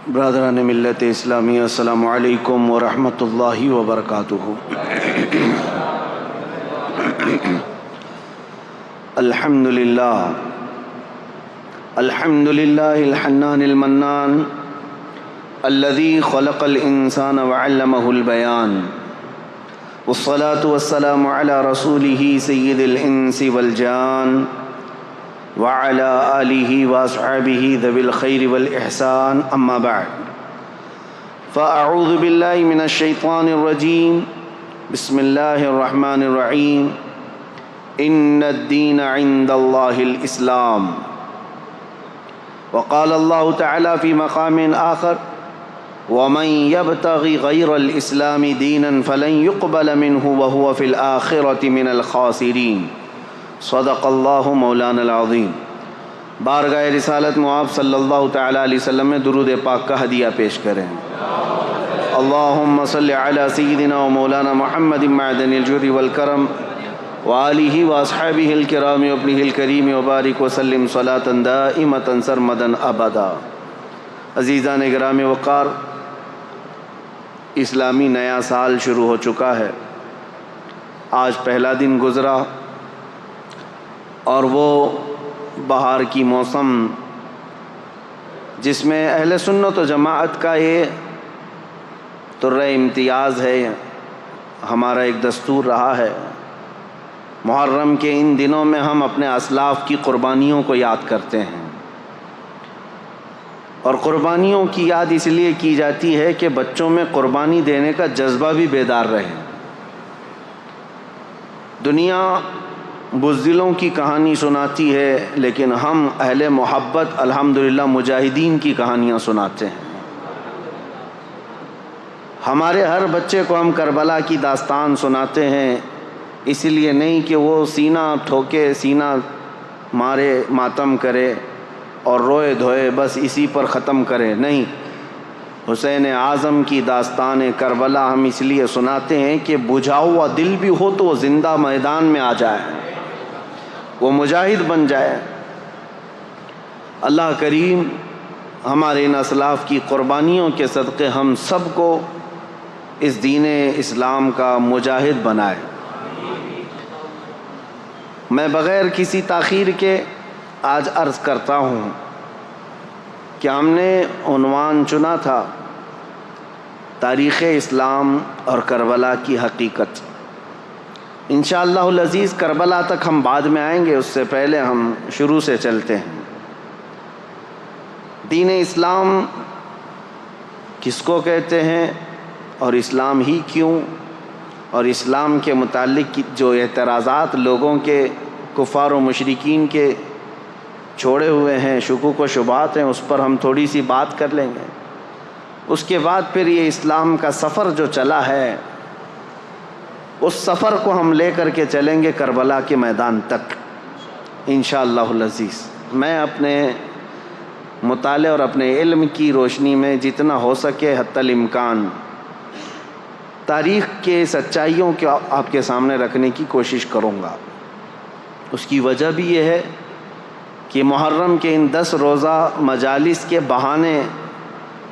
برادران ملت اسلامی، السلام علیکم ورحمۃ اللہ وبرکاتہ۔ الحمد للہ الحنان المنان الذي خلق الانسان وعلمه البيان، والصلاة والسلام على رسوله سید الانس والجان وعلى آلہ واصحابہ ذوی الخیر والإحسان، اما بعد فاعوذ باللہ من الشیطان الرجیم، بسم اللہ الرحمن الرحیم۔ ان الدین عند اللہ الاسلام، وقال اللہ تعالی فی مقام آخر، ومن يبتغ غیر الاسلام دینا فلن يقبل منہ وهو فی الآخرة من الخاسرین۔ صدق اللہ مولانا العظیم۔ بارگاہ رسالت معاب صلی اللہ تعالی علیہ وسلم میں درود پاک کا ہدیہ پیش کریں۔ اللہم صلی علی سیدنا و مولانا محمد معدن الجود والکرم وآلہ واصحابہ الکرام وابنہ الکریم وبارک وسلم صلاۃ دائمۃ سرمدا ابدا۔ عزیزان گرامی وقار، اسلامی نیا سال شروع ہو چکا ہے۔ آج پہلا دن گزرا اور وہ بہار کی موسم جس میں اہل سنت و جماعت کا یہ طرۂ امتیاز ہے، ہمارا ایک دستور رہا ہے، محرم کے ان دنوں میں ہم اپنے اسلاف کی قربانیوں کو یاد کرتے ہیں، اور قربانیوں کی یاد اس لیے کی جاتی ہے کہ بچوں میں قربانی دینے کا جذبہ بھی بیدار رہے۔ دنیا بزدلوں کی کہانی سناتی ہے، لیکن ہم اہل محبت الحمدللہ مجاہدین کی کہانیاں سناتے ہیں۔ ہمارے ہر بچے کو ہم کربلا کی داستان سناتے ہیں، اس لیے نہیں کہ وہ سینہ ٹھوکے، سینہ مارے، ماتم کرے اور روئے دھوئے بس اسی پر ختم کرے، نہیں۔ حسین اعظم کی داستان کربلا ہم اس لیے سناتے ہیں کہ بجھا ہوا دل بھی ہو تو وہ زندہ میدان میں آ جائے، وہ مجاہد بن جائے۔ اللہ کریم ہمارے ان اسلاف کی قربانیوں کے صدقے ہم سب کو اس دین اسلام کا مجاہد بنائے۔ میں بغیر کسی تاخیر کے آج عرض کرتا ہوں کہ ہم نے عنوان چنا تھا تاریخ اسلام اور کربلا کی حقیقت۔ انشاءاللہ العزیز کربلا تک ہم بعد میں آئیں گے، اس سے پہلے ہم شروع سے چلتے ہیں۔ دین اسلام کس کو کہتے ہیں اور اسلام ہی کیوں، اور اسلام کے متعلق جو اعتراضات لوگوں کے، کفار و مشرکین کے چھوڑے ہوئے ہیں، شکوک و شبہات ہیں، اس پر ہم تھوڑی سی بات کر لیں گے۔ اس کے بعد پھر یہ اسلام کا سفر جو چلا ہے، اس سفر کو ہم لے کر کے چلیں گے کربلا کے میدان تک انشاءاللہ العزیز۔ میں اپنے مطالعے اور اپنے علم کی روشنی میں جتنا ہو سکے حتی الامکان تاریخ کے سچائیوں کو آپ کے سامنے رکھنے کی کوشش کروں گا۔ اس کی وجہ بھی یہ ہے کہ محرم کے ان 10 روزہ مجالس کے بہانے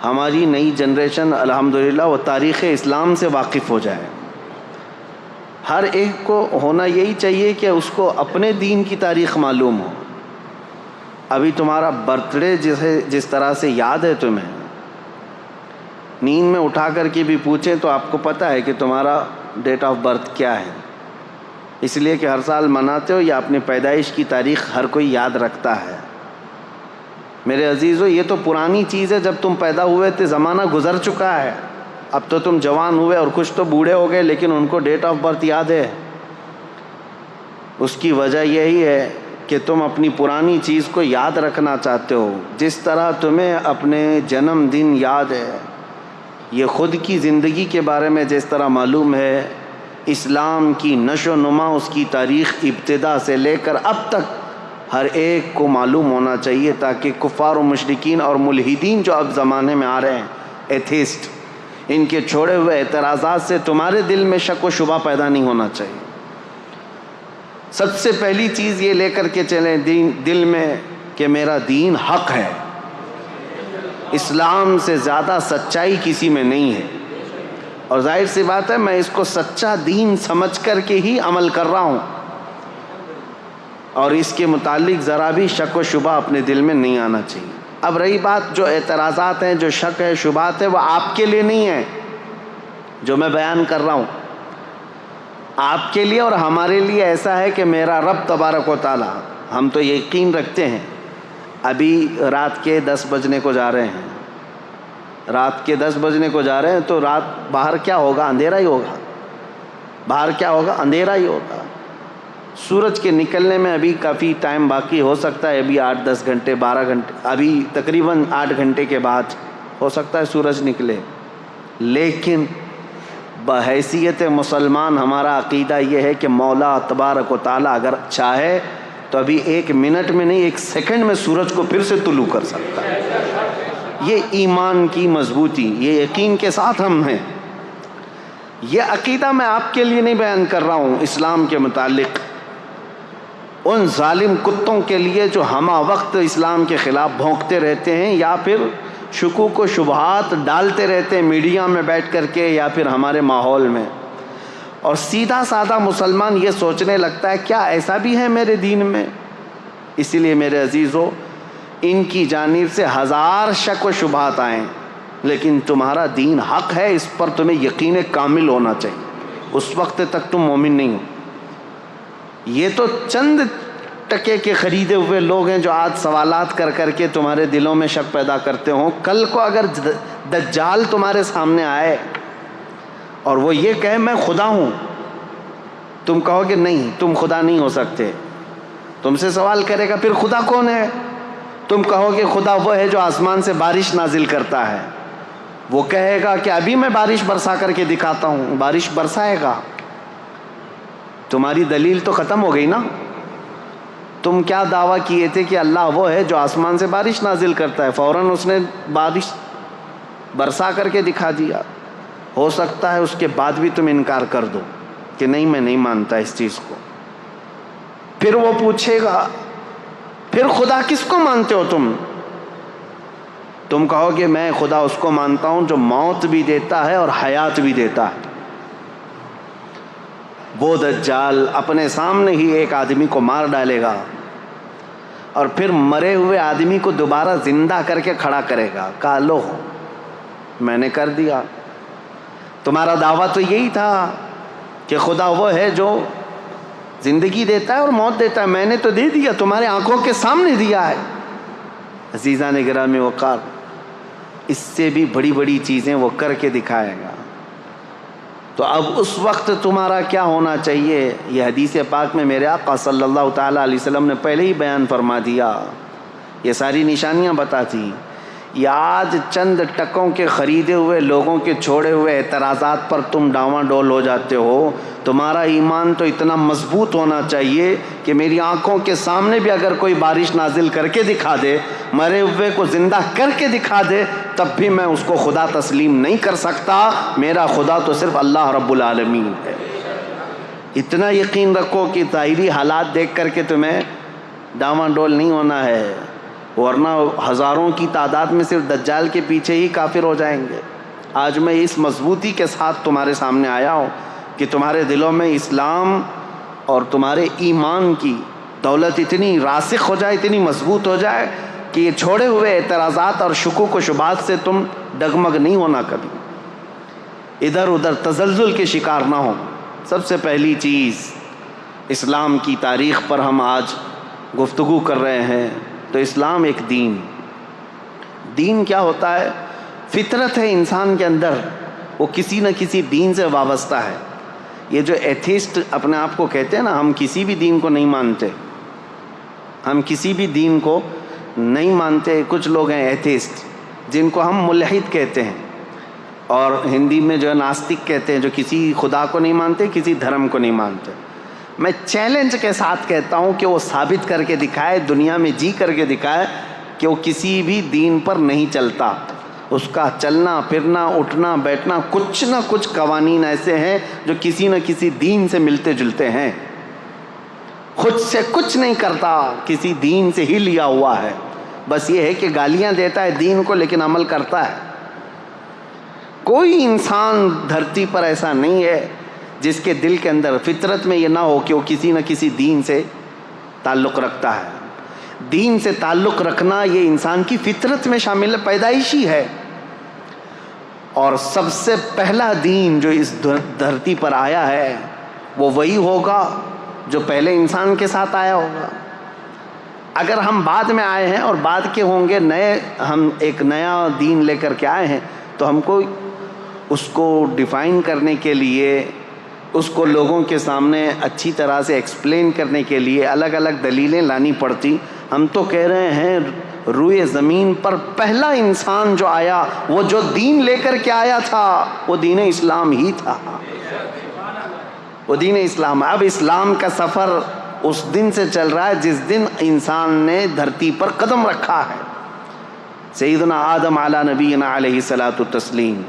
ہماری نئی جنریشن الحمدللہ وہ تاریخ اسلام سے واقف ہو جائے۔ ہر ایک کو ہونا یہی چاہیے کہ اس کو اپنے دین کی تاریخ معلوم ہو۔ ابھی تمہارا برتھ ڈے جس طرح سے یاد ہے، تمہیں نیند میں اٹھا کر کے بھی پوچھیں تو آپ کو پتہ ہے کہ تمہارا ڈیٹ آف برتھ کیا ہے، اس لیے کہ ہر سال مناتے ہو یا اپنی پیدائش کی تاریخ ہر کوئی یاد رکھتا ہے۔ میرے عزیزو، یہ تو پرانی چیز ہے، جب تم پیدا ہوئے تھے زمانہ گزر چکا ہے، اب تو تم جوان ہوئے اور کچھ تو بوڑھے ہو گئے، لیکن ان کو ڈیٹ آف برتھ یاد ہے۔ اس کی وجہ یہی ہے کہ تم اپنی پرانی چیز کو یاد رکھنا چاہتے ہو، جس طرح تمہیں اپنے جنم دن یاد ہے، یہ خود کی زندگی کے بارے میں جس طرح معلوم ہے، اسلام کی نشو و نما، اس کی تاریخ ابتدا سے لے کر اب تک ہر ایک کو معلوم ہونا چاہیے، تاکہ کفار و مشرکین اور ملحدین جو اب زمانے میں آ رہے ہیں، ایتھیسٹ، ان کے چھوڑے ہوئے اعتراضات سے تمہارے دل میں شک و شبہ پیدا نہیں ہونا چاہیے۔ سب سے پہلی چیز یہ لے کر کے چلیں دل میں کہ میرا دین حق ہے، اسلام سے زیادہ سچائی کسی میں نہیں ہے، اور ظاہر سی بات ہے میں اس کو سچا دین سمجھ کر کے ہی عمل کر رہا ہوں، اور اس کے متعلق ذرا بھی شک و شبہ اپنے دل میں نہیں آنا چاہیے۔ اب رہی بات جو اعتراضات ہیں، جو شک ہے، شبہات ہے، وہ آپ کے لیے نہیں ہے جو میں بیان کر رہا ہوں، آپ کے لیے اور ہمارے لیے ایسا ہے کہ میرا رب تبارک و تعالی، ہم تو یقین رکھتے ہیں، ابھی رات کے 10 بجنے کو جا رہے ہیں، رات کے 10 بجنے کو جا رہے ہیں، تو رات باہر کیا ہوگا؟ اندھیرا ہی ہوگا، باہر کیا ہوگا؟ اندھیرا ہی ہوگا۔ سورج کے نکلنے میں ابھی کافی ٹائم باقی، ہو سکتا ہے ابھی 8-10 گھنٹے 12 گھنٹے، ابھی تقریباً 8 گھنٹے کے بعد ہو سکتا ہے سورج نکلے، لیکن بحیثیت مسلمان ہمارا عقیدہ یہ ہے کہ مولا تبارک و تعالیٰ اگر چاہے تو ابھی 1 منٹ میں نہیں، 1 سیکنڈ میں سورج کو پھر سے طلوع کر سکتا ہے۔ یہ ایمان کی مضبوطی، یہ یقین کے ساتھ ہم ہیں۔ یہ عقیدہ میں آپ کے لیے نہیں بیان کر رہا ہوں، اسلام کے متعلق ان ظالم کتوں کے لیے جو ہمہ وقت اسلام کے خلاف بھونکتے رہتے ہیں، یا پھر شکوک و شبہات ڈالتے رہتے ہیں میڈیا میں بیٹھ کر کے یا پھر ہمارے ماحول میں، اور سیدھا سادہ مسلمان یہ سوچنے لگتا ہے کیا ایسا بھی ہے میرے دین میں؟ اسی لیے میرے عزیزو، ان کی جانب سے 1000 شک و شبہات آئیں، لیکن تمہارا دین حق ہے، اس پر تمہیں یقین کامل ہونا چاہیے، اس وقت تک تم مومن نہیں ہو۔ یہ تو چند ٹکے کے خریدے ہوئے لوگ ہیں جو آج سوالات کر کر کے تمہارے دلوں میں شک پیدا کرتے ہوں۔ کل کو اگر دجال تمہارے سامنے آئے اور وہ یہ کہے میں خدا ہوں، تم کہو گے نہیں تم خدا نہیں ہو سکتے، تم سے سوال کرے گا پھر خدا کون ہے؟ تم کہو گے خدا وہ ہے جو آسمان سے بارش نازل کرتا ہے، وہ کہے گا کہ ابھی میں بارش برسا کر کے دکھاتا ہوں، بارش برسائے گا۔ تمہاری دلیل تو ختم ہو گئی نا۔ تم کیا دعویٰ کیے تھے کہ اللہ وہ ہے جو آسمان سے بارش نازل کرتا ہے، فوراً اس نے بارش برسا کر کے دکھا دیا۔ ہو سکتا ہے اس کے بعد بھی تم انکار کر دو کہ نہیں میں نہیں مانتا اس چیز کو۔ پھر وہ پوچھے گا پھر خدا کس کو مانتے ہو تم کہو گے میں خدا اس کو مانتا ہوں جو موت بھی دیتا ہے اور حیات بھی دیتا ہے۔ وہ دجال اپنے سامنے ہی ایک آدمی کو مار ڈالے گا اور پھر مرے ہوئے آدمی کو دوبارہ زندہ کر کے کھڑا کرے گا، کہا لو میں نے کر دیا۔ تمہارا دعویٰ تو یہی تھا کہ خدا وہ ہے جو زندگی دیتا ہے اور موت دیتا ہے، میں نے تو دے دیا، تمہارے آنکھوں کے سامنے دیا ہے۔ عزیزان گرامی وقار، اس سے بھی بڑی بڑی چیزیں وہ کر کے دکھائے گا۔ تو اب اس وقت تمہارا کیا ہونا چاہیے؟ یہ حدیث پاک میں میرے آقا صلی اللہ تعالیٰ علیہ وسلم نے پہلے ہی بیان فرما دیا، یہ ساری نشانیاں بتاتی۔ یہ آج چند ٹکوں کے خریدے ہوئے لوگوں کے چھوڑے ہوئے اعتراضات پر تم ڈاواں ڈول ہو جاتے ہو۔ تمہارا ایمان تو اتنا مضبوط ہونا چاہیے کہ میری آنکھوں کے سامنے بھی اگر کوئی بارش نازل کر کے دکھا دے، مرے ہوئے کو زندہ کر کے دکھا دے، تب بھی میں اس کو خدا تسلیم نہیں کر سکتا، میرا خدا تو صرف اللہ رب العالمین ہے۔ اتنا یقین رکھو کہ ظاہری حالات دیکھ کر کے تمہیں ڈاواں ڈول نہیں ہونا ہے، ورنہ ہزاروں کی تعداد میں صرف دجال کے پیچھے ہی کافر ہو جائیں گے۔ آج میں اس مضبوطی کے ساتھ تمہارے سامنے آیا ہوں کہ تمہارے دلوں میں اسلام اور تمہارے ایمان کی دولت اتنی راسخ ہو جائے، اتنی مضبوط ہو جائے کہ یہ چھوڑے ہوئے اعتراضات اور شکوک و شبہات سے تم ڈگمگ نہیں ہونا، کبھی ادھر ادھر تزلزل کے شکار نہ ہو۔ سب سے پہلی چیز، اسلام کی تاریخ پر ہم آج گفتگو کر رہے ہیں، تو اسلام ایک دین کیا ہوتا ہے؟ فطرت ہے انسان کے اندر، وہ کسی نہ کسی دین سے وابستہ ہے۔ یہ جو ایتھیسٹ اپنے آپ کو کہتے ہیں نا، ہم کسی بھی دین کو نہیں مانتے، ہم کسی بھی دین کو نہیں مانتے۔ کچھ لوگ ہیں ایتھیسٹ جن کو ہم ملحد کہتے ہیں، اور ہندی میں جو ہے ناستک کہتے ہیں، جو کسی خدا کو نہیں مانتے، کسی دھرم کو نہیں مانتے۔ میں چیلنج کے ساتھ کہتا ہوں کہ وہ ثابت کر کے دکھائے، دنیا میں جی کر کے دکھائے کہ وہ کسی بھی دین پر نہیں چلتا۔ اس کا چلنا پھرنا اٹھنا بیٹھنا کچھ نہ کچھ قوانین ایسے ہیں جو کسی نہ کسی دین سے ملتے جلتے ہیں، خود سے کچھ نہیں کرتا، کسی دین سے ہی لیا ہوا ہے۔ بس یہ ہے کہ گالیاں دیتا ہے دین کو لیکن عمل کرتا ہے۔ کوئی انسان دھرتی پر ایسا نہیں ہے جس کے دل کے اندر فطرت میں یہ نہ ہو کہ وہ کسی نہ کسی دین سے تعلق رکھتا ہے۔ دین سے تعلق رکھنا یہ انسان کی فطرت میں شامل ہے، پیدائشی ہے۔ اور سب سے پہلا دین جو اس دھرتی پر آیا ہے وہ وہی ہوگا جو پہلے انسان کے ساتھ آیا ہوگا۔ اگر ہم بعد میں آئے ہیں اور بعد کے ہوں گے ہم ایک نیا دین لے کر کے آئے ہیں تو ہم کو اس کو ڈیفائن کرنے کے لیے، اس کو لوگوں کے سامنے اچھی طرح سے ایکسپلین کرنے کے لیے الگ الگ دلیلیں لانی پڑتی۔ ہم تو کہہ رہے ہیں روئے زمین پر پہلا انسان جو آیا، وہ جو دین لے کر کے آیا تھا وہ دین اسلام ہی تھا، وہ دین اسلام۔ اب اسلام کا سفر اس دن سے چل رہا ہے جس دن انسان نے دھرتی پر قدم رکھا ہے۔ سیدنا آدم علی نبینا علیہ الصلاۃ والتسلیم۔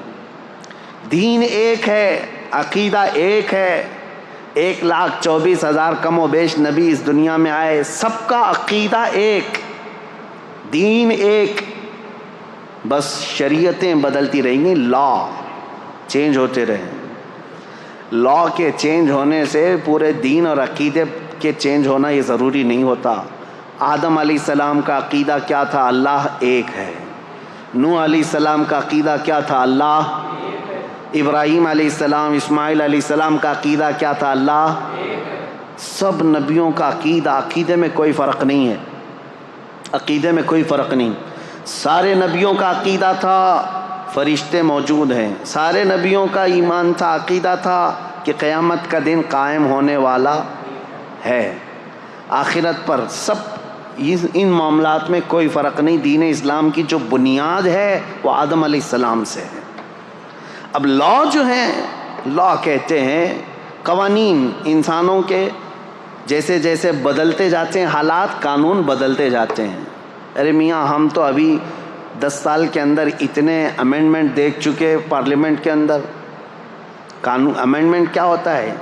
دین ایک ہے، عقیدہ ایک ہے۔ 1,24,000 کم و بیش نبی اس دنیا میں آئے، سب کا عقیدہ ایک، دین ایک، بس شریعتیں بدلتی رہیں گی، لا چینج ہوتے رہیں۔ لا کے چینج ہونے سے پورے دین اور عقیدے کے چینج ہونا یہ ضروری نہیں ہوتا۔ آدم علیہ السلام کا عقیدہ کیا تھا؟ اللہ ایک ہے۔ نوح علیہ السلام کا عقیدہ کیا تھا؟ اللہ۔ ابراہیم علیہ السلام، اسماعیل علیہ السلام کا عقیدہ کیا تھا؟ اللہ۔ سب نبیوں کا عقیدے میں کوئی فرق نہیں ہے، عقیدے میں کوئی فرق نہیں۔ سارے نبیوں کا عقیدہ تھا فرشتے موجود ہیں، سارے نبیوں کا ایمان تھا، عقیدہ تھا کہ قیامت کا دن قائم ہونے والا ہے، آخرت پر سب ان معاملات میں کوئی فرق نہیں۔ دین اسلام کی جو بنیاد ہے وہ آدم علیہ السلام سے ہے۔ اب لا جو ہیں، لا کہتے ہیں قوانین انسانوں کے جیسے جیسے بدلتے جاتے ہیں حالات، قانون بدلتے جاتے ہیں۔ ارے میاں ہم تو ابھی 10 سال کے اندر اتنے امینڈمنٹ دیکھ چکے پارلیمنٹ کے اندر۔ قانون امینڈمنٹ کیا ہوتا ہے؟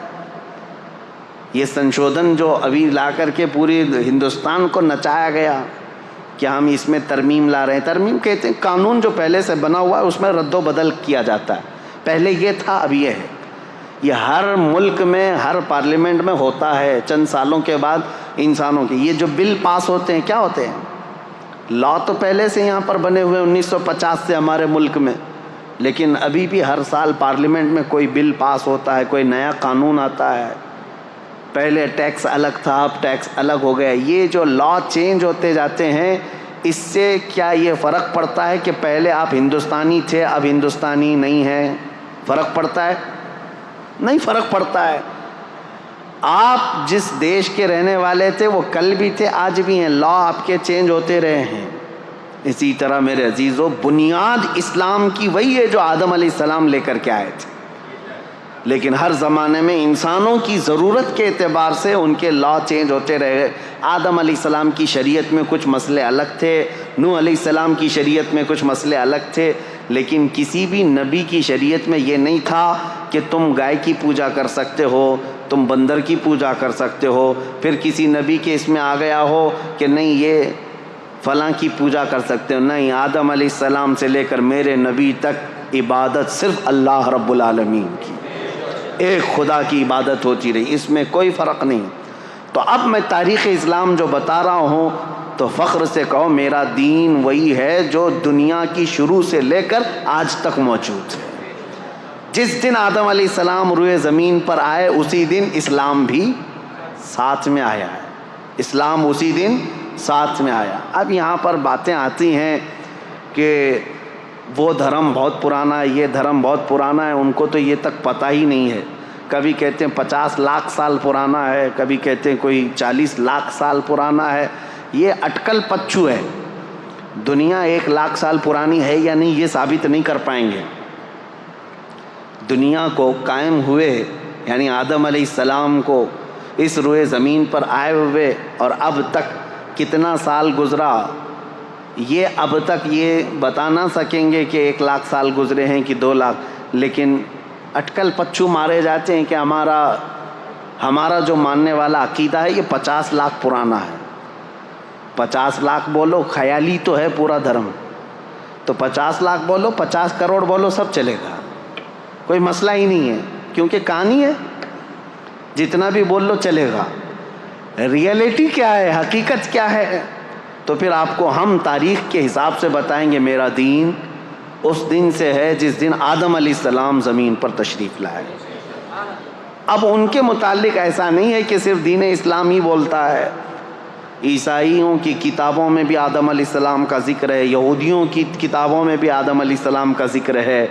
یہ سنشودھن جو ابھی لا کر کے پوری ہندوستان کو نچایا گیا کہ ہم اس میں ترمیم لا رہے ہیں۔ ترمیم کہتے ہیں قانون جو پہلے سے بنا ہوا ہے اس میں رد و بدل کیا جاتا ہے، پہلے یہ تھا اب یہ ہے۔ یہ ہر ملک میں ہر پارلیمنٹ میں ہوتا ہے، چند سالوں کے بعد انسانوں کے یہ جو بل پاس ہوتے ہیں کیا ہوتے ہیں؟ لا تو پہلے سے یہاں پر بنے ہوئے 1950 سے ہمارے ملک میں، لیکن ابھی بھی ہر سال پارلیمنٹ میں کوئی بل پاس ہوتا ہے، کوئی نیا قانون آتا ہے۔ پہلے ٹیکس الگ تھا، اب ٹیکس الگ ہو گیا۔ یہ جو لا چینج ہوتے جاتے ہیں، اس سے کیا یہ فرق پڑتا ہے کہ پہلے آپ ہندوستانی تھے اب ہندوستانی نہیں ہیں؟ فرق پڑتا ہے؟ نہیں فرق پڑتا ہے۔ آپ جس دیش کے رہنے والے تھے وہ کل بھی تھے آج بھی ہیں، لا آپ کے چینج ہوتے رہے ہیں۔ اسی طرح میرے عزیزو بنیاد اسلام کی وہی ہے جو آدم علیہ السلام لے کر کے آئے تھے، لیکن ہر زمانے میں انسانوں کی ضرورت کے اعتبار سے ان کے لا چینج ہوتے رہے۔ آدم علیہ السلام کی شریعت میں کچھ مسئلے الگ تھے، نوح علیہ السلام کی شریعت میں کچھ مسئلے الگ تھے، لیکن کسی بھی نبی کی شریعت میں یہ نہیں تھا کہ تم گائے کی پوجا کر سکتے ہو، تم بندر کی پوجا کر سکتے ہو۔ پھر کسی نبی کے اس میں آ گیا ہو کہ نہیں یہ فلاں کی پوجا کر سکتے ہو، نہیں، آدم علیہ السلام سے لے کر میرے نبی تک عبادت صرف اللہ رب العالمین کی، ایک خدا کی عبادت ہوتی رہی، اس میں کوئی فرق نہیں۔ تو اب میں تاریخ اسلام جو بتا رہا ہوں تو فخر سے کہو میرا دین وہی ہے جو دنیا کی شروع سے لے کر آج تک موجود ہے۔ جس دن آدم علیہ السلام روئے زمین پر آئے اسی دن اسلام بھی ساتھ میں آیا ہے، اسلام اسی دن ساتھ میں آیا۔ اب یہاں پر باتیں آتی ہیں کہ وہ دھرم بہت پرانا ہے، یہ دھرم بہت پرانا ہے، ان کو تو یہ تک پتہ ہی نہیں ہے۔ کبھی کہتے ہیں 50 لاکھ سال پرانا ہے، کبھی کہتے ہیں کوئی 40 لاکھ سال پرانا ہے۔ یہ اٹکل پچو ہے، دنیا 1 لاکھ سال پرانی ہے یا نہیں یہ ثابت نہیں کر پائیں گے۔ دنیا کو قائم ہوئے یعنی آدم علیہ السلام کو اس روئے زمین پر آئے ہوئے اور اب تک کتنا سال گزرا، یہ اب تک یہ بتا نہ سکیں گے کہ 1 لاکھ سال گزرے ہیں کہ 2 لاکھ، لیکن اٹکل پچو مارے جاتے ہیں کہ ہمارا جو ماننے والا عقیدہ ہے یہ 50 لاکھ پرانا ہے۔ 50 لاکھ بولو، خیالی تو ہے پورا دھرم، تو 50 لاکھ بولو، 50 کروڑ بولو، سب چلے گا، کوئی مسئلہ ہی نہیں ہے، کیونکہ کہانی ہے، جتنا بھی بول لو چلے گا۔ ریئلٹی کیا ہے، حقیقت کیا ہے؟ تو پھر آپ کو ہم تاریخ کے حساب سے بتائیں گے میرا دین اس دن سے ہے جس دن آدم علیہ السلام زمین پر تشریف لائے۔ اب ان کے متعلق ایسا نہیں ہے کہ صرف دین اسلام ہی بولتا ہے، عیسائیوں کی کتابوں میں بھی آدم علیہ السلام کا ذکر ہے، یہودیوں کی کتابوں میں بھی آدم علیہ السلام کا ذکر ہے،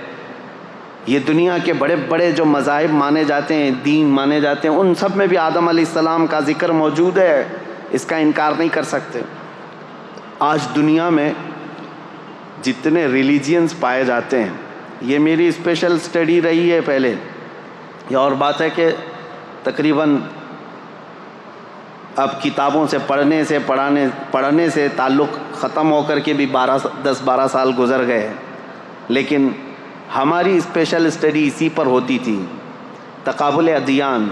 یہ دنیا کے بڑے بڑے جو مذاہب مانے جاتے ہیں، دین مانے جاتے ہیں، ان سب میں بھی آدم علیہ السلام کا ذکر موجود ہے، اس کا انکار نہیں کر سکتے۔ آج دنیا میں جتنے ریلیجینز پائے جاتے ہیں، یہ میری اسپیشل اسٹڈی رہی ہے پہلے، یہ اور بات ہے کہ تقریباً اب کتابوں سے پڑھنے سے تعلق ختم ہو کر کے بھی 10-12 سال گزر گئے ہیں، لیکن ہماری اسپیشل اسٹڈی اسی پر ہوتی تھی، تقابل ادیان،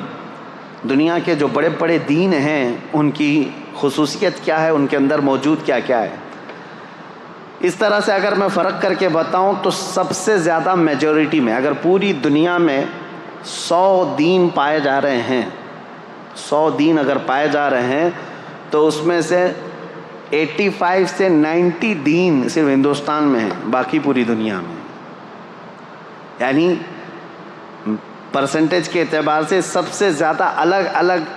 دنیا کے جو بڑے بڑے دین ہیں ان کی خصوصیت کیا ہے، ان کے اندر موجود کیا کیا ہے۔ اس طرح سے اگر میں فرق کر کے بتاؤں تو سب سے زیادہ میجورٹی میں، اگر پوری دنیا میں 100 دین پائے جا رہے ہیں، 100 دین اگر پائے جا رہے ہیں تو اس میں سے 85 سے 90 دین صرف ہندوستان میں ہیں، باقی پوری دنیا میں، یعنی پرسنٹیج کے اعتبار سے سب سے زیادہ الگ الگ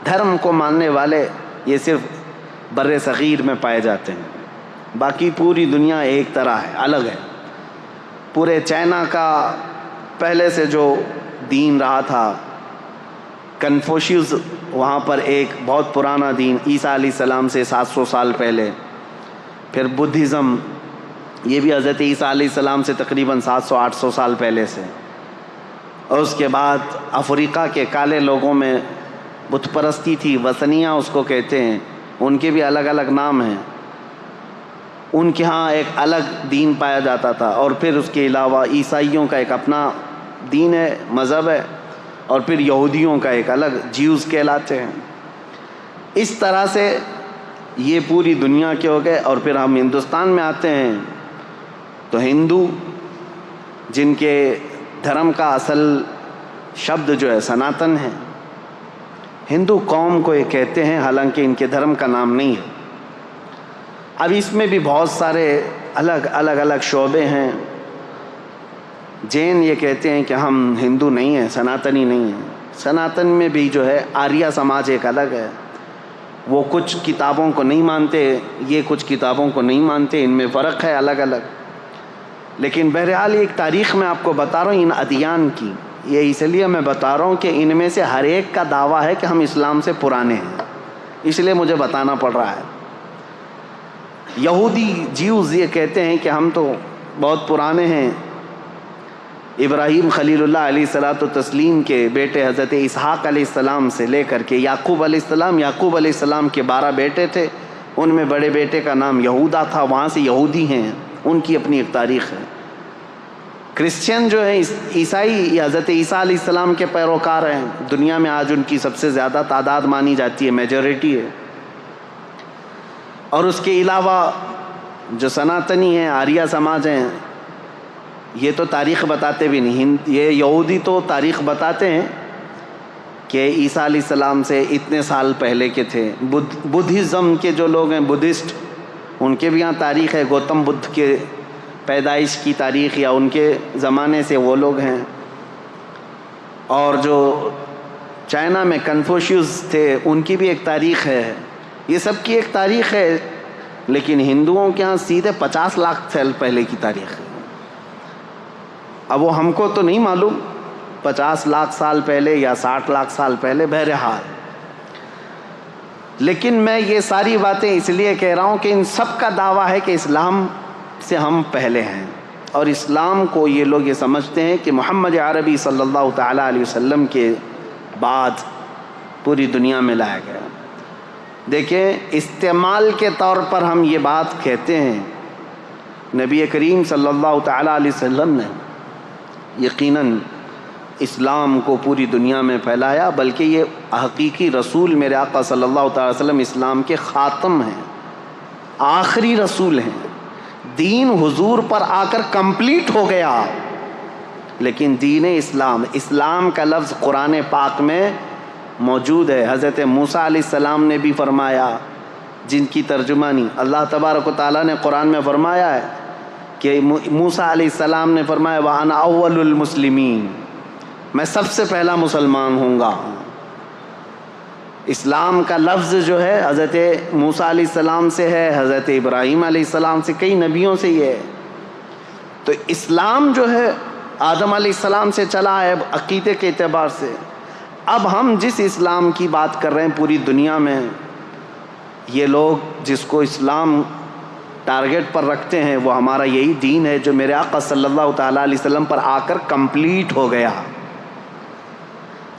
دھرم کو ماننے والے یہ صرف بر صغیر میں پائے جاتے ہیں، باقی پوری دنیا ایک طرح ہے، الگ ہے۔ پورے چائنا کا پہلے سے جو دین رہا تھا، کنفوشیوس، وہاں پر ایک بہت پرانا دین، عیسیٰ علیہ السلام سے 700 سال پہلے، پھر بدھزم، یہ بھی حضرت عیسیٰ علیہ السلام سے تقریباً 700-800 سال پہلے سے، اور اس کے بعد افریقہ کے کالے لوگوں میں بت پرستی تھی، وثنیہ اس کو کہتے ہیں، ان کے بھی الگ الگ نام ہیں، ان کے ہاں ایک الگ دین پایا جاتا تھا، اور پھر اس کے علاوہ عیسائیوں کا ایک اپنا دین ہے، مذہب ہے، اور پھر یہودیوں کا ایک الگ، جیوز کہلاتے ہیں۔ اس طرح سے یہ پوری دنیا کے ہو گئے، اور پھر ہم ہندوستان میں آتے ہیں تو ہندو، جن کے دھرم کا اصل شبد جو ہے سناتن ہے، ہندو قوم کو یہ کہتے ہیں، حالانکہ ان کے دھرم کا نام نہیں ہے۔ اب اس میں بھی بہت سارے الگ شعبے ہیں۔ جین یہ کہتے ہیں کہ ہم ہندو نہیں ہیں، سناتنی نہیں ہیں۔ سناتن میں بھی جو ہے آریہ سماج ایک الگ ہے، وہ کچھ کتابوں کو نہیں مانتے، یہ کچھ کتابوں کو نہیں مانتے، ان میں فرق ہے الگ الگ۔ لیکن بہرحال ایک تاریخ میں آپ کو بتا رہا ہوں ان ادیان کی، یہ اس لیے میں بتا رہا ہوں کہ ان میں سے ہر ایک کا دعویٰ ہے کہ ہم اسلام سے پرانے ہیں، اس لیے مجھے بتانا پڑ رہا ہے۔ یہودی، جیوز یہ کہتے ہیں کہ ہم تو بہت پرانے ہیں، ابراہیم خلیل اللہ علیہ الصلوۃ والتسلیم کے بیٹے حضرت اسحاق علیہ السلام سے لے کر کے یعقوب علیہ السلام کے 12 بیٹے تھے، ان میں بڑے بیٹے کا نام یہودا تھا، وہاں سے یہودی ہیں، ان کی اپنی ایک تاریخ ہے۔ کرسچین جو ہیں، عیسائی، یہ حضرت عیسیٰ علیہ السلام کے پیروکار ہیں، دنیا میں آج ان کی سب سے زیادہ تعداد مانی جاتی ہے، میجورٹی ہے۔ اور اس کے علاوہ جو سناتنی ہیں، آریہ سماج ہیں، یہ تو تاریخ بتاتے بھی نہیں، یہ یہودی تو تاریخ بتاتے ہیں کہ عیسیٰ علیہ السلام سے اتنے سال پہلے کے تھے۔ بدھزم کے جو لوگ ہیں، بدھسٹ، ان کے بھی یہاں تاریخ ہے، گوتم بدھ کے پیدائش کی تاریخ یا ان کے زمانے سے وہ لوگ ہیں۔ اور جو چائنا میں کنفوشیوس تھے، ان کی بھی ایک تاریخ ہے، یہ سب کی ایک تاریخ ہے، لیکن ہندوؤں کے ہاں سیدھے 50 لاکھ سال پہلے کی تاریخ ہے۔ اب وہ ہم کو تو نہیں معلوم 50 لاکھ سال پہلے یا 60 لاکھ سال پہلے، بہرحال۔ لیکن میں یہ ساری باتیں اس لیے کہہ رہا ہوں کہ ان سب کا دعویٰ ہے کہ اسلام سے ہم پہلے ہیں، اور اسلام کو یہ لوگ یہ سمجھتے ہیں کہ محمد عربی صلی اللہ تعالیٰ علیہ وسلم کے بعد پوری دنیا میں لایا گیا۔ دیکھیں، استعمال کے طور پر ہم یہ بات کہتے ہیں، نبی کریم صلی اللہ تعالیٰ علیہ وسلم نے یقیناً اسلام کو پوری دنیا میں پھیلایا، بلکہ یہ حقیقی رسول میرے آقا صلی اللہ تعالی وسلم اسلام کے خاتم ہیں، آخری رسول ہیں، دین حضور پر آ کر کمپلیٹ ہو گیا، لیکن دین اسلام کا لفظ قرآن پاک میں موجود ہے۔ حضرت موسیٰ علیہ السلام نے بھی فرمایا، جن کی ترجمانی اللہ تبارک و تعالیٰ نے قرآن میں فرمایا ہے کہ موسیٰ علیہ السلام نے فرمایا وَأَنَا أَوَّلُ الْمُسْلِمِينَ، میں سب سے پہلا مسلمان ہوں گا۔ اسلام کا لفظ جو ہے حضرت موسیٰ علیہ السلام سے ہے، حضرت ابراہیم علیہ السلام سے، کئی نبیوں سے یہ ہے۔ تو اسلام جو ہے آدم علیہ السلام سے چلا ہے عقیدے کے اعتبار سے۔ اب ہم جس اسلام کی بات کر رہے ہیں پوری دنیا میں، یہ لوگ جس کو اسلام ٹارگٹ پر رکھتے ہیں وہ ہمارا یہی دین ہے جو میرے آقا صلی اللہ تعالیٰ علیہ وسلم پر آ کر کمپلیٹ ہو گیا۔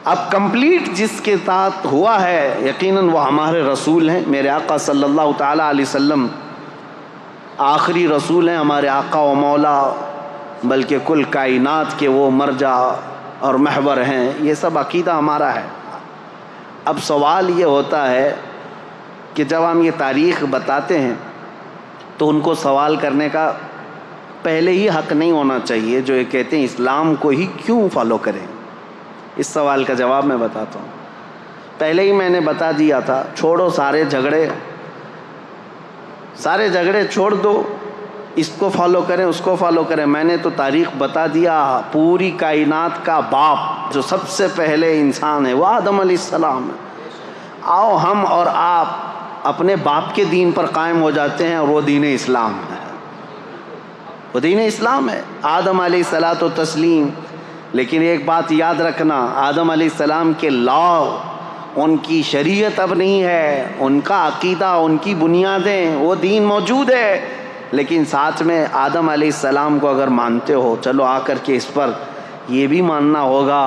اب کمپلیٹ جس کے ساتھ ہوا ہے یقیناً وہ ہمارے رسول ہیں، میرے آقا صلی اللہ تعالیٰ علیہ وسلم آخری رسول ہیں، ہمارے آقا و مولا، بلکہ کل کائنات کے وہ مرجع اور محور ہیں۔ یہ سب عقیدہ ہمارا ہے۔ اب سوال یہ ہوتا ہے کہ جب ہم یہ تاریخ بتاتے ہیں تو ان کو سوال کرنے کا پہلے ہی حق نہیں ہونا چاہیے جو یہ کہتے ہیں اسلام کو ہی کیوں فالو کریں۔ اس سوال کا جواب میں بتاتا ہوں۔ پہلے ہی میں نے بتا دیا تھا، چھوڑو سارے جھگڑے چھوڑ دو، اس کو فالو کریں اس کو فالو کریں۔ میں نے تو تاریخ بتا دیا، پوری کائنات کا باپ جو سب سے پہلے انسان ہے وہ آدم علیہ السلام ہے۔ آؤ ہم اور آپ اپنے باپ کے دین پر قائم ہو جاتے ہیں اور وہ دین اسلام ہے، وہ دین اسلام ہے، آدم علیہ الصلاۃ و تسلیم۔ لیکن ایک بات یاد رکھنا، آدم علیہ السلام کے لا، ان کی شریعت اب نہیں ہے، ان کا عقیدہ، ان کی بنیادیں، وہ دین موجود ہے، لیکن ساتھ میں آدم علیہ السلام کو اگر مانتے ہو، چلو آ کر کے اس پر یہ بھی ماننا ہوگا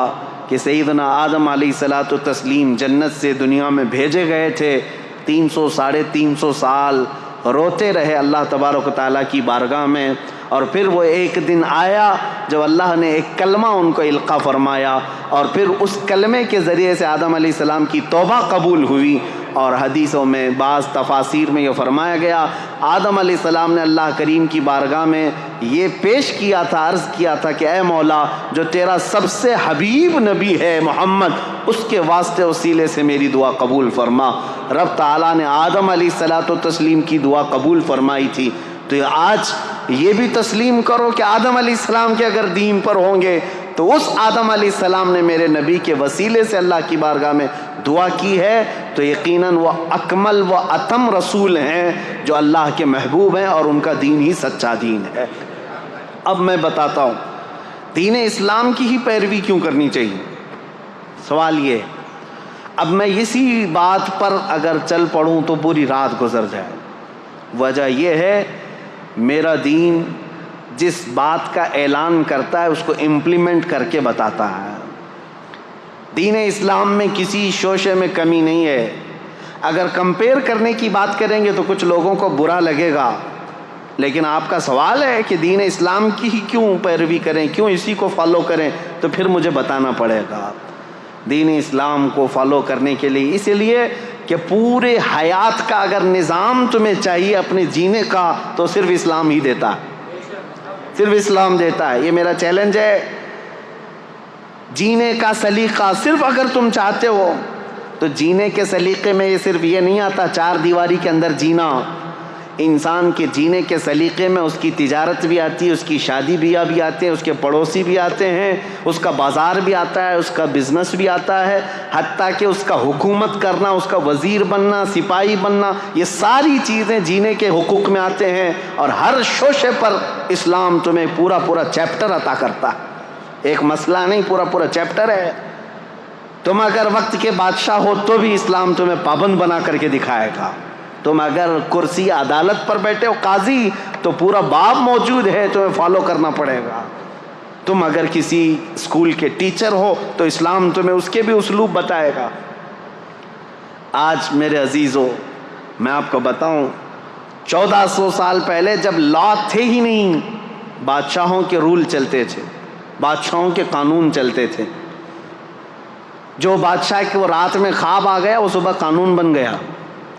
کہ سیدنا آدم علیہ الصلاۃ و تسلیم جنت سے دنیا میں بھیجے گئے تھے، 300 ساڑھے 300 سال روتے رہے اللہ تبارک و تعالیٰ کی بارگاہ میں، اور پھر وہ ایک دن آیا جب اللہ نے ایک کلمہ ان کو القا فرمایا، اور پھر اس کلمے کے ذریعے سے آدم علیہ السلام کی توبہ قبول ہوئی۔ اور حدیثوں میں بعض تفاسیر میں یہ فرمایا گیا، آدم علیہ السلام نے اللہ کریم کی بارگاہ میں یہ پیش کیا تھا، عرض کیا تھا کہ اے مولا، جو تیرا سب سے حبیب نبی ہے محمد، اس کے واسطے وسیلے سے میری دعا قبول فرما۔ رب تعالیٰ نے آدم علیہ الصلاۃ و تسلیم کی دعا قبول فرمائی تھی۔ تو آج یہ بھی تسلیم کرو کہ آدم علیہ السلام کے اگر دین پر ہوں گے تو اس آدم علیہ السلام نے میرے نبی کے وسیلے سے اللہ کی بارگاہ میں دعا کی ہے، تو یقیناً وہ اکمل و اتم رسول ہیں جو اللہ کے محبوب ہیں، اور ان کا دین ہی سچا دین ہے۔ اب میں بتاتا ہوں دین اسلام کی ہی پیروی کیوں کرنی چاہیے۔ سوال یہ، اب میں اسی بات پر اگر چل پڑوں تو پوری رات گزر جائے۔ وجہ یہ ہے، میرا دین جس بات کا اعلان کرتا ہے اس کو امپلیمنٹ کر کے بتاتا ہے۔ دین اسلام میں کسی شوشے میں کمی نہیں ہے۔ اگر کمپیئر کرنے کی بات کریں گے تو کچھ لوگوں کو برا لگے گا، لیکن آپ کا سوال ہے کہ دین اسلام کی ہی کیوں پیروی کریں، کیوں اسی کو فالو کریں، تو پھر مجھے بتانا پڑے گا۔ دین اسلام کو فالو کرنے کے لیے اس لیے کہ پورے حیات کا اگر نظام تمہیں چاہیے اپنے جینے کا تو صرف اسلام ہی دیتا ہے، صرف اسلام دیتا ہے۔ یہ میرا چیلنج ہے، جینے کا سلیقہ صرف اگر تم چاہتے ہو تو جینے کے سلیقے میں یہ صرف یہ نہیں آتا چار دیواری کے اندر جینا، انسان کے جینے کے سلیقے میں اس کی تجارت بھی آتی ہے، اس کی شادی بیاہ بھی آتے ہیں، اس کے پڑوسی بھی آتے ہیں، اس کا بازار بھی آتا ہے، اس کا بزنس بھی آتا ہے، حتیٰ کہ اس کا حکومت کرنا، اس کا وزیر بننا، سپاہی بننا، یہ ساری چیزیں جینے کے حقوق میں آتے ہیں۔ اور ہر شوشے پر اسلام تمہیں پورا پورا چیپٹر عطا کرتا ہے، ایک مسئلہ نہیں، پورا پورا چیپٹر ہے۔ تم اگر وقت کے بادشاہ ہو تو بھی اسلام تمہیں پابند بنا کر کے دکھائے گا۔ تم اگر کرسی عدالت پر بیٹھے ہو قاضی تو پورا باب موجود ہے، تمہیں فالو کرنا پڑے گا۔ تم اگر کسی اسکول کے ٹیچر ہو تو اسلام تمہیں اس کے بھی اسلوب بتائے گا۔ آج میرے عزیزو میں آپ کو بتاؤں، 1400 سال پہلے جب لا تھے ہی نہیں، بادشاہوں کے رول چلتے تھے، بادشاہوں کے قانون چلتے تھے۔ جو بادشاہ کے وہ رات میں خواب آ گیا وہ صبح قانون بن گیا۔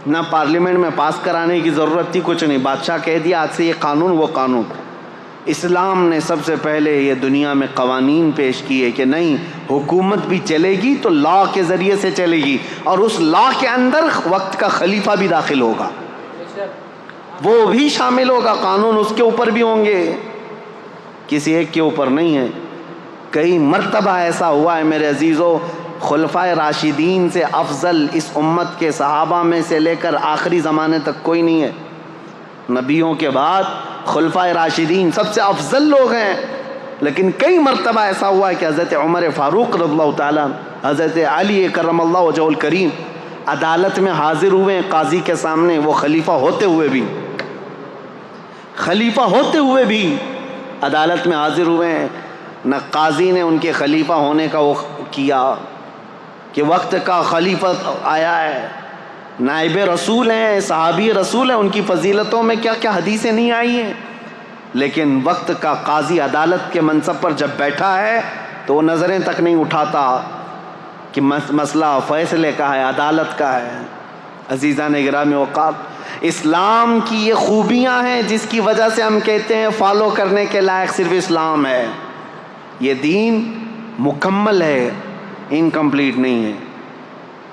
نہ پارلیمنٹ میں پاس کرانے کی ضرورت تھی، کچھ نہیں، بادشاہ کہہ دیا آج سے یہ قانون وہ قانون۔ اسلام نے سب سے پہلے یہ دنیا میں قوانین پیش کیے کہ نہیں، حکومت بھی چلے گی تو لا کے ذریعے سے چلے گی، اور اس لا کے اندر وقت کا خلیفہ بھی داخل ہوگا، وہ بھی شامل ہوگا، قانون اس کے اوپر بھی ہوں گے، کسی ایک کے اوپر نہیں ہے۔ کئی مرتبہ ایسا ہوا ہے میرے عزیزو، خلفائے راشدین سے افضل اس امت کے صحابہ میں سے لے کر آخری زمانے تک کوئی نہیں ہے۔ نبیوں کے بعد خلفائے راشدین سب سے افضل لوگ ہیں، لیکن کئی مرتبہ ایسا ہوا ہے کہ حضرت عمر فاروق رضی اللہ تعالیٰ، حضرت علی کرم اللہ وجہہ الکریم عدالت میں حاضر ہوئے ہیں قاضی کے سامنے، وہ خلیفہ ہوتے ہوئے بھی عدالت میں حاضر ہوئے ہیں، نہ قاضی نے ان کے خلیفہ ہونے کا وہ کیا کہ وقت کا خلیفہ آیا ہے، نائب رسول ہیں، صحابی رسول ہیں، ان کی فضیلتوں میں کیا کیا حدیثیں نہیں آئی ہیں، لیکن وقت کا قاضی عدالت کے منصب پر جب بیٹھا ہے تو وہ نظریں تک نہیں اٹھاتا کہ مسئلہ فیصلے کا ہے، عدالت کا ہے۔ عزیزان گرامی اوقات، اسلام کی یہ خوبیاں ہیں جس کی وجہ سے ہم کہتے ہیں فالو کرنے کے لائق صرف اسلام ہے۔ یہ دین مکمل ہے، انکمپلیٹ نہیں ہے،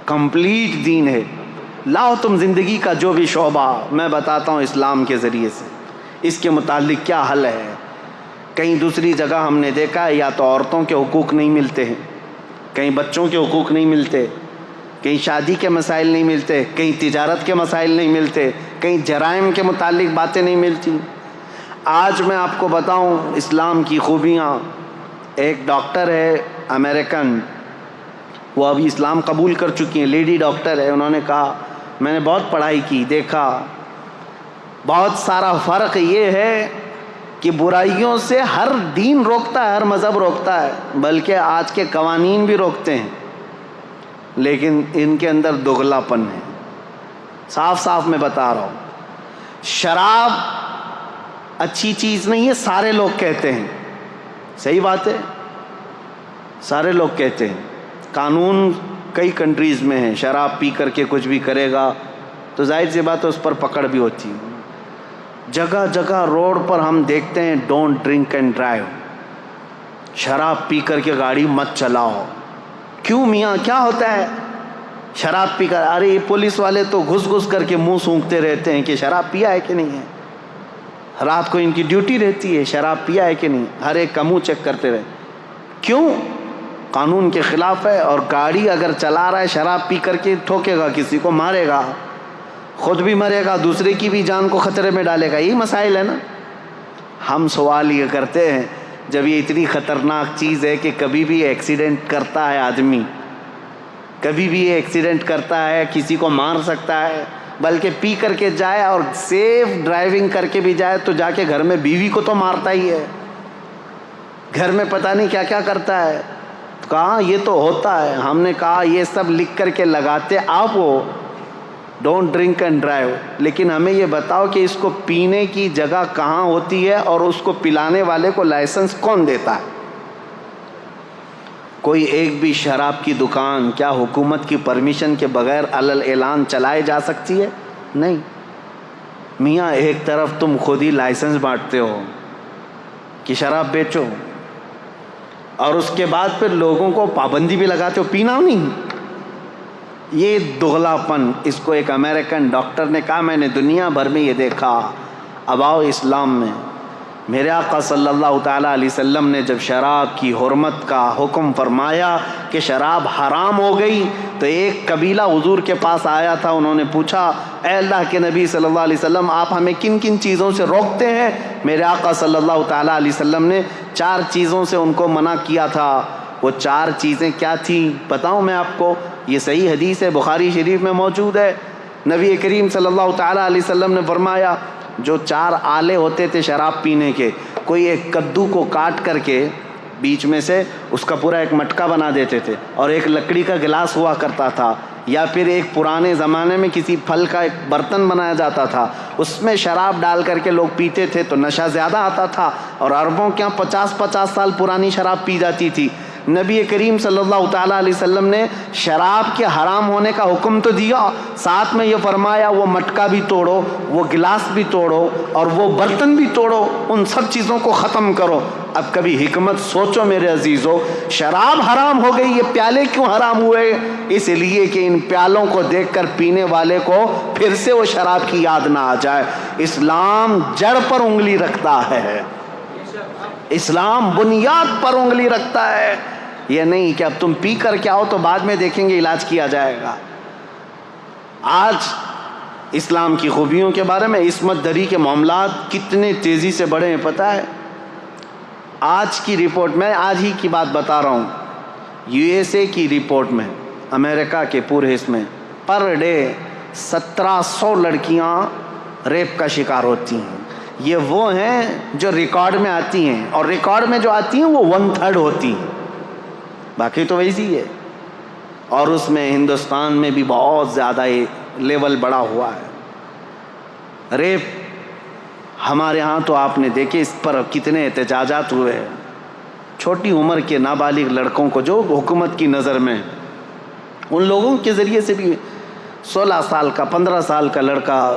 کمپلیٹ دین ہے۔ لاؤ تم زندگی کا جو بھی شعبہ، میں بتاتا ہوں اسلام کے ذریعے سے اس کے متعلق کیا حل ہے۔ کہیں دوسری جگہ ہم نے دیکھا ہے یا تو عورتوں کے حقوق نہیں ملتے ہیں، کہیں بچوں کے حقوق نہیں ملتے، کہیں شادی کے مسائل نہیں ملتے، کہیں تجارت کے مسائل نہیں ملتے، کہیں جرائم کے متعلق باتیں نہیں ملتی۔ آج میں آپ کو بتاؤں اسلام کی خوبیاں۔ ایک ڈاکٹر ہے امریکن، وہ ابھی اسلام قبول کر چکی ہیں، لیڈی ڈاکٹر ہے، انہوں نے کہا میں نے بہت پڑھائی کی، دیکھا بہت سارا فرق یہ ہے کہ برائیوں سے ہر دین روکتا ہے، ہر مذہب روکتا ہے، بلکہ آج کے قوانین بھی روکتے ہیں، لیکن ان کے اندر دگلاپن ہے۔ صاف صاف میں بتا رہا ہوں، شراب اچھی چیز نہیں ہے، سارے لوگ کہتے ہیں، صحیح بات ہے، سارے لوگ کہتے ہیں۔ قانون کئی کنٹریز میں ہیں، شراب پی کر کے کچھ بھی کرے گا تو ظاہر سی بات ہے اس پر پکڑ بھی ہوتی ہے۔ جگہ جگہ روڈ پر ہم دیکھتے ہیں ڈونٹ ڈرنک اینڈ ڈرائیو، شراب پی کر کے گاڑی مت چلاؤ۔ کیوں میاں، کیا ہوتا ہے شراب پی کر؟ ارے یہ پولیس والے تو گھس گھس کر کے منہ سونکھتے رہتے ہیں کہ شراب پیا ہے کہ نہیں ہے، رات کو ان کی ڈیوٹی رہتی ہے شراب پیا ہے کہ نہیں، ہر ایک کا منہ چیک کرتے رہے۔ کیوں؟ قانون کے خلاف ہے، اور گاڑی اگر چلا رہا ہے شراب پی کر کے ٹھوکے گا، کسی کو مارے گا، خود بھی مرے گا، دوسرے کی بھی جان کو خطرے میں ڈالے گا۔ یہی مسائل ہے نا۔ ہم سوال یہ کرتے ہیں جب یہ اتنی خطرناک چیز ہے کہ کبھی بھی ایکسیڈنٹ کرتا ہے آدمی، کبھی بھی ایکسیڈنٹ کرتا ہے، کسی کو مار سکتا ہے، بلکہ پی کر کے جائے اور سیف ڈرائیونگ کر کے بھی جائے تو جا کے گھر میں بیوی کو تو مارتا ہی ہے، گھر میں پتہ نہیں کیا کیا کرتا ہے۔ کہاں یہ تو ہوتا ہے۔ ہم نے کہا یہ سب لکھ کر کے لگاتے آپ ہو، ڈونٹ ڈرنک اینڈ ڈرائیو، لیکن ہمیں یہ بتاؤ کہ اس کو پینے کی جگہ کہاں ہوتی ہے اور اس کو پلانے والے کو لائسنس کون دیتا ہے؟ کوئی ایک بھی شراب کی دکان کیا حکومت کی پرمیشن کے بغیر علل اعلان چلائے جا سکتی ہے؟ نہیں۔ میاں ایک طرف تم خود ہی لائسنس بانٹتے ہو کہ شراب بیچو، اور اس کے بعد پھر لوگوں کو پابندی بھی لگاتے ہو پینا نہیں۔ یہ دغلاپن، اس کو ایک امریکن ڈاکٹر نے کہا میں نے دنیا بھر میں یہ دیکھا، اب آؤ اسلام میں۔ میرے آقا صلی اللہ تعالیٰ علیہ وسلم نے جب شراب کی حرمت کا حکم فرمایا کہ شراب حرام ہو گئی تو ایک قبیلہ حضور کے پاس آیا تھا، انہوں نے پوچھا اے اللہ کے نبی صلی اللہ علیہ وسلم آپ ہمیں کن کن چیزوں سے روکتے ہیں؟ میرے آقا صلی اللہ تعالیٰ علیہ وسلم نے 4 چیزوں سے ان کو منع کیا تھا۔ وہ 4 چیزیں کیا تھیں بتاؤں میں آپ کو؟ یہ صحیح حدیث ہے، بخاری شریف میں موجود ہے۔ نبی کریم صلی اللہ تعالیٰ علیہ وسلم نے فرمایا جو 4 آلے ہوتے تھے شراب پینے کے، کوئی ایک کدو کو کاٹ کر کے بیچ میں سے اس کا پورا ایک مٹکا بنا دیتے تھے، اور ایک لکڑی کا گلاس ہوا کرتا تھا، یا پھر ایک پرانے زمانے میں کسی پھل کا ایک برتن بنایا جاتا تھا، اس میں شراب ڈال کر کے لوگ پیتے تھے تو نشہ زیادہ آتا تھا، اور عربوں کے یہاں 50-50 سال پرانی شراب پی جاتی تھی۔ نبی کریم صلی اللہ تعالیٰ علیہ وسلم نے شراب کے حرام ہونے کا حکم تو دیا، ساتھ میں یہ فرمایا وہ مٹکا بھی توڑو، وہ گلاس بھی توڑو اور وہ برتن بھی توڑو، ان سب چیزوں کو ختم کرو۔ اب کبھی حکمت سوچو میرے عزیزو، شراب حرام ہو گئی، یہ پیالے کیوں حرام ہوئے؟ اس لیے کہ ان پیالوں کو دیکھ کر پینے والے کو پھر سے وہ شراب کی یاد نہ آ جائے۔ اسلام جڑ پر انگلی رکھتا ہے، اسلام بنیاد پر انگلی رکھتا ہے، یہ نہیں کہ اب تم پی کر کے آؤ تو بعد میں دیکھیں گے علاج کیا جائے گا۔ آج اسلام کی خوبیوں کے بارے میں، عصمت دری کے معاملات کتنے تیزی سے بڑھے ہیں پتہ ہے؟ آج کی رپورٹ میں آج ہی کی بات بتا رہا ہوں، USA کی رپورٹ میں، امریکہ کے پورے حصے میں پر ڈے 1700 لڑکیاں ریپ کا شکار ہوتی ہیں۔ یہ وہ ہیں جو ریکارڈ میں آتی ہیں، اور ریکارڈ میں جو آتی ہیں وہ 1/3 ہوتی ہیں، باقی تو ویسی ہے۔ اور اس میں ہندوستان میں بھی بہت زیادہ لیول بڑا ہوا ہے ریپ۔ ہمارے ہاں تو آپ نے دیکھے اس پر کتنے احتجاجات ہوئے ہیں، چھوٹی عمر کے نابالغ لڑکوں کو جو حکومت کی نظر میں، ان لوگوں کے ذریعے سے بھی 16 سال کا 15 سال کا لڑکا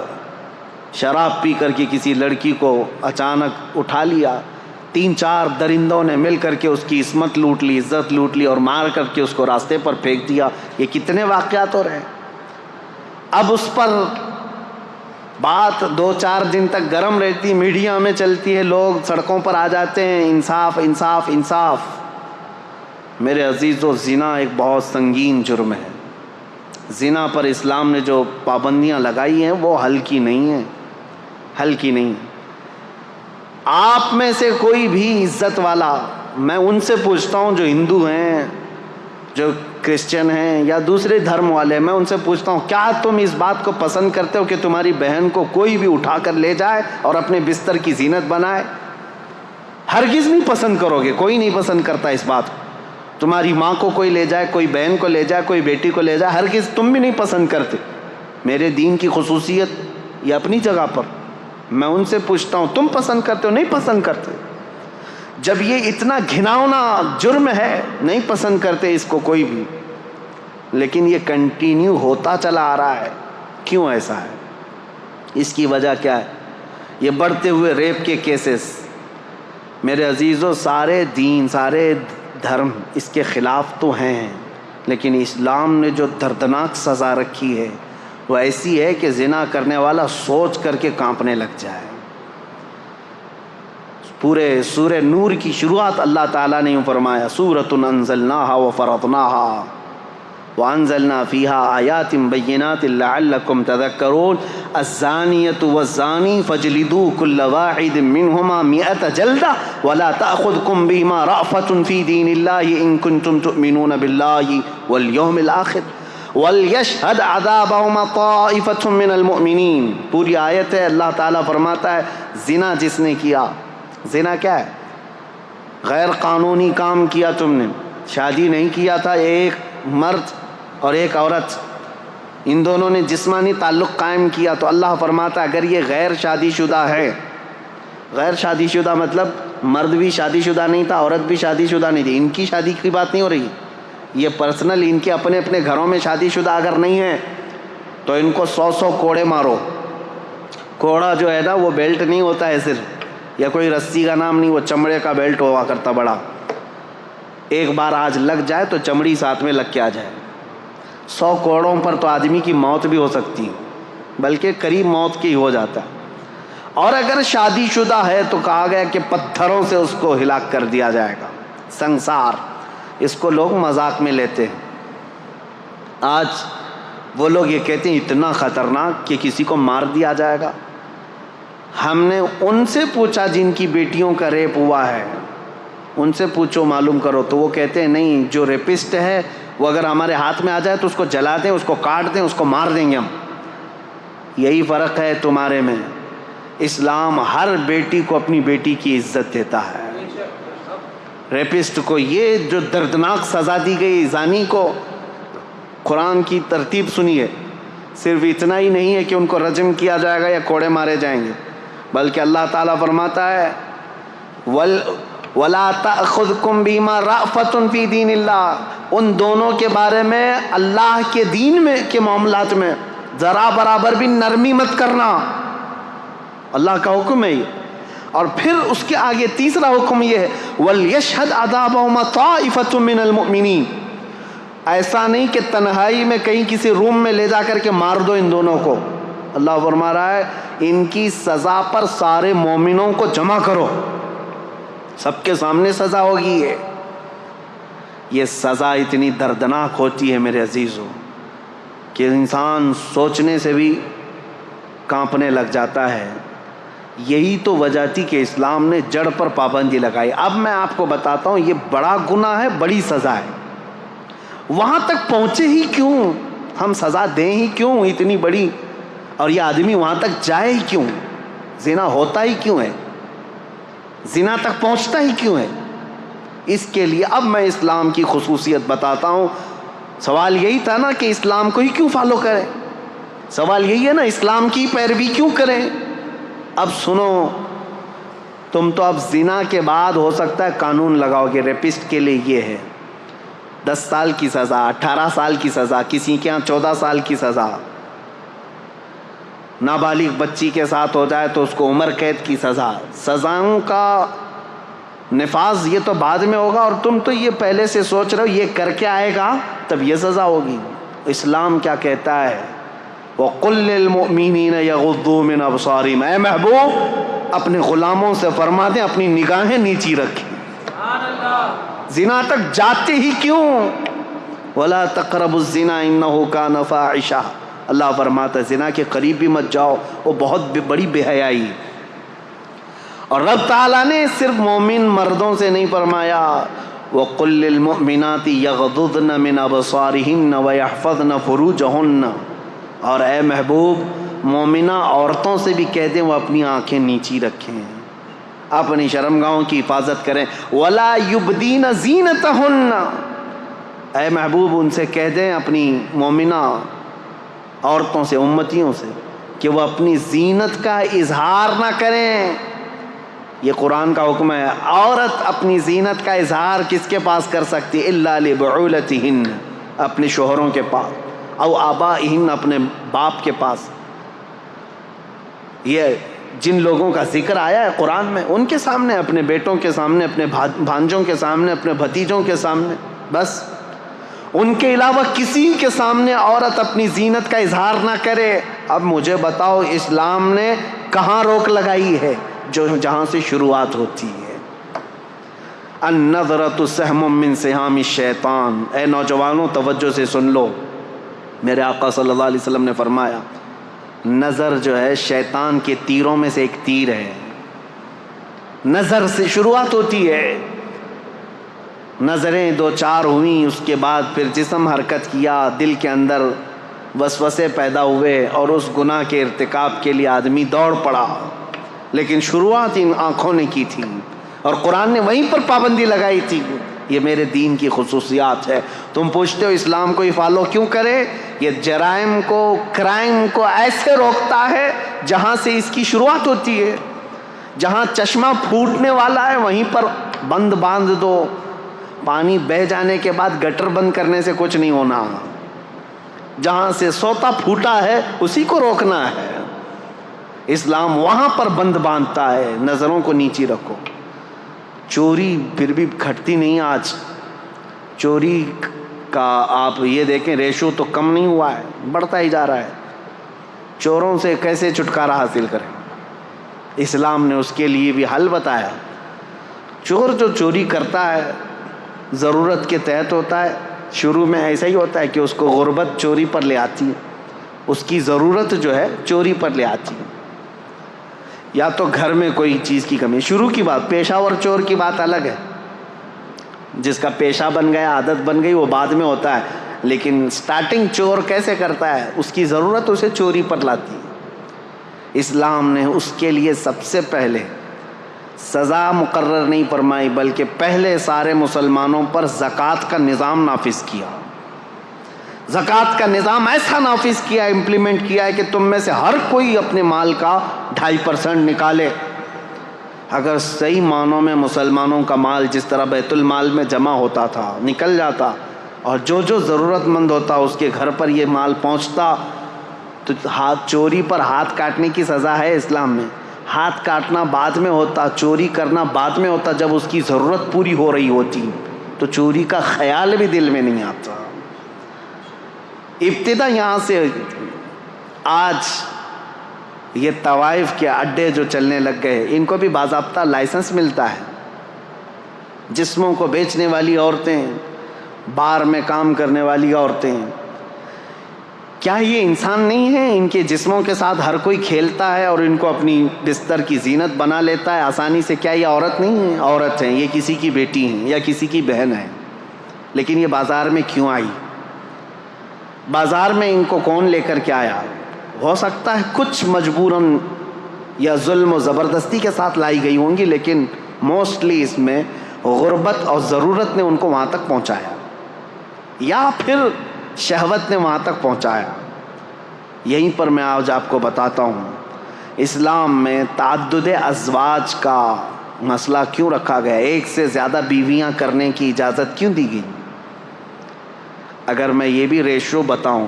شراب پی کر کے کسی لڑکی کو اچانک اٹھا لیا، 3-4 درندوں نے مل کر کے اس کی عصمت لوٹ لی، عزت لوٹ لی اور مار کر کے اس کو راستے پر پھینک دیا۔ یہ کتنے واقعات ہو رہے ہیں۔ اب اس پر بات 2-4 دن تک گرم رہتی، میڈیا میں چلتی ہے، لوگ سڑکوں پر آ جاتے ہیں، انصاف انصاف انصاف۔ میرے عزیزو، زنا ایک بہت سنگین جرم ہے۔ زنا پر اسلام نے جو پابندیاں لگائی ہیں وہ ہلکی نہیں ہیں، ہلکی نہیں۔ آپ میں سے کوئی بھی عزت والا، میں ان سے پوچھتا ہوں جو ہندو ہیں، جو کرسچن ہیں یا دوسرے دھرم والے، میں ان سے پوچھتا ہوں کیا تم اس بات کو پسند کرتے ہو کہ تمہاری بہن کو کوئی بھی اٹھا کر لے جائے اور اپنے بستر کی زینت بنائے؟ ہرگز نہیں پسند کرو گے، کوئی نہیں پسند کرتا اس بات کو۔ تمہاری ماں کو کوئی لے جائے، کوئی بہن کو لے جائے، کوئی بیٹی کو لے جائے، ہرگز تم بھی نہیں پسند کرتے۔ میرے دین کی خصوصیت یہ اپنی جگہ پر، میں ان سے پوچھتا ہوں تم پسند کرتے ہو؟ نہیں پسند کرتے۔ جب یہ اتنا گھناؤنا جرم ہے، نہیں پسند کرتے اس کو کوئی بھی، لیکن یہ کنٹینیو ہوتا چلا آ رہا ہے۔ کیوں ایسا ہے؟ اس کی وجہ کیا ہے؟ یہ بڑھتے ہوئے ریپ کے کیسز۔ میرے عزیزو، سارے دین، سارے دھرم اس کے خلاف تو ہیں، لیکن اسلام نے جو دردناک سزا رکھی ہے وہ ایسی ہے کہ زنا کرنے والا سوچ کر کے کانپنے لگ جائے۔ پورے سورہ نور کی شروعات اللہ تعالیٰ نے یوں فرمایا، سورۃ انزلناہا وفرضناہا وانزلنا فیہا آیات بینات لعلکم تذکرون الزانیۃ والزانی فاجلدوا کل واحد منہما 100 جلدہ ولا تأخذکم بہما رأفۃ فی دین اللہ ان کنتم تؤمنون باللہ والیوم الآخر وَلْيَشْهَدْ عَذَابَهُمَا طَائِفَةٌ مِّنَ الْمُؤْمِنِينَ۔ پوری آیت ہے، اللہ تعالیٰ فرماتا ہے زنا جس نے کیا، زنا کیا ہے؟ غیر قانونی کام کیا تم نے، شادی نہیں کیا تھا، ایک مرد اور ایک عورت، ان دونوں نے جسمانی تعلق قائم کیا، تو اللہ فرماتا ہے اگر یہ غیر شادی شدہ ہے، غیر شادی شدہ مطلب مرد بھی شادی شدہ نہیں تھا، عورت بھی شادی شدہ نہیں تھی، ان کی شادی کی بات نہیں ہو رہی، یہ پرسنل ان کے اپنے اپنے گھروں میں شادی شدہ اگر نہیں ہے تو ان کو 100 کوڑے مارو۔ کوڑا جو ہے نا وہ بیلٹ نہیں ہوتا ہے صرف، یا کوئی رسی کا نام نہیں، وہ چمڑے کا بیلٹ ہوا کرتا بڑا، ایک بار آج لگ جائے تو چمڑی ساتھ میں لگ کے آ جائے۔ 100 کوڑوں پر تو آدمی کی موت بھی ہو سکتی ہے، بلکہ قریب موت کی ہو جاتا ہے۔ اور اگر شادی شدہ ہے تو کہا گیا کہ پتھروں سے اس کو ہلاک کر دیا جائے گا، سنسار۔ اس کو لوگ مذاق میں لیتے ہیں۔ آج وہ لوگ یہ کہتے ہیں اتنا خطرناک کہ کسی کو مار دیا جائے گا۔ ہم نے ان سے پوچھا جن کی بیٹیوں کا ریپ ہوا ہے، ان سے پوچھو معلوم کرو، تو وہ کہتے ہیں نہیں، جو ریپسٹ ہے وہ اگر ہمارے ہاتھ میں آ جائے تو اس کو جلا دیں، اس کو کاٹ دیں، اس کو مار دیں گے ہم۔ یہی فرق ہے تمہارے میں۔ اسلام ہر بیٹی کو اپنی بیٹی کی عزت دیتا ہے۔ ریپسٹ کو یہ جو دردناک سزا دی گئی، زانی کو، قرآن کی ترتیب سنیے، صرف اتنا ہی نہیں ہے کہ ان کو رجم کیا جائے گا یا کوڑے مارے جائیں گے، بلکہ اللہ تعالیٰ فرماتا ہے وَلَا تَأْخُذْكُمْ بِمَا رَأْفَةٌ فِي دِينِ اللَّهِ، ان دونوں کے بارے میں اللہ کے دین میں کے معاملات میں ذرا برابر بھی نرمی مت کرنا، اللہ کا حکم ہے یہ۔ اور پھر اس کے آگے تیسرا حکم یہ ہے وَلْيَشْهَدْ عَذَابَهُمَا طَائِفَةٌ مِّنَ الْمُؤْمِنِينَ، ایسا نہیں کہ تنہائی میں کہیں کسی روم میں لے جا کر کے مار دو ان دونوں کو، اللہ فرما رہا ہے ان کی سزا پر سارے مومنوں کو جمع کرو، سب کے سامنے سزا ہوگی۔ یہ سزا اتنی دردناک ہوتی ہے میرے عزیزوں کہ انسان سوچنے سے بھی کانپنے لگ جاتا ہے۔ یہی تو وجہ تھی کہ اسلام نے جڑ پر پابندی لگائی۔ اب میں آپ کو بتاتا ہوں یہ بڑا گناہ ہے، بڑی سزا ہے، وہاں تک پہنچے ہی کیوں، ہم سزا دیں ہی کیوں اتنی بڑی، اور یہ آدمی وہاں تک جائے ہی کیوں، زنا ہوتا ہی کیوں ہے، زنا تک پہنچتا ہی کیوں ہے؟ اس کے لیے اب میں اسلام کی خصوصیت بتاتا ہوں۔ سوال یہی تھا نا کہ اسلام کو ہی کیوں فالو کریں، سوال یہی ہے نا اسلام کی پیروی کیوں کریں؟ اب سنو، تم تو اب زنا کے بعد ہو سکتا ہے قانون لگاؤ گے، ریپسٹ کے لیے یہ ہے 10 سال کی سزا، 18 سال کی سزا، کسی کے ہاں 14 سال کی سزا، نابالغ بچی کے ساتھ ہو جائے تو اس کو عمر قید کی سزا۔ سزاؤں کا نفاذ یہ تو بعد میں ہوگا، اور تم تو یہ پہلے سے سوچ رہے ہو یہ کر کے آئے گا تب یہ سزا ہوگی۔ اسلام کیا کہتا ہے وَقُلْ لِلْمُؤْمِنِينَ يَغُضُّوا مِنْ أَبْصَارِهِمْ، اے محبوب اپنے غلاموں سے فرما دیں اپنی نگاہیں نیچی رکھیں، زنا تک جاتے ہی کیوں؟ وَلَا تَقْرَبُوا الزِّنَا إِنَّهُ كَانَ فَاحِشَةً، اللہ فرماتا ہے زنا کے قریب بھی مت جاؤ، وہ بہت بڑی بے حیائی۔ اور رب تعالیٰ نے صرف مومن مردوں سے نہیں فرمایا وَقُلْ لِلْمُؤْمِنَاتِ يَغْضُضْنَ مِنْ أَبْصَارِهِنَّ وَيَحْفَظْنَ فُرُوجَهُنَّ، اور اے محبوب مومنہ عورتوں سے بھی کہہ دیں وہ اپنی آنکھیں نیچی رکھیں، اپنی شرمگاہوں کی حفاظت کریں۔ وَلَا يُبْدِينَ زِينَتَهُنَّ، اے محبوب ان سے کہہ دیں اپنی مومنہ عورتوں سے، امتیوں سے، کہ وہ اپنی زینت کا اظہار نہ کریں۔ یہ قرآن کا حکم ہے، عورت اپنی زینت کا اظہار کس کے پاس کر سکتی؟ إِلَّا لِبُعُولَتِهِنَّ، اپنے شوہروں کے پاس، او آبائہن، اپنے باپ کے پاس۔ یہ جن لوگوں کا ذکر آیا ہے قرآن میں ان کے سامنے، اپنے بیٹوں کے سامنے، اپنے بھانجوں کے سامنے، اپنے بھتیجوں کے سامنے، بس ان کے علاوہ کسی کے سامنے عورت اپنی زینت کا اظہار نہ کرے۔ اب مجھے بتاؤ اسلام نے کہاں روک لگائی ہے؟ جہاں سے شروعات ہوتی ہے، النظرۃ سہم من سہام الشیطان۔ اے نوجوانوں توجہ سے سن لو، میرے آقا صلی اللہ علیہ وسلم نے فرمایا نظر جو ہے شیطان کے تیروں میں سے ایک تیر ہے۔ نظر سے شروعات ہوتی ہے، نظریں دو چار ہوئیں، اس کے بعد پھر جسم حرکت کیا، دل کے اندر وسوسے پیدا ہوئے اور اس گناہ کے ارتکاب کے لیے آدمی دوڑ پڑا، لیکن شروعات ان آنکھوں نے کی تھی اور قرآن نے وہیں پر پابندی لگائی تھی۔ یہ میرے دین کی خصوصیات ہے۔ تم پوچھتے ہو اسلام کو ہی فالو کیوں کرے؟ یہ جرائم کو، کرائم کو ایسے روکتا ہے جہاں سے اس کی شروعات ہوتی ہے۔ جہاں چشمہ پھوٹنے والا ہے وہیں پر بند باندھ دو، پانی بہہ جانے کے بعد گٹر بند کرنے سے کچھ نہیں ہونا۔ جہاں سے سوتا پھوٹا ہے اسی کو روکنا ہے۔ اسلام وہاں پر بند باندھتا ہے، نظروں کو نیچی رکھو۔ چوری پھر بھی گھٹتی نہیں، آج چوری کا آپ یہ دیکھیں ریشو تو کم نہیں ہوا ہے، بڑھتا ہی جا رہا ہے۔ چوروں سے کیسے چھٹکارا حاصل کریں؟ اسلام نے اس کے لیے بھی حل بتایا۔ چور جو چوری کرتا ہے ضرورت کے تحت ہوتا ہے، شروع میں ایسا ہی ہوتا ہے کہ اس کو غربت چوری پر لے آتی ہے، اس کی ضرورت جو ہے چوری پر لے آتی ہے، یا تو گھر میں کوئی چیز کی کمی۔ شروع کی بات، پیشہ ور چور کی بات الگ ہے، جس کا پیشہ بن گیا، عادت بن گئی، وہ بعد میں ہوتا ہے، لیکن سٹارٹنگ چور کیسے کرتا ہے؟ اس کی ضرورت اسے چوری پر لاتی ہے۔ اسلام نے اس کے لیے سب سے پہلے سزا مقرر نہیں فرمائی، بلکہ پہلے سارے مسلمانوں پر زکوٰۃ کا نظام نافذ کیا۔ زکوٰۃ کا نظام ایسا نافذ کیا، امپلیمنٹ کیا ہے کہ تم میں سے ہر کوئی اپنے مال کا 2.5% نکالے۔ اگر صحیح معنوں میں مسلمانوں کا مال جس طرح بیت المال میں جمع ہوتا تھا نکل جاتا اور جو جو ضرورت مند ہوتا اس کے گھر پر یہ مال پہنچتا تو چوری پر ہاتھ کاٹنے کی سزا ہے اسلام میں. ہاتھ کاٹنا بعد میں ہوتا, چوری کرنا بعد میں ہوتا. جب اس کی ضرورت پوری ہو رہی ہوتی تو چوری کا خیال بھی دل میں نہیں آتا. ابتدا یہاں سے. آج یہ طوائف کے اڈے جو چلنے لگ گئے ان کو بھی باضابطہ لائسنس ملتا ہے. جسموں کو بیچنے والی عورتیں, بار میں کام کرنے والی عورتیں, کیا یہ انسان نہیں ہیں؟ ان کے جسموں کے ساتھ ہر کوئی کھیلتا ہے اور ان کو اپنی بستر کی زینت بنا لیتا ہے آسانی سے. کیا یہ عورت نہیں ہیں؟ عورت ہیں. یہ کسی کی بیٹی ہیں یا کسی کی بہن ہے. لیکن یہ بازار میں کیوں آئی؟ بازار میں ان کو کون لے کر کے آیا؟ ہو سکتا ہے کچھ مجبوراً یا ظلم و زبردستی کے ساتھ لائی گئی ہوں گی, لیکن موسٹلی اس میں غربت اور ضرورت نے ان کو وہاں تک پہنچایا یا پھر شہوت نے وہاں تک پہنچایا. یہیں پر میں آج آپ کو بتاتا ہوں اسلام میں تعدد ازواج کا مسئلہ کیوں رکھا گیا, ایک سے زیادہ بیویاں کرنے کی اجازت کیوں دی گئی. اگر میں یہ بھی ریشو بتاؤں,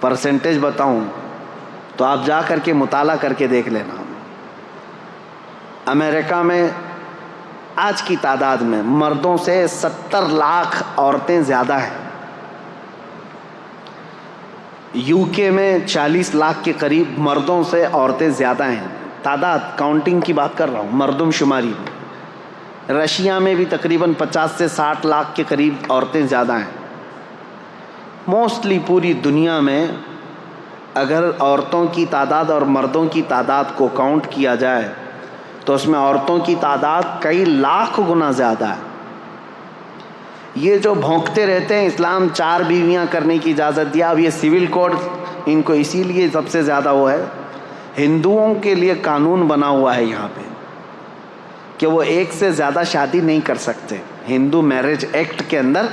پرسنٹیج بتاؤں, تو آپ جا کر کے مطالعہ کر کے دیکھ لینا. امریکہ میں آج کی تعداد میں مردوں سے 70 لاکھ عورتیں زیادہ ہیں. یو کے میں 40 لاکھ کے قریب مردوں سے عورتیں زیادہ ہیں. تعداد کاؤنٹنگ کی بات کر رہا ہوں, مردم شماری میں. رشیا میں بھی تقریباً 50 سے 60 لاکھ کے قریب عورتیں زیادہ ہیں. موسٹلی پوری دنیا میں اگر عورتوں کی تعداد اور مردوں کی تعداد کو کاؤنٹ کیا جائے تو اس میں عورتوں کی تعداد کئی لاکھ گنا زیادہ ہے. یہ جو بھونکتے رہتے ہیں اسلام 4 بیویاں کرنے کی اجازت دیا, اب یہ سول کوڈ ان کو اسی لیے سب سے زیادہ وہ ہے, ہندوؤں کے لیے قانون بنا ہوا ہے یہاں پہ کہ وہ ایک سے زیادہ شادی نہیں کر سکتے. ہندو میرج ایکٹ کے اندر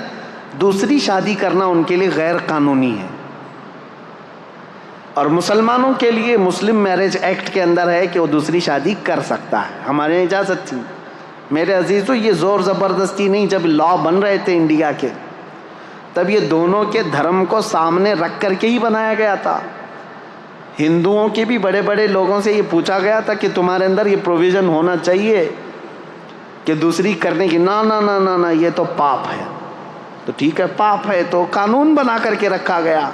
دوسری شادی کرنا ان کے لیے غیر قانونی ہے. اور مسلمانوں کے لیے مسلم میرج ایکٹ کے اندر ہے کہ وہ دوسری شادی کر سکتا ہے. ہمارے یہاں اجازت تھی. میرے عزیزو, یہ زور زبردستی نہیں. جب لا بن رہے تھے انڈیا کے تب یہ دونوں کے دھرم کو سامنے رکھ کر کے ہی بنایا گیا تھا. ہندوؤں کے بھی بڑے بڑے لوگوں سے یہ پوچھا گیا تھا کہ تمہارے اندر یہ پروویژن ہونا چاہیے کہ دوسری کرنے کی. نہ نہ نہ نہ یہ تو پاپ ہے. تو ٹھیک ہے, پاپ ہے تو قانون بنا کر کے رکھا گیا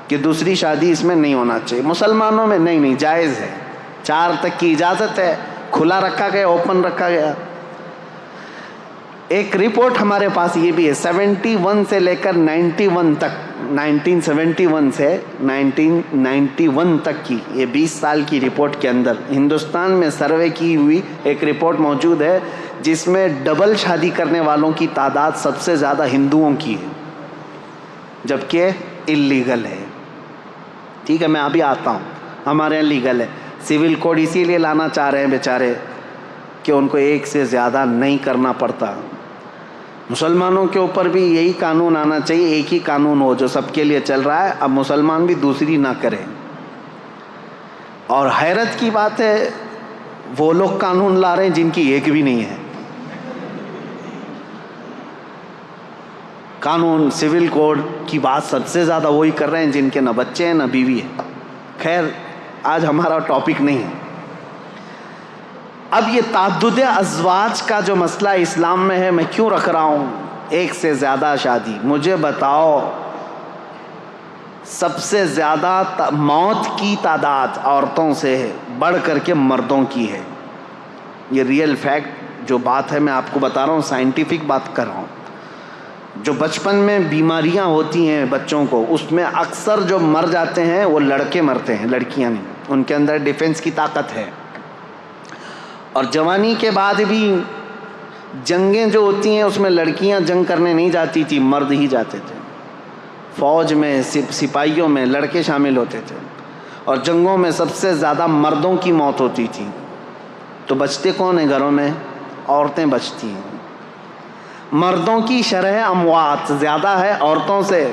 کہ دوسری شادی اس میں نہیں ہونا چاہیے. مسلمانوں میں نہیں, جائز ہے. 4 تک کی اجازت ہے. کھلا رکھا گیا, اوپن رکھا گیا. ایک رپورٹ ہمارے پاس یہ بھی ہے 71 سے لے کر 91 تک, 1971 سے 1991 تک کی یہ 20 سال کی رپورٹ کے اندر ہندوستان میں سروے کی ہوئی ایک رپورٹ موجود ہے جس میں ڈبل شادی کرنے والوں کی تعداد سب سے زیادہ ہندوؤں کی ہے, جبکہ اللیگل ہے. ٹھیک ہے, میں ابھی آتا ہوں. ہمارے یہاں لیگل ہے. سول کوڈ اسی لیے لانا چاہ رہے ہیں بیچارے کہ ان کو ایک سے زیادہ نہیں کرنا پڑتا. مسلمانوں کے اوپر بھی یہی قانون آنا چاہیے, ایک ہی قانون ہو جو سب کے لیے چل رہا ہے. اب مسلمان بھی دوسری نہ کریں. اور حیرت کی بات ہے وہ لوگ قانون لا رہے ہیں جن کی ایک بھی نہیں ہے. قانون سول کوڈ کی بات سب سے زیادہ وہی کر رہے ہیں جن کے نہ بچے ہیں نہ بیوی ہے. خیر, آج ہمارا ٹاپک نہیں ہے. اب یہ تعدد ازواج کا جو مسئلہ اسلام میں ہے, میں کیوں رکھ رہا ہوں ایک سے زیادہ شادی. مجھے بتاؤ سب سے زیادہ موت کی تعداد عورتوں سے بڑھ کر کے مردوں کی ہے. یہ ریئل فیکٹ جو بات ہے میں آپ کو بتا رہا ہوں, سائنٹیفک بات کر رہا ہوں. جو بچپن میں بیماریاں ہوتی ہیں بچوں کو, اس میں اکثر جو مر جاتے ہیں وہ لڑکے مرتے ہیں, لڑکیاں نہیں. ان کے اندر ڈیفنس کی طاقت ہے. اور جوانی کے بعد بھی جنگیں جو ہوتی ہیں اس میں لڑکیاں جنگ کرنے نہیں جاتی تھی, مرد ہی جاتے تھے. فوج میں سپاہیوں میں لڑکے شامل ہوتے تھے, اور جنگوں میں سب سے زیادہ مردوں کی موت ہوتی تھی. تو بچتے کون ہیں گھروں میں؟ عورتیں بچتی ہیں. مردوں کی شرح اموات زیادہ ہے عورتوں سے.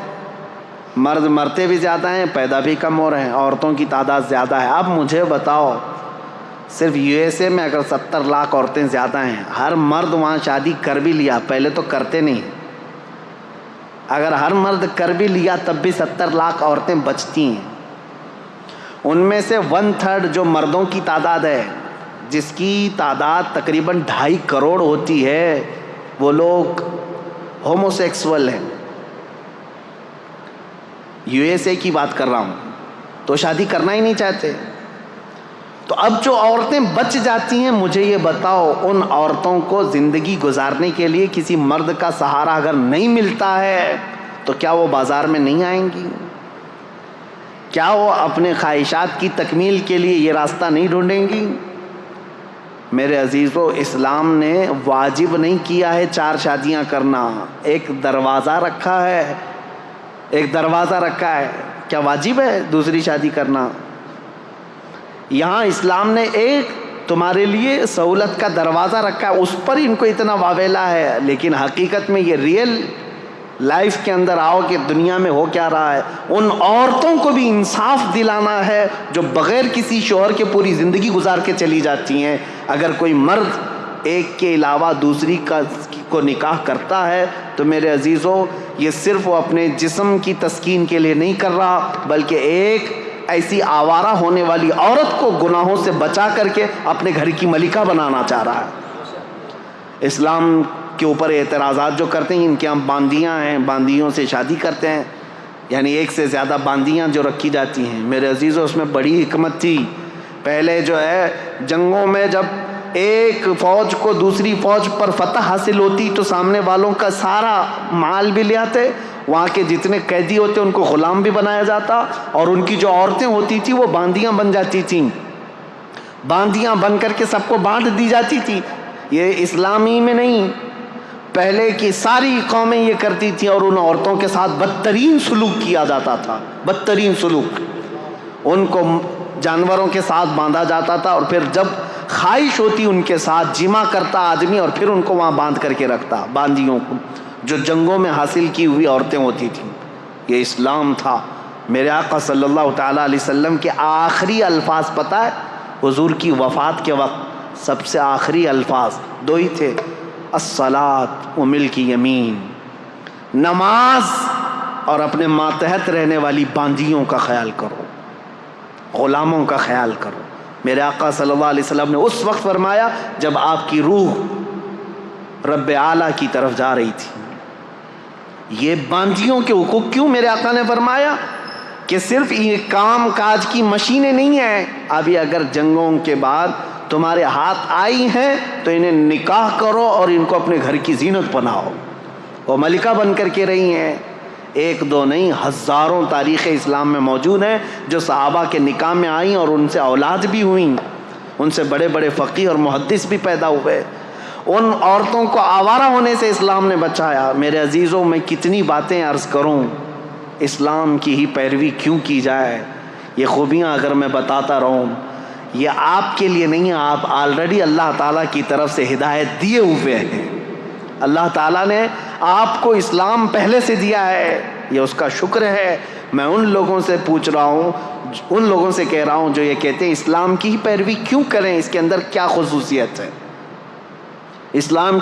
مرد مرتے بھی زیادہ ہیں, پیدا بھی کم ہو رہے ہیں, عورتوں کی تعداد زیادہ ہے. اب مجھے بتاؤ صرف USA میں اگر 70 لاکھ عورتیں زیادہ ہیں، ہر مرد وہاں شادی کر بھی لیا، پہلے تو کرتے نہیں، اگر ہر مرد کر بھی لیا تب بھی 70 لاکھ عورتیں بچتی ہیں۔ ان میں سے 1/3 جو مردوں کی تعداد ہے، جس کی تعداد تقریباً 2.5 کروڑ ہوتی ہے، وہ لوگ ہومو سیکسول ہیں۔ USA کی بات کر رہا ہوں، تو شادی کرنا ہی نہیں چاہتے۔ تو اب جو عورتیں بچ جاتی ہیں، مجھے یہ بتاؤ، ان عورتوں کو زندگی گزارنے کے لیے کسی مرد کا سہارا اگر نہیں ملتا ہے تو کیا وہ بازار میں نہیں آئیں گی؟ کیا وہ اپنے خواہشات کی تکمیل کے لیے یہ راستہ نہیں ڈھونڈیں گی؟ میرے عزیزو، اسلام نے واجب نہیں کیا ہے 4 شادیاں کرنا، ایک دروازہ رکھا ہے، ایک دروازہ رکھا ہے۔ کیا واجب ہے دوسری شادی کرنا؟ یہاں اسلام نے ایک تمہارے لیے سہولت کا دروازہ رکھا ہے، اس پر ان کو اتنا واویلا ہے، لیکن حقیقت میں یہ ریئل لائف کے اندر آؤ کہ دنیا میں ہو کیا رہا ہے۔ ان عورتوں کو بھی انصاف دلانا ہے جو بغیر کسی شوہر کے پوری زندگی گزار کے چلی جاتی ہیں۔ اگر کوئی مرد ایک کے علاوہ دوسری کو نکاح کرتا ہے تو میرے عزیزو، یہ صرف وہ اپنے جسم کی تسکین کے لیے نہیں کر رہا، بلکہ ایک ایسی آوارہ ہونے والی عورت کو گناہوں سے بچا کر کے اپنے گھر کی ملکہ بنانا چاہ رہا ہے۔ اسلام کے اوپر اعتراضات جو کرتے ہیں، ان کے ہم باندیاں ہیں، باندیوں سے شادی کرتے ہیں، یعنی ایک سے زیادہ باندیاں جو رکھی جاتی ہیں۔ میرے عزیزو، اس میں بڑی حکمت تھی۔ پہلے جو ہے جنگوں میں جب ایک فوج کو دوسری فوج پر فتح حاصل ہوتی تو سامنے والوں کا سارا مال بھی لے آتے، وہاں کے جتنے قیدی ہوتے ان کو غلام بھی بنایا جاتا، اور ان کی جو عورتیں ہوتی تھی وہ باندیاں بن جاتی تھیں، باندیاں بن کر کے سب کو بانٹ دی جاتی تھی۔ یہ اسلامی میں نہیں، پہلے کی ساری قومیں یہ کرتی تھیں، اور ان عورتوں کے ساتھ بدترین سلوک کیا جاتا تھا، بدترین سلوک۔ ان کو جانوروں کے ساتھ باندھا جاتا تھا، اور پھر جب خواہش ہوتی ان کے ساتھ جمع کرتا آدمی، اور پھر ان کو وہاں باندھ کر کے رکھتا، باندیوں کو، جو جنگوں میں حاصل کی ہوئی عورتیں ہوتی تھیں۔ یہ اسلام تھا۔ میرے آقا صلی اللہ تعالیٰ علیہ وسلم کے آخری الفاظ پتہ ہے؟ حضور کی وفات کے وقت سب سے آخری الفاظ 2 ہی تھے، الصلاۃ و ملک یمین، نماز اور اپنے ماتحت رہنے والی باندیوں کا خیال کرو، غلاموں کا خیال کرو۔ میرے آقا صلی اللہ علیہ وسلم نے اس وقت فرمایا جب آپ کی روح رب اعلیٰ کی طرف جا رہی تھی۔ یہ باندیوں کے حقوق کیوں میرے آقا نے فرمایا؟ کہ صرف یہ کام کاج کی مشینیں نہیں ہیں، ابھی اگر جنگوں کے بعد تمہارے ہاتھ آئی ہیں تو انہیں نکاح کرو اور ان کو اپنے گھر کی زینت بناؤ۔ وہ ملکہ بن کر کے رہی ہیں، 1 2 نہیں، ہزاروں تاریخ اسلام میں موجود ہیں جو صحابہ کے نکاح میں آئیں اور ان سے اولاد بھی ہوئیں، ان سے بڑے بڑے فقیہ اور محدث بھی پیدا ہوئے۔ ان عورتوں کو آوارہ ہونے سے اسلام نے بچایا۔ میرے عزیزوں، میں کتنی باتیں عرض کروں، اسلام کی ہی پیروی کیوں کی جائے؟ یہ خوبیاں اگر میں بتاتا رہوں، یہ آپ کے لیے نہیں، آپ آلریڈی اللہ تعالیٰ کی طرف سے ہدایت دیے ہوئے ہیں۔ اللہ تعالیٰ نے آپ کو اسلام پہلے سے دیا ہے، یہ اس کا شکر ہے۔ میں ان لوگوں سے پوچھ رہا ہوں، ان لوگوں سے کہہ رہا ہوں جو یہ کہتے ہیں اسلام کی ہی پیروی کیوں کریں، اس کے اندر کیا خصوصیت ہے، اسلام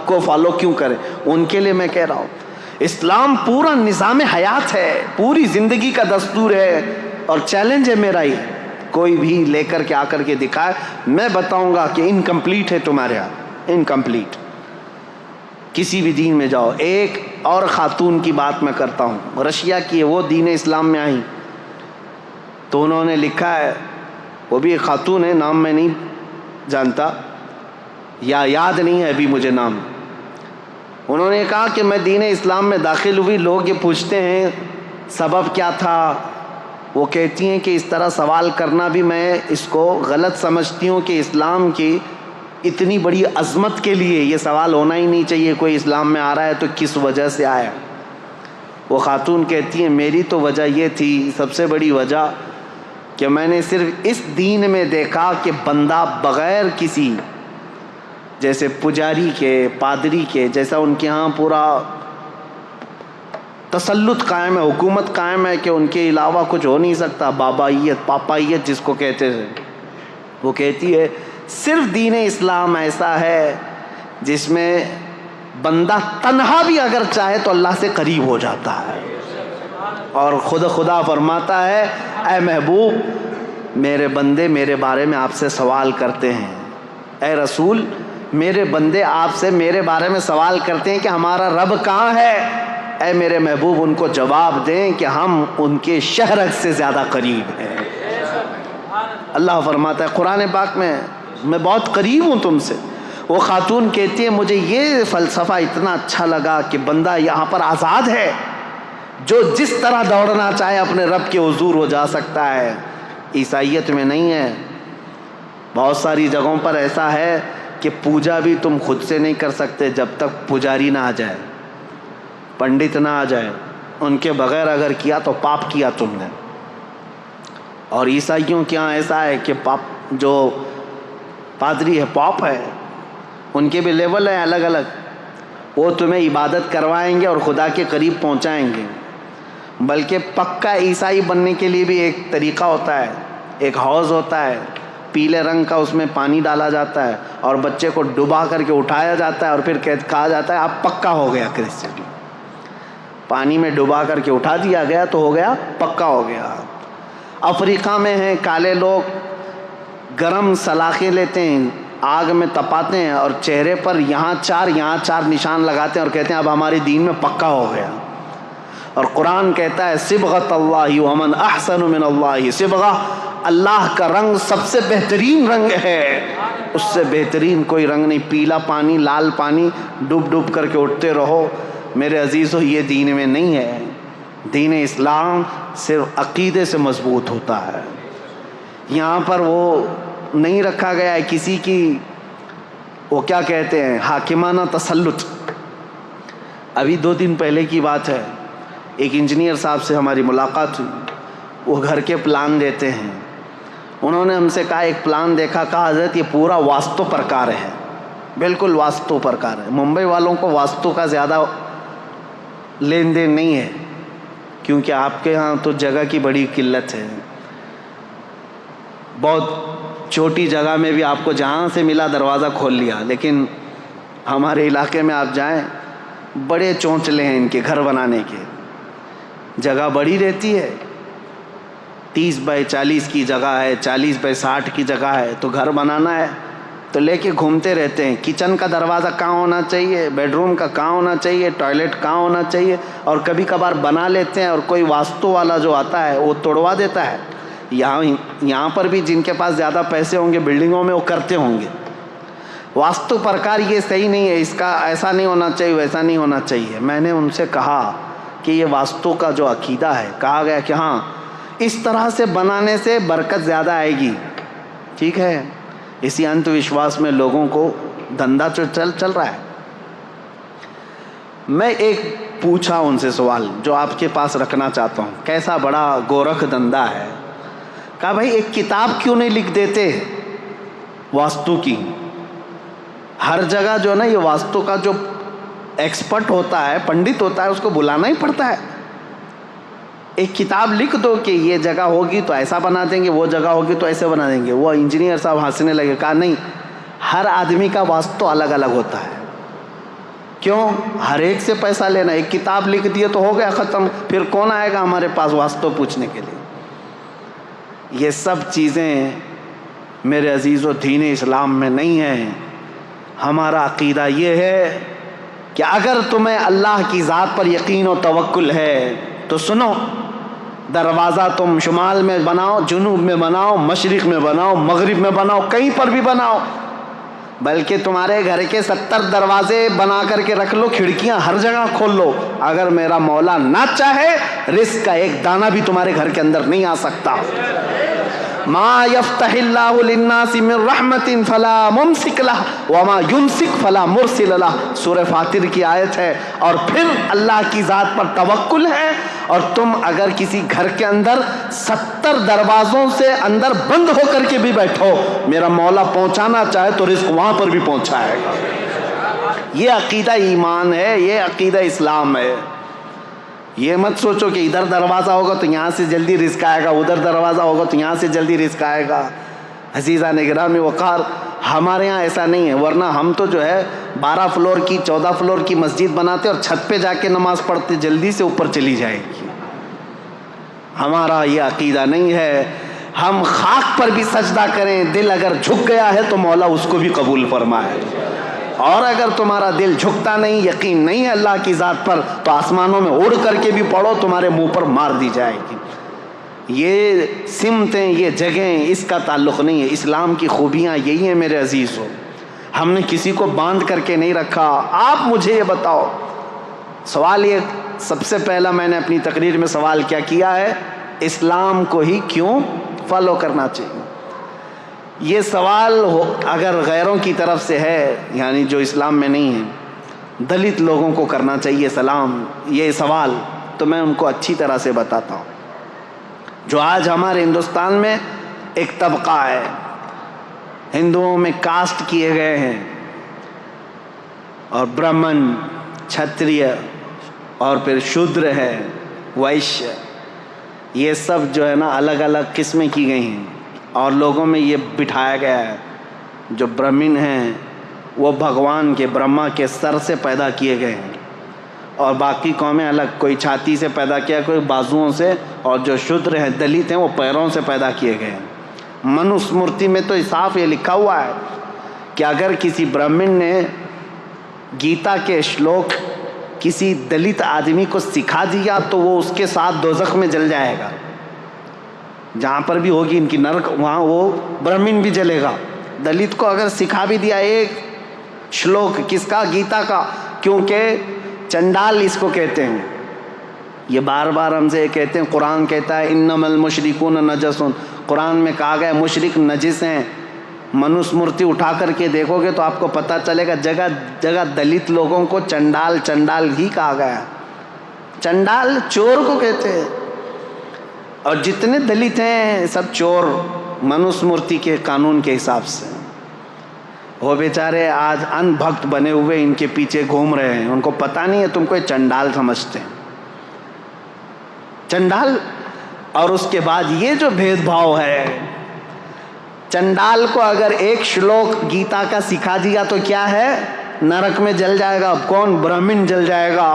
کو فالو کیوں کریں؟ ان کے لیے میں کہہ رہا ہوں، اسلام پورا نظام حیات ہے، پوری زندگی کا دستور ہے، اور چیلنج ہے میرا ہی، کوئی بھی لے کر کے آ کر کے دکھائے، میں بتاؤں گا کہ انکمپلیٹ ہے تمہارے ہاں، انکمپلیٹ۔ کسی بھی دین میں جاؤ۔ ایک اور خاتون کی بات میں کرتا ہوں، رشیا کی، وہ دین اسلام میں آئیں تو انہوں نے لکھا ہے، وہ بھی ایک خاتون ہے، نام میں نہیں جانتا یا یاد نہیں ہے ابھی مجھے نام۔ انہوں نے کہا کہ میں دین اسلام میں داخل ہوئی، لوگ یہ پوچھتے ہیں سبب کیا تھا، وہ کہتی ہیں کہ اس طرح سوال کرنا بھی میں اس کو غلط سمجھتی ہوں کہ اسلام کی اتنی بڑی عظمت کے لیے یہ سوال ہونا ہی نہیں چاہیے، کوئی اسلام میں آ رہا ہے تو کس وجہ سے آیا۔ وہ خاتون کہتی ہیں میری تو وجہ یہ تھی، سب سے بڑی وجہ، کہ میں نے صرف اس دین میں دیکھا کہ بندہ بغیر کسی، جیسے پجاری کے، پادری کے، جیسا ان کے ہاں پورا تسلط قائم ہے، حکومت قائم ہے کہ ان کے علاوہ کچھ ہو نہیں سکتا، بابائیت، پاپائیت جس کو کہتے ہیں، وہ کہتی ہے صرف دین اسلام ایسا ہے جس میں بندہ تنہا بھی اگر چاہے تو اللہ سے قریب ہو جاتا ہے. اور خدا فرماتا ہے اے محبوب میرے بندے میرے بارے میں آپ سے سوال کرتے ہیں، اے رسول میرے بندے آپ سے میرے بارے میں سوال کرتے ہیں کہ ہمارا رب کہاں ہے. اے میرے محبوب ان کو جواب دیں کہ ہم ان کے شہرک سے زیادہ قریب ہیں. اللہ فرماتا ہے قرآن پاک میں بہت قریب ہوں تم سے. وہ خاتون کہتی ہے مجھے یہ فلسفہ اتنا اچھا لگا کہ بندہ یہاں پر آزاد ہے، جو جس طرح دوڑنا چاہے اپنے رب کے حضور ہو جا سکتا ہے. عیسائیت میں نہیں ہے. بہت ساری جگہوں پر ایسا ہے کہ پوجا بھی تم خود سے نہیں کر سکتے جب تک پجاری نہ آ جائے، پنڈت نہ آ جائے. ان کے بغیر اگر کیا تو پاپ کیا تم نے. اور عیسائیوں کے یہاں ایسا ہے کہ پاپ جو پادری ہے پاپ ہے، ان کے بھی لیول ہیں الگ الگ. وہ تمہیں عبادت کروائیں گے اور خدا کے قریب پہنچائیں گے. بلکہ پکا عیسائی بننے کے لیے بھی ایک طریقہ ہوتا ہے. ایک حوض ہوتا ہے پیلے رنگ کا، اس میں پانی ڈالا جاتا ہے اور بچے کو ڈبا کر کے اٹھایا جاتا ہے اور پھر کہا جاتا ہے آپ پکا ہو گیا کرسچن. پانی میں ڈبا کر کے اٹھا دیا گیا تو ہو گیا پکا ہو گیا. افریقہ میں ہیں کالے لوگ گرم سلاخیں لیتے ہیں، آگ میں تپاتے ہیں اور چہرے پر یہاں چار نشان لگاتے ہیں اور کہتے ہیں اب ہمارے دین میں پکا ہو گیا. اور قرآن کہتا ہے صبغۃ اللہ ومن احسن من اللہ صبغہ، اللہ کا رنگ سب سے بہترین رنگ ہے، اس سے بہترین کوئی رنگ نہیں. پیلا پانی لال پانی ڈوب کر کے اٹھتے رہو. میرے عزیزو یہ دین میں نہیں ہے. دین اسلام صرف عقیدے سے مضبوط ہوتا ہے. یہاں پر وہ نہیں رکھا گیا ہے کسی کی وہ کیا کہتے ہیں حاکمانہ تسلط. ابھی 2 دن پہلے کی بات ہے، ایک انجینئر صاحب سے ہماری ملاقات ہوئی. وہ گھر کے پلان دیتے ہیں. انہوں نے ہم سے کہا ایک پلان دیکھا، کہا حضرت یہ پورا واستو پرکار ہے. بالکل واستو پرکار ہے. ممبئی والوں کو واستو کا زیادہ لین دین نہیں ہے کیونکہ آپ کے ہاں تو جگہ کی بڑی قلت ہے. بہت چھوٹی جگہ میں بھی آپ کو جہاں سے ملا دروازہ کھول لیا. لیکن ہمارے علاقے میں آپ جائیں بڑے چونچلے ہیں ان کے گھر بنانے کے. جگہ بڑی رہتی ہے، 30 بائی 40 کی جگہ ہے، 40 بائی 60 کی جگہ ہے. تو گھر بنانا ہے تو لے کے گھومتے رہتے ہیں. کچن کا دروازہ کہاں ہونا چاہیے، بیڈ روم کا کہاں ہونا چاہیے، ٹوائلٹ کہاں ہونا چاہیے. اور کبھی کبھار بنا لیتے ہیں اور کوئی واسطو والا جو آتا ہے وہ توڑوا دیتا ہے. یہاں پر بھی جن کے پاس زیادہ پیسے ہوں گے بلڈنگوں میں وہ کرتے ہوں گے. واستو پرکار یہ صحیح نہیں ہے، اس کا ایسا نہیں ہونا چاہیے ویسا نہیں ہونا چاہیے. میں نے ان سے کہا کہ یہ واستو کا جو عقیدہ ہے، کہا گیا کہ ہاں اس طرح سے بنانے سے برکت زیادہ آئے گی. ٹھیک ہے، اسی انت وشواس میں لوگوں کو دھندا چل رہا ہے. میں ایک پوچھا ان سے سوال جو آپ کے پاس رکھنا چاہتا ہوں، کیسا بڑا گورکھ دھندا ہے. کہا بھائی ایک کتاب کیوں نہیں لکھ دیتے واستو کی. ہر جگہ جو ہے نا یہ واستو کا جو ایکسپرٹ ہوتا ہے پنڈت ہوتا ہے اس کو بلانا ہی پڑتا ہے. ایک کتاب لکھ دو کہ یہ جگہ ہوگی تو ایسا بنا دیں گے، وہ جگہ ہوگی تو ایسے بنا دیں گے. وہ انجینئر صاحب ہنسنے لگے. کہا نہیں، ہر آدمی کا واسطو الگ الگ ہوتا ہے. کیوں ہر ایک سے پیسہ لینا؟ ایک کتاب لکھ دیے تو ہو گیا ختم. پھر کون آئے گا ہمارے پاس واسطو پوچھنے کے لیے؟ یہ سب چیزیں میرے عزیزو دین اسلام میں نہیں ہیں. ہمارا عقیدہ یہ ہے کہ اگر تمہیں اللہ کی ذات پر یقین و توکل ہے تو سنو، دروازہ تم شمال میں بناؤ، جنوب میں بناؤ، مشرق میں بناؤ، مغرب میں بناؤ، کہیں پر بھی بناؤ. بلکہ تمہارے گھر کے 70 دروازے بنا کر کے رکھ لو، کھڑکیاں ہر جگہ کھول لو. اگر میرا مولا نہ چاہے رزق کا ایک دانہ بھی تمہارے گھر کے اندر نہیں آ سکتا. ما یفتح اللہ للناس من رحمت فلا ممسک لہ وما یمسک فلا مرسل لہ. سورہ فاطر کی آیت ہے. اور پھر اللہ کی ذات پر توکل ہے. اور تم اگر کسی گھر کے اندر 70 دروازوں سے اندر بند ہو کر کے بھی بیٹھو، میرا مولا پہنچانا چاہے تو رزق وہاں پر بھی پہنچائے گا. یہ عقیدہ ایمان ہے، یہ عقیدہ اسلام ہے. یہ مت سوچو کہ ادھر دروازہ ہوگا تو یہاں سے جلدی رزق آئے گا، ادھر دروازہ ہوگا تو یہاں سے جلدی رزق آئے گا. عزیزان گرامی وقار، ہمارے ہاں ایسا نہیں ہے، ورنہ ہم تو جو ہے 12 فلور کی 14 فلور کی مسجد بناتے اور چھت پہ جا کے نماز پڑھتے، جلدی سے اوپر چلی جائے گی۔ ہمارا یہ عقیدہ نہیں ہے۔ ہم خاک پر بھی سجدہ کریں، دل اگر جھک گیا ہے تو مولا اس کو بھی قبول فرمائے، اور اگر تمہارا دل جھکتا نہیں، یقین نہیں ہے اللہ کی ذات پر، تو آسمانوں میں اڑ کر کے بھی پڑھو، تمہارے منہ پر مار دی جائے گی۔ یہ سمتیں، یہ جگہیں، اس کا تعلق نہیں ہے۔ اسلام کی خوبیاں یہی ہیں میرے عزیزو، ہم نے کسی کو باندھ کر کے نہیں رکھا۔ آپ مجھے یہ بتاؤ، سوال یہ سب سے پہلا میں نے اپنی تقریر میں سوال کیا ہے، اسلام کو ہی کیوں فالو کرنا چاہیے؟ یہ سوال اگر غیروں کی طرف سے ہے، یعنی جو اسلام میں نہیں ہے، دلت لوگوں کو کرنا چاہیے یہ سوال، تو میں ان کو اچھی طرح سے بتاتا ہوں۔ جو آج ہمارے ہندوستان میں ایک طبقہ ہے، ہندوؤں میں کاسٹ کیے گئے ہیں، اور برہمن، چھتریہ، اور پھر شودر ہے، ویشیہ، یہ سب جو ہے نا الگ الگ قسمیں کی گئی ہیں، اور لوگوں میں یہ بٹھایا گیا ہے جو برہمن ہیں وہ بھگوان کے، برہما کے سر سے پیدا کیے گئے ہیں، اور باقی قومیں الگ، کوئی چھاتی سے پیدا کیا، کوئی بازوؤں سے، اور جو شودر ہیں، دلت ہیں، وہ پیروں سے پیدا کیے گئے ہیں۔ منوسمرتی میں تو صاف یہ لکھا ہوا ہے کہ اگر کسی برہمن نے گیتا کے شلوک کسی دلت آدمی کو سکھا دیا تو وہ اس کے ساتھ دوزخ میں جل جائے گا، جہاں پر بھی ہوگی ان کی نرک، وہاں وہ برہمن بھی جلے گا۔ دلت کو اگر سکھا بھی دیا ایک شلوک، کس کا؟ گیتا کا، کیونکہ چنڈال اس کو کہتے ہیں، یہ بار بار ہم سے کہتے ہیں، قرآن کہتا ہے انما المشرکون نجس، قرآن میں کہا گیا مشرک نجس ہیں۔ منوسمرتی اٹھا کر کے دیکھو گے تو آپ کو پتہ چلے گا جگہ جگہ دلت لوگوں کو چنڈال ہی کہا گیا۔ چنڈال چور کو کہتے ہیں، اور جتنے دلت ہیں سب چور، منوسمرتی کے قانون کے حساب سے۔ وہ بیچارے آج ان بھکت بنے ہوئے ان کے پیچھے گھوم رہے ہیں، ان کو پتہ نہیں ہے تم کو چنڈال سمجھتے ہیں، چنڈال۔ اور اس کے بعد یہ جو بھید بھاؤ ہے، چنڈال کو اگر ایک شلوک گیتا کا سکھا دیا تو کیا ہے؟ نرک میں جل جائے گا۔ کون؟ برہمن جل جائے گا۔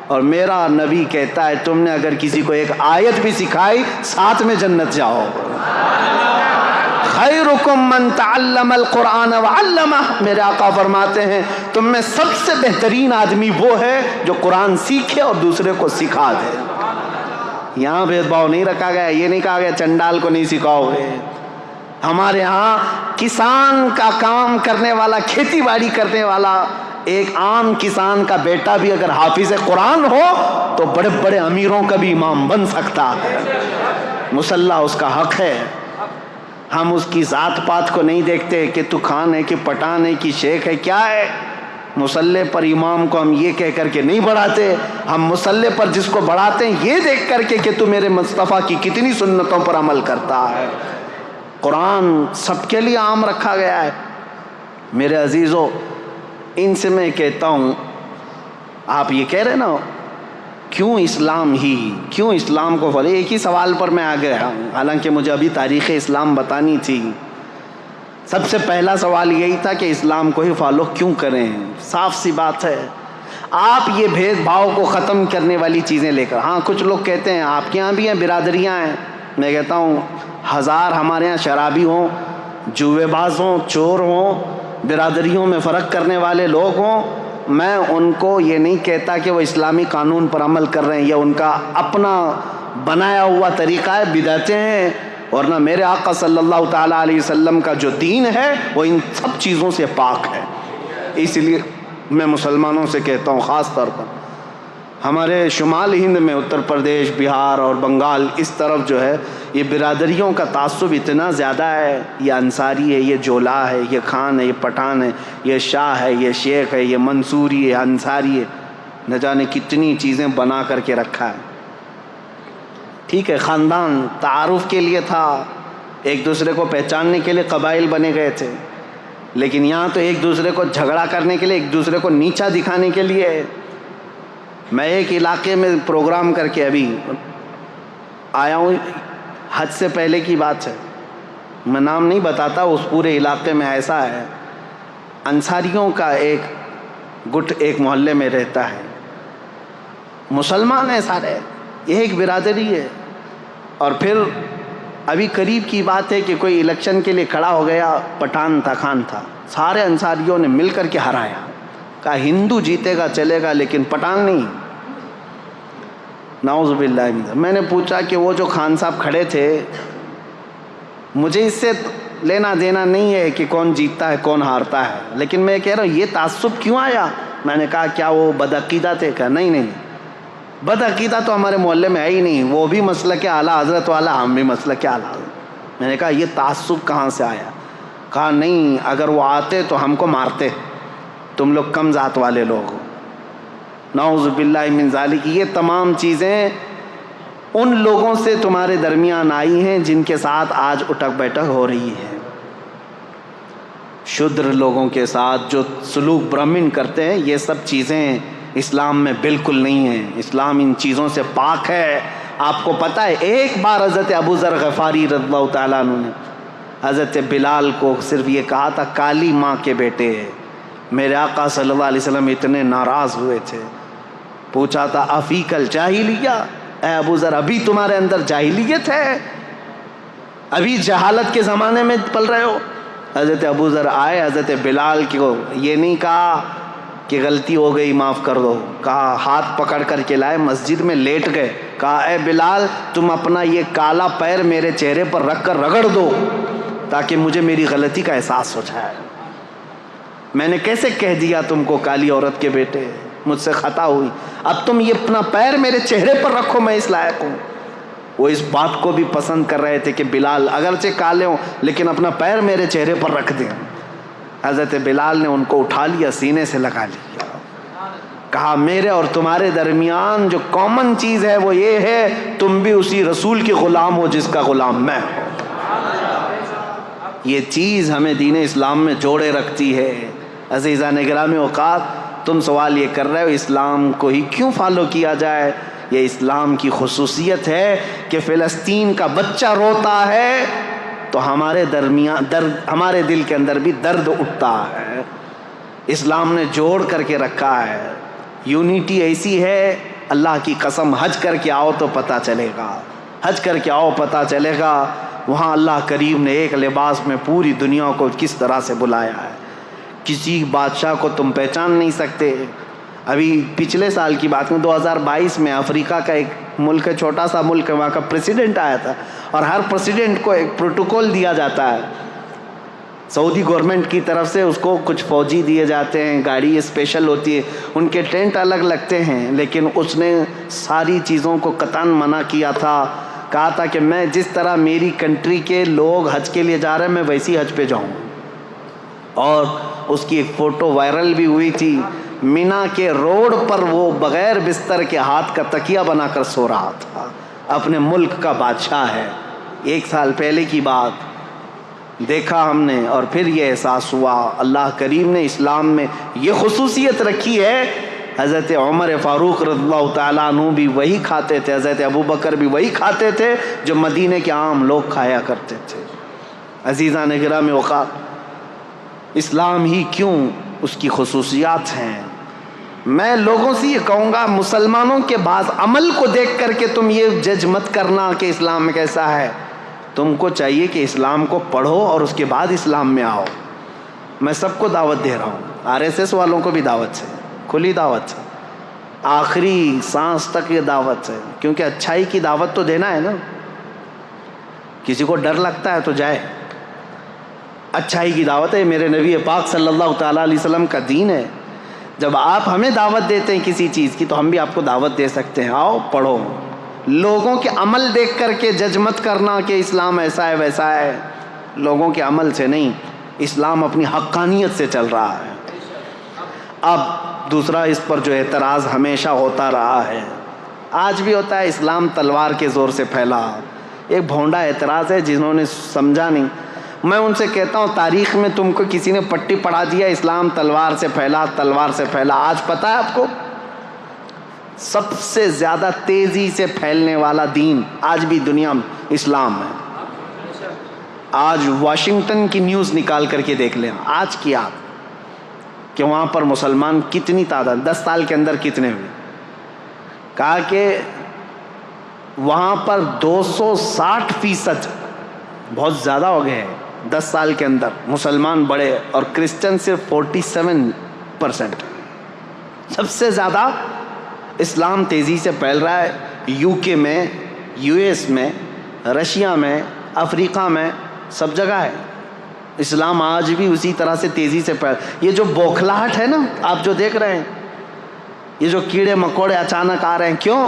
اور میرا نبی کہتا ہے تم نے اگر کسی کو ایک آیت بھی سکھائی، ساتھ میں جنت جاؤ۔ خیرکم من تعلم القرآن وعلمہ، میرے آقا فرماتے ہیں تم میں سب سے بہترین آدمی وہ ہے جو قرآن سیکھے اور دوسرے کو سکھا دے۔ یہاں بھید بھاؤ نہیں رکھا گیا، یہ نہیں کہا گیا چنڈال کو نہیں سکھاؤ گے۔ ہمارے ہاں کسان کا کام کرنے والا، کھیتی باڑی کرنے والا ایک عام کسان کا بیٹا بھی اگر حافظ قرآن ہو تو بڑے بڑے امیروں کا بھی امام بن سکتا ہے، مصلح اس کا حق ہے۔ ہم اس کی ذات پات کو نہیں دیکھتے کہ تو خان ہے کہ پٹھان ہے کہ شیخ ہے، کیا ہے۔ مصلح پر امام کو ہم یہ کہہ کر کے نہیں بڑھاتے، ہم مصلح پر جس کو بڑھاتے ہیں یہ دیکھ کر کے کہ تو میرے مصطفیٰ کی کتنی سنتوں پر عمل کرتا ہے۔ قرآن سب کے لیے عام رکھا گیا ہے۔ میرے عزیزو، ان سے میں کہتا ہوں، آپ یہ کہہ رہے نا کیوں اسلام ہی، کیوں اسلام کو فالو؟ ایک ہی سوال پر میں آ گیا ہوں، حالانکہ مجھے ابھی تاریخ اسلام بتانی تھی۔ سب سے پہلا سوال یہی تھا کہ اسلام کو ہی فالو کیوں کریں؟ صاف سی بات ہے، آپ یہ بھید بھاؤ کو ختم کرنے والی چیزیں لے کر، ہاں کچھ لوگ کہتے ہیں آپ کے یہاں بھی ہیں برادریاں ہیں، میں کہتا ہوں ہزار ہمارے یہاں شرابی ہوں، جوے باز ہوں، چور ہوں، برادریوں میں فرق کرنے والے لوگ ہوں، میں ان کو یہ نہیں کہتا کہ وہ اسلامی قانون پر عمل کر رہے ہیں، یا ان کا اپنا بنایا ہوا طریقہ ہے، بدعتیں ہیں، ورنہ میرے آقا صلی اللہ تعالیٰ علیہ وسلم کا جو دین ہے وہ ان سب چیزوں سے پاک ہے۔ اس لیے میں مسلمانوں سے کہتا ہوں، خاص طور پر ہمارے شمال ہند میں اتر پردیش، بہار اور بنگال، اس طرف جو ہے یہ برادریوں کا تعصب اتنا زیادہ ہے، یہ انصاری ہے، یہ جولا ہے، یہ خان ہے، یہ پٹھان ہے، یہ شاہ ہے، یہ شیخ ہے، یہ منصوری ہے، انصاری ہے، نہ جانے کتنی چیزیں بنا کر کے رکھا ہے۔ ٹھیک ہے، خاندان تعارف کے لیے تھا، ایک دوسرے کو پہچاننے کے لیے قبائل بنے گئے تھے، لیکن یہاں تو ایک دوسرے کو جھگڑا کرنے کے لیے، ایک دوسرے کو نیچا دکھانے کے لیے۔ میں ایک علاقے میں پروگرام کر کے ابھی آیا ہوں، حج سے پہلے کی بات ہے، میں نام نہیں بتاتا، اس پورے علاقے میں ایسا ہے، انصاریوں کا ایک گٹ ایک محلے میں رہتا ہے، مسلمان ہیں سارے، ایک برادری ہے، اور پھر ابھی قریب کی بات ہے کہ کوئی الیکشن کے لیے کھڑا ہو گیا، پٹھان تھا، خان تھا، سارے انصاریوں نے مل کر کے ہرایا، کہا ہندو جیتے گا چلے گا لیکن پٹھان نہیں۔ نعوذ باللہ من ذلک۔ میں نے پوچھا کہ وہ جو خان صاحب کھڑے تھے، مجھے اس سے لینا دینا نہیں ہے کہ کون جیتتا ہے کون ہارتا ہے، لیکن میں کہہ رہا ہوں یہ تعصب کیوں آیا؟ میں نے کہا کیا وہ بدعقیدہ تھے؟ کہا نہیں، بدعقیدہ تو ہمارے محلے میں ہے ہی نہیں، وہ بھی مسلک اعلیٰ حضرت والا، ہم بھی مسلک اعلیٰ حضرت۔ میں نے کہا یہ تعصب کہاں سے آیا؟ کہا نہیں، اگر وہ آتے تو ہم کو مارتے، تم لوگ کم ذات والے لوگ ہو۔ نعوذ باللہ من ذالک۔ یہ تمام چیزیں ان لوگوں سے تمہارے درمیان آئی ہیں جن کے ساتھ آج اٹھک بیٹھک ہو رہی ہے۔ شودر لوگوں کے ساتھ جو سلوک برہمن کرتے ہیں، یہ سب چیزیں اسلام میں بالکل نہیں ہیں، اسلام ان چیزوں سے پاک ہے۔ آپ کو پتہ ہے ایک بار حضرت ابو ذر غفاری رضی اللہ تعالیٰ عنہ نے حضرت بلال کو صرف یہ کہا تھا، کالی ماں کے بیٹے، میرے آقا صلی اللہ علیہ وسلم اتنے ناراض ہوئے تھے، پوچھا تھا افیک الجاہلیہ، اے ابو ذر ابھی تمہارے اندر جاہلیت ہے، ابھی جہالت کے زمانے میں پل رہے ہو؟ حضرت ابو ذر آئے، حضرت بلال کو یہ نہیں کہا کہ غلطی ہو گئی معاف کر دو، کہا ہاتھ پکڑ کر کے لائے، مسجد میں لیٹ گئے، کہا اے بلال تم اپنا یہ کالا پیر میرے چہرے پر رکھ کر رگڑ دو تاکہ مجھے میری غلطی کا احساس ہو جائے، میں نے کیسے کہہ دیا تم کو کالی عورت کے بیٹے، مجھ سے خطا ہوئی، اب تم یہ اپنا پیر میرے چہرے پر رکھو، میں اس لائق ہوں۔ وہ اس بات کو بھی پسند کر رہے تھے کہ بلال اگرچہ کالے ہوں لیکن اپنا پیر میرے چہرے پر رکھ دیں۔ حضرت بلال نے ان کو اٹھا لیا، سینے سے لگا لیا، کہا میرے اور تمہارے درمیان جو کامن چیز ہے وہ یہ ہے، تم بھی اسی رسول کے غلام ہو جس کا غلام میں ہوں۔ یہ چیز ہمیں دین اسلام میں جوڑے رکھتی ہے۔ عزیزان گرامی اوقات، تم سوال یہ کر رہے ہو اسلام کو ہی کیوں فالو کیا جائے؟ یہ اسلام کی خصوصیت ہے کہ فلسطین کا بچہ روتا ہے تو ہمارے درمیان ہمارے دل کے اندر بھی درد اٹھتا ہے۔ اسلام نے جوڑ کر کے رکھا ہے، یونیٹی ایسی ہے، اللہ کی قسم حج کر کے آؤ تو پتہ چلے گا، حج کر کے آؤ پتہ چلے گا، وہاں اللہ کریم نے ایک لباس میں پوری دنیا کو کس طرح سے بلایا ہے۔ کسی بادشاہ کو تم پہچان نہیں سکتے۔ ابھی پچھلے سال کی بات میں 2022 میں افریقہ کا ایک ملک ہے، چھوٹا سا ملک ہے، وہاں کا پریسیڈنٹ آیا تھا، اور ہر پریسیڈنٹ کو ایک پروٹوکول دیا جاتا ہے، سعودی گورنمنٹ کی طرف سے اس کو کچھ فوجی دیے جاتے ہیں، گاڑی اسپیشل ہوتی ہے، ان کے ٹینٹ الگ لگتے ہیں، لیکن اس نے ساری چیزوں کو قطعاً منع کیا تھا، کہا تھا کہ میں جس طرح میری کنٹری کے لوگ حج کے لیے جا رہے ہیں میں ویسی حج پہ جاؤں۔ اور اس کی ایک فوٹو وائرل بھی ہوئی تھی، مینا کے روڈ پر وہ بغیر بستر کے ہاتھ کا تکیہ بنا کر سو رہا تھا، اپنے ملک کا بادشاہ ہے۔ 1 سال پہلے کی بات دیکھا ہم نے، اور پھر یہ احساس ہوا اللہ کریم نے اسلام میں یہ خصوصیت رکھی ہے۔ حضرت عمر فاروق رضی اللہ تعالیٰ عنہ بھی وہی کھاتے تھے، حضرت ابو بکر بھی وہی کھاتے تھے جو مدینے کے عام لوگ کھایا کرتے تھے۔ عزیزان گرامی اوقات، اسلام ہی کیوں، اس کی خصوصیات ہیں۔ میں لوگوں سے یہ کہوں گا، مسلمانوں کے بعض عمل کو دیکھ کر کے تم یہ جج مت کرنا کہ اسلام میں کیسا ہے، تم کو چاہیے کہ اسلام کو پڑھو اور اس کے بعد اسلام میں آؤ۔ میں سب کو دعوت دے رہا ہوں، RSS والوں کو بھی دعوت ہے، کھلی دعوت ہے، آخری سانس تک یہ دعوت ہے، کیونکہ اچھائی کی دعوت تو دینا ہے نا۔ کسی کو ڈر لگتا ہے تو جائے، اچھائی کی دعوت ہے، میرے نبی پاک صلی اللہ تعالیٰ علیہ وسلم کا دین ہے۔ جب آپ ہمیں دعوت دیتے ہیں کسی چیز کی تو ہم بھی آپ کو دعوت دے سکتے ہیں، آؤ پڑھو۔ لوگوں کے عمل دیکھ کر کے جج مت کرنا کہ اسلام ایسا ہے ویسا ہے، لوگوں کے عمل سے نہیں، اسلام اپنی حقانیت سے چل رہا ہے۔ اب دوسرا اس پر جو اعتراض ہمیشہ ہوتا رہا ہے، آج بھی ہوتا ہے، اسلام تلوار کے زور سے پھیلا، ایک بھونڈا اعتراض ہے جنہوں نے سمجھا نہیں۔ میں ان سے کہتا ہوں تاریخ میں تم کو کسی نے پٹی پڑھا دیا اسلام تلوار سے پھیلا، تلوار سے پھیلا؟ آج پتہ ہے آپ کو سب سے زیادہ تیزی سے پھیلنے والا دین آج بھی دنیا میں اسلام ہے۔ آج واشنگٹن کی نیوز نکال کر کے دیکھ لیں آج کی آپ کہ وہاں پر مسلمان کتنی تعداد 10 سال کے اندر کتنے ہوئے. کہا کہ وہاں پر 260% بہت زیادہ ہو گئے ہیں 10 سال کے اندر مسلمان بڑے, اور کرسچن صرف 47%. سب سے زیادہ اسلام تیزی سے پھیل رہا ہے یو کے میں, یو ایس میں, رشیا میں, افریقہ میں, سب جگہ ہے. اسلام آج بھی اسی طرح سے تیزی سے پھیل. یہ جو بوکھلاہٹ ہے نا آپ جو دیکھ رہے ہیں, یہ جو کیڑے مکوڑے اچانک آ رہے ہیں, کیوں؟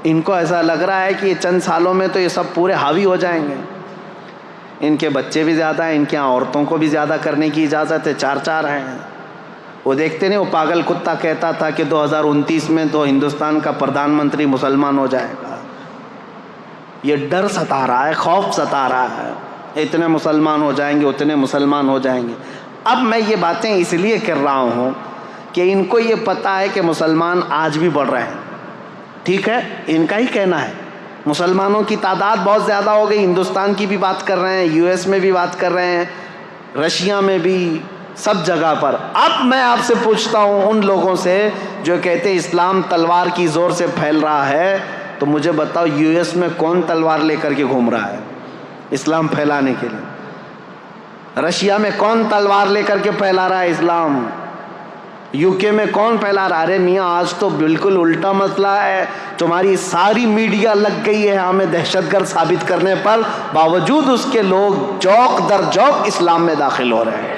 ان کو ایسا لگ رہا ہے کہ یہ چند سالوں میں تو یہ سب پورے حاوی ہو جائیں گے. ان کے بچے بھی زیادہ ہیں, ان کے یہاں عورتوں کو بھی زیادہ کرنے کی اجازت ہے, 4 ہیں. وہ دیکھتے نہیں, وہ پاگل کتا کہتا تھا کہ 2029 میں تو ہندوستان کا پردھان منتری مسلمان ہو جائے گا. یہ ڈر ستا رہا ہے, خوف ستا رہا ہے, اتنے مسلمان ہو جائیں گے, اتنے مسلمان ہو جائیں گے. اب میں یہ باتیں اس لیے کر رہا ہوں کہ ان کو یہ پتہ ہے کہ مسلمان آج بھی بڑھ رہے ہیں. ٹھیک ہے, ان کا ہی کہنا ہے. مسلمانوں کی تعداد بہت زیادہ ہو گئی, ہندوستان کی بھی بات کر رہے ہیں, یو ایس میں بھی بات کر رہے ہیں, رشیا میں بھی, سب جگہ پر. اب میں آپ سے پوچھتا ہوں ان لوگوں سے جو کہتے ہیں اسلام تلوار کی زور سے پھیل رہا ہے, تو مجھے بتاؤ یو ایس میں کون تلوار لے کر کے گھوم رہا ہے اسلام پھیلانے کے لیے؟ رشیا میں کون تلوار لے کر کے پھیلا رہا ہے اسلام؟ یو کے میں کون پھیلا رہا ہے؟ ارے میاں آج تو بالکل الٹا مسئلہ ہے. تمہاری ساری میڈیا لگ گئی ہے ہمیں دہشت گرد ثابت کرنے پر, باوجود اس کے لوگ جوق در جوق اسلام میں داخل ہو رہے ہیں.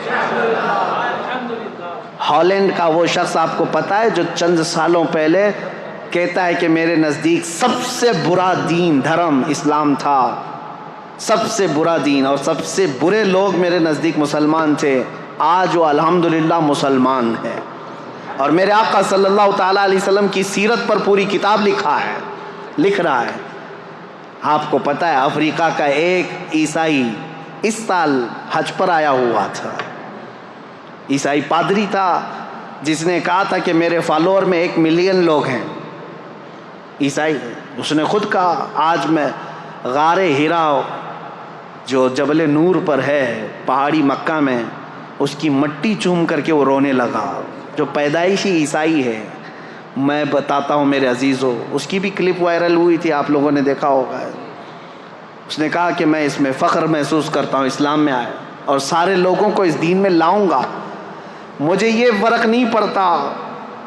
ہالینڈ کا وہ شخص آپ کو پتہ ہے جو چند سالوں پہلے کہتا ہے کہ میرے نزدیک سب سے برا دین دھرم اسلام تھا, سب سے برا دین, اور سب سے برے لوگ میرے نزدیک مسلمان تھے. آج وہ الحمدللہ مسلمان ہے, اور میرے آقا صلی اللہ تعالیٰ علیہ وسلم کی سیرت پر پوری کتاب لکھ رہا ہے. آپ کو پتہ ہے افریقہ کا ایک عیسائی اس سال حج پر آیا ہوا تھا, عیسائی پادری تھا, جس نے کہا تھا کہ میرے فالوور میں 1 ملین لوگ ہیں عیسائی. اس نے خود کہا آج میں غار ہیرا جو جبل نور پر ہے پہاڑی مکہ میں, اس کی مٹی چوم کر کے وہ رونے لگا, جو پیدائشی عیسائی ہے. میں بتاتا ہوں میرے عزیزو, اس کی بھی کلپ وائرل ہوئی تھی, آپ لوگوں نے دیکھا ہوگا. اس نے کہا کہ میں اس میں فخر محسوس کرتا ہوں اسلام میں آیا, اور سارے لوگوں کو اس دین میں لاؤں گا. مجھے یہ فرق نہیں پڑتا,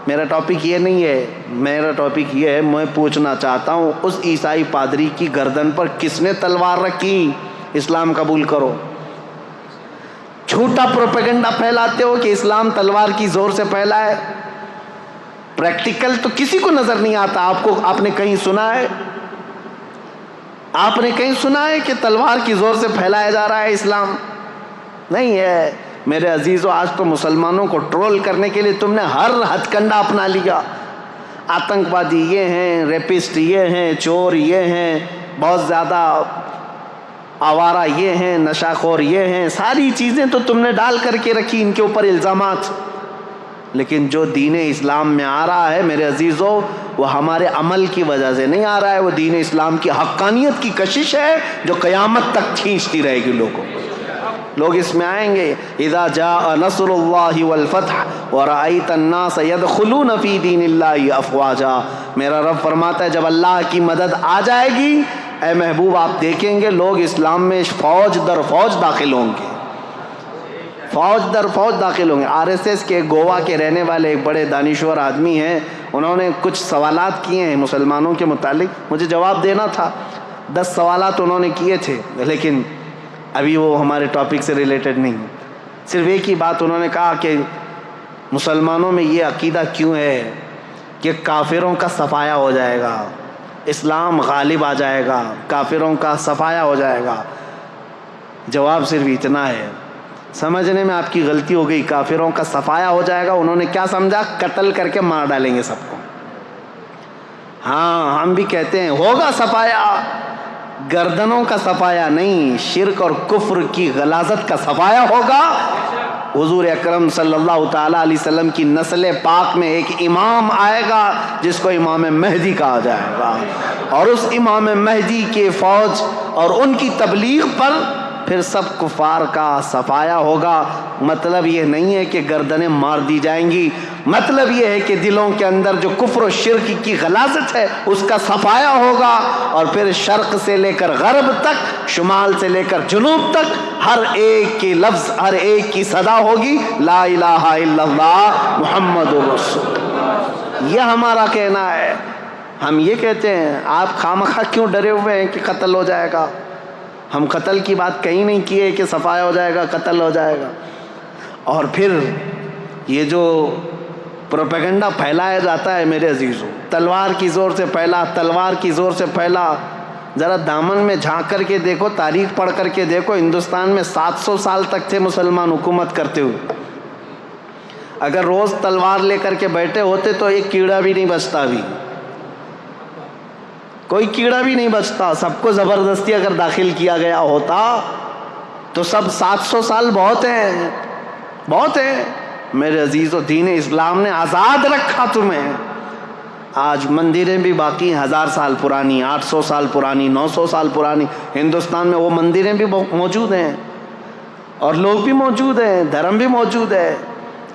میرا ٹاپک یہ نہیں ہے. میرا ٹاپک یہ ہے, میں پوچھنا چاہتا ہوں اس عیسائی پادری کی گردن پر کس نے تلوار رکھی؟ اسلام قبول کرو. جھوٹا پروپیگنڈا پھیلاتے ہو کہ اسلام تلوار کی زور سے پھیلا ہے. پریکٹیکل تو کسی کو نظر نہیں آتا. آپ نے کہیں سنا ہے؟ آپ نے کہیں سنا ہے کہ تلوار کی زور سے پھیلایا جا رہا ہے اسلام؟ نہیں ہے. میرے عزیزو, آج تو مسلمانوں کو ٹرول کرنے کے لیے تم نے ہر ہتھ کنڈا اپنا لیا. آتنکوادی یہ ہیں, ریپسٹ یہ ہیں, چور یہ ہیں, بہت زیادہ آوارہ یہ ہیں, نشہ خور یہ ہیں, ساری چیزیں تو تم نے ڈال کر کے رکھی ان کے اوپر الزامات. لیکن جو دین اسلام میں آ رہا ہے میرے عزیزو, وہ ہمارے عمل کی وجہ سے نہیں آ رہا ہے, وہ دین اسلام کی حقانیت کی کشش ہے جو قیامت تک کھینچتی رہے گی لوگوں کو. لوگ اس میں آئیں گے. اذا جاء نصر اللہ والفتح ورأیت الناس يدخلون فی دین اللہ افواجا. میرا رب فرماتا ہے جب اللہ کی مدد آ جائے گی, اے محبوب آپ دیکھیں گے لوگ اسلام میں فوج در فوج داخل ہوں گے, فوج در فوج داخل ہوں گے. RSS کے گوا کے رہنے والے ایک بڑے دانشور آدمی ہیں, انہوں نے کچھ سوالات کیے ہیں مسلمانوں کے متعلق, مجھے جواب دینا تھا. 10 سوالات انہوں نے کیے تھے, لیکن ابھی وہ ہمارے ٹاپک سے ریلیٹڈ نہیں. صرف ایک ہی بات انہوں نے کہا کہ مسلمانوں میں یہ عقیدہ کیوں ہے کہ کافروں کا صفایا ہو جائے گا, اسلام غالب آ جائے گا, کافروں کا صفایا ہو جائے گا. جواب صرف اتنا ہے, سمجھنے میں آپ کی غلطی ہو گئی. کافروں کا صفایا ہو جائے گا انہوں نے کیا سمجھا؟ قتل کر کے مار ڈالیں گے سب کو. ہاں ہم بھی کہتے ہیں ہوگا صفایا, گردنوں کا صفایا نہیں, شرک اور کفر کی غلاظت کا صفایا ہوگا. حضور اکرم صلی اللہ تعالیٰ علیہ وسلم کی نسل پاک میں ایک امام آئے گا جس کو امام مہدی کہا جائے گا, اور اس امام مہدی کے فوج اور ان کی تبلیغ پر پھر سب کفار کا صفایا ہوگا۔ مطلب یہ نہیں ہے کہ گردنیں مار دی جائیں گی، مطلب یہ ہے کہ دلوں کے اندر جو کفر و شرک کی غلاظت ہے اس کا صفایا ہوگا، اور پھر شرق سے لے کر غرب تک، شمال سے لے کر جنوب تک، ہر ایک کی لفظ، ہر ایک کی صدا ہوگی لا الہ الا اللہ محمد رسول اللہ۔ یہ ہمارا کہنا ہے۔ ہم یہ کہتے ہیں آپ خامخواہ کیوں ڈرے ہوئے ہیں کہ قتل ہو جائے گا؟ ہم قتل کی بات کہیں نہیں کیے کہ صفایا ہو جائے گا، قتل ہو جائے گا۔ اور پھر یہ جو پروپیگنڈا پھیلایا جاتا ہے میرے عزیزوں، تلوار کی زور سے پھیلا، تلوار کی زور سے پھیلا۔ ذرا دامن میں جھانک کر کے دیکھو، تاریخ پڑھ کر کے دیکھو، ہندوستان میں 700 سال تک تھے مسلمان حکومت کرتے ہوئے۔ اگر روز تلوار لے کر کے بیٹھے ہوتے تو ایک کیڑا بھی نہیں بچتا، بھی کوئی کیڑا بھی نہیں بچتا۔ سب کو زبردستی اگر داخل کیا گیا ہوتا تو سب 700 سال بہت ہیں، بہت ہیں میرے عزیزو۔ دین اسلام نے آزاد رکھا تمہیں۔ آج مندریں بھی باقی ہیں 1000 سال پرانی، 800 سال پرانی، 900 سال پرانی۔ ہندوستان میں وہ مندریں بھی موجود ہیں اور لوگ بھی موجود ہیں، دھرم بھی موجود ہے۔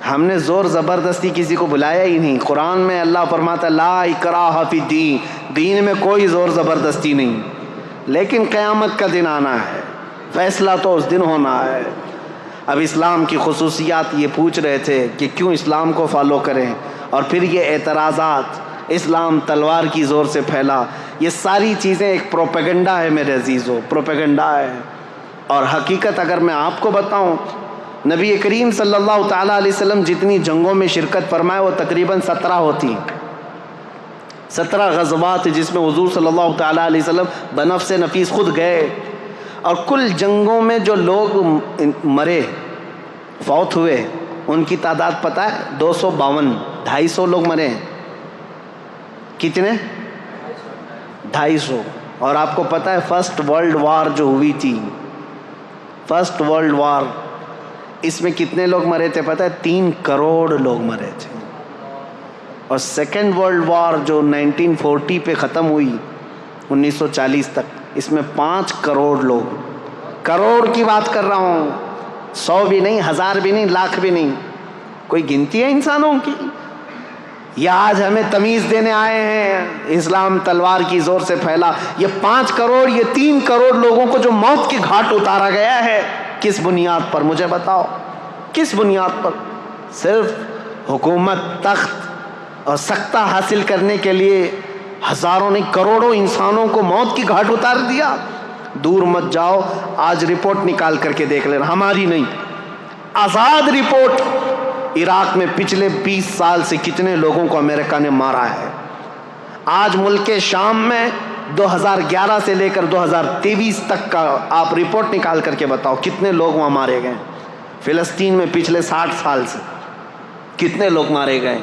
ہم نے زور زبردستی کسی کو بلایا ہی نہیں۔ قرآن میں اللہ فرماتا ہے لا اکراہ فی الدین، دین میں کوئی زور زبردستی نہیں، لیکن قیامت کا دن آنا ہے، فیصلہ تو اس دن ہونا ہے۔ اب اسلام کی خصوصیات یہ پوچھ رہے تھے کہ کیوں اسلام کو فالو کریں، اور پھر یہ اعتراضات، اسلام تلوار کی زور سے پھیلا، یہ ساری چیزیں ایک پروپیگنڈا ہے میرے عزیزو، پروپیگنڈا ہے۔ اور حقیقت اگر میں آپ کو بتاؤں، نبی کریم صلی اللہ تعالیٰ علیہ وسلم جتنی جنگوں میں شرکت فرمائے وہ تقریباً 17 ہوتی، 17 غزوات جس میں حضور صلی اللہ تعالیٰ علیہ وسلم بنفس نفیس خود گئے، اور کل جنگوں میں جو لوگ مرے، فوت ہوئے، ان کی تعداد پتہ ہے 252، 250 لوگ مرے ہیں۔ کتنے؟ 250۔ اور آپ کو پتہ ہے فرسٹ ورلڈ وار جو ہوئی تھی، فرسٹ ورلڈ وار، اس میں کتنے لوگ مرے تھے پتہ ہے؟ 3 کروڑ لوگ مرے تھے۔ اور سیکنڈ ورلڈ وار جو 1940 پہ ختم ہوئی، 1940 تک، اس میں 5 کروڑ لوگ، کروڑ کی بات کر رہا ہوں، 100 بھی نہیں، 1000 بھی نہیں، لاکھ بھی نہیں، کوئی گنتی ہے انسانوں کی؟ یہ آج ہمیں تمیز دینے آئے ہیں اسلام تلوار کی زور سے پھیلا۔ یہ 5 کروڑ، یہ 3 کروڑ لوگوں کو جو موت کے گھاٹ اتارا گیا ہے، کس بنیاد پر؟ مجھے بتاؤ کس بنیاد پر؟ صرف حکومت، تخت اور سکتہ حاصل کرنے کے لیے ہزاروں نہیں کروڑوں انسانوں کو موت کی گھاٹ اتار دیا۔ دور مت جاؤ، آج رپورٹ نکال کر کے دیکھ لینا، ہماری نہیں، آزاد رپورٹ، عراق میں پچھلے 20 سال سے کتنے لوگوں کو امریکہ نے مارا ہے۔ آج ملک شام میں 2011 سے لے کر 2023 تک کا آپ رپورٹ نکال کر کے بتاؤ کتنے لوگ وہاں مارے گئے۔ فلسطین میں پچھلے 60 سال سے کتنے لوگ مارے گئے۔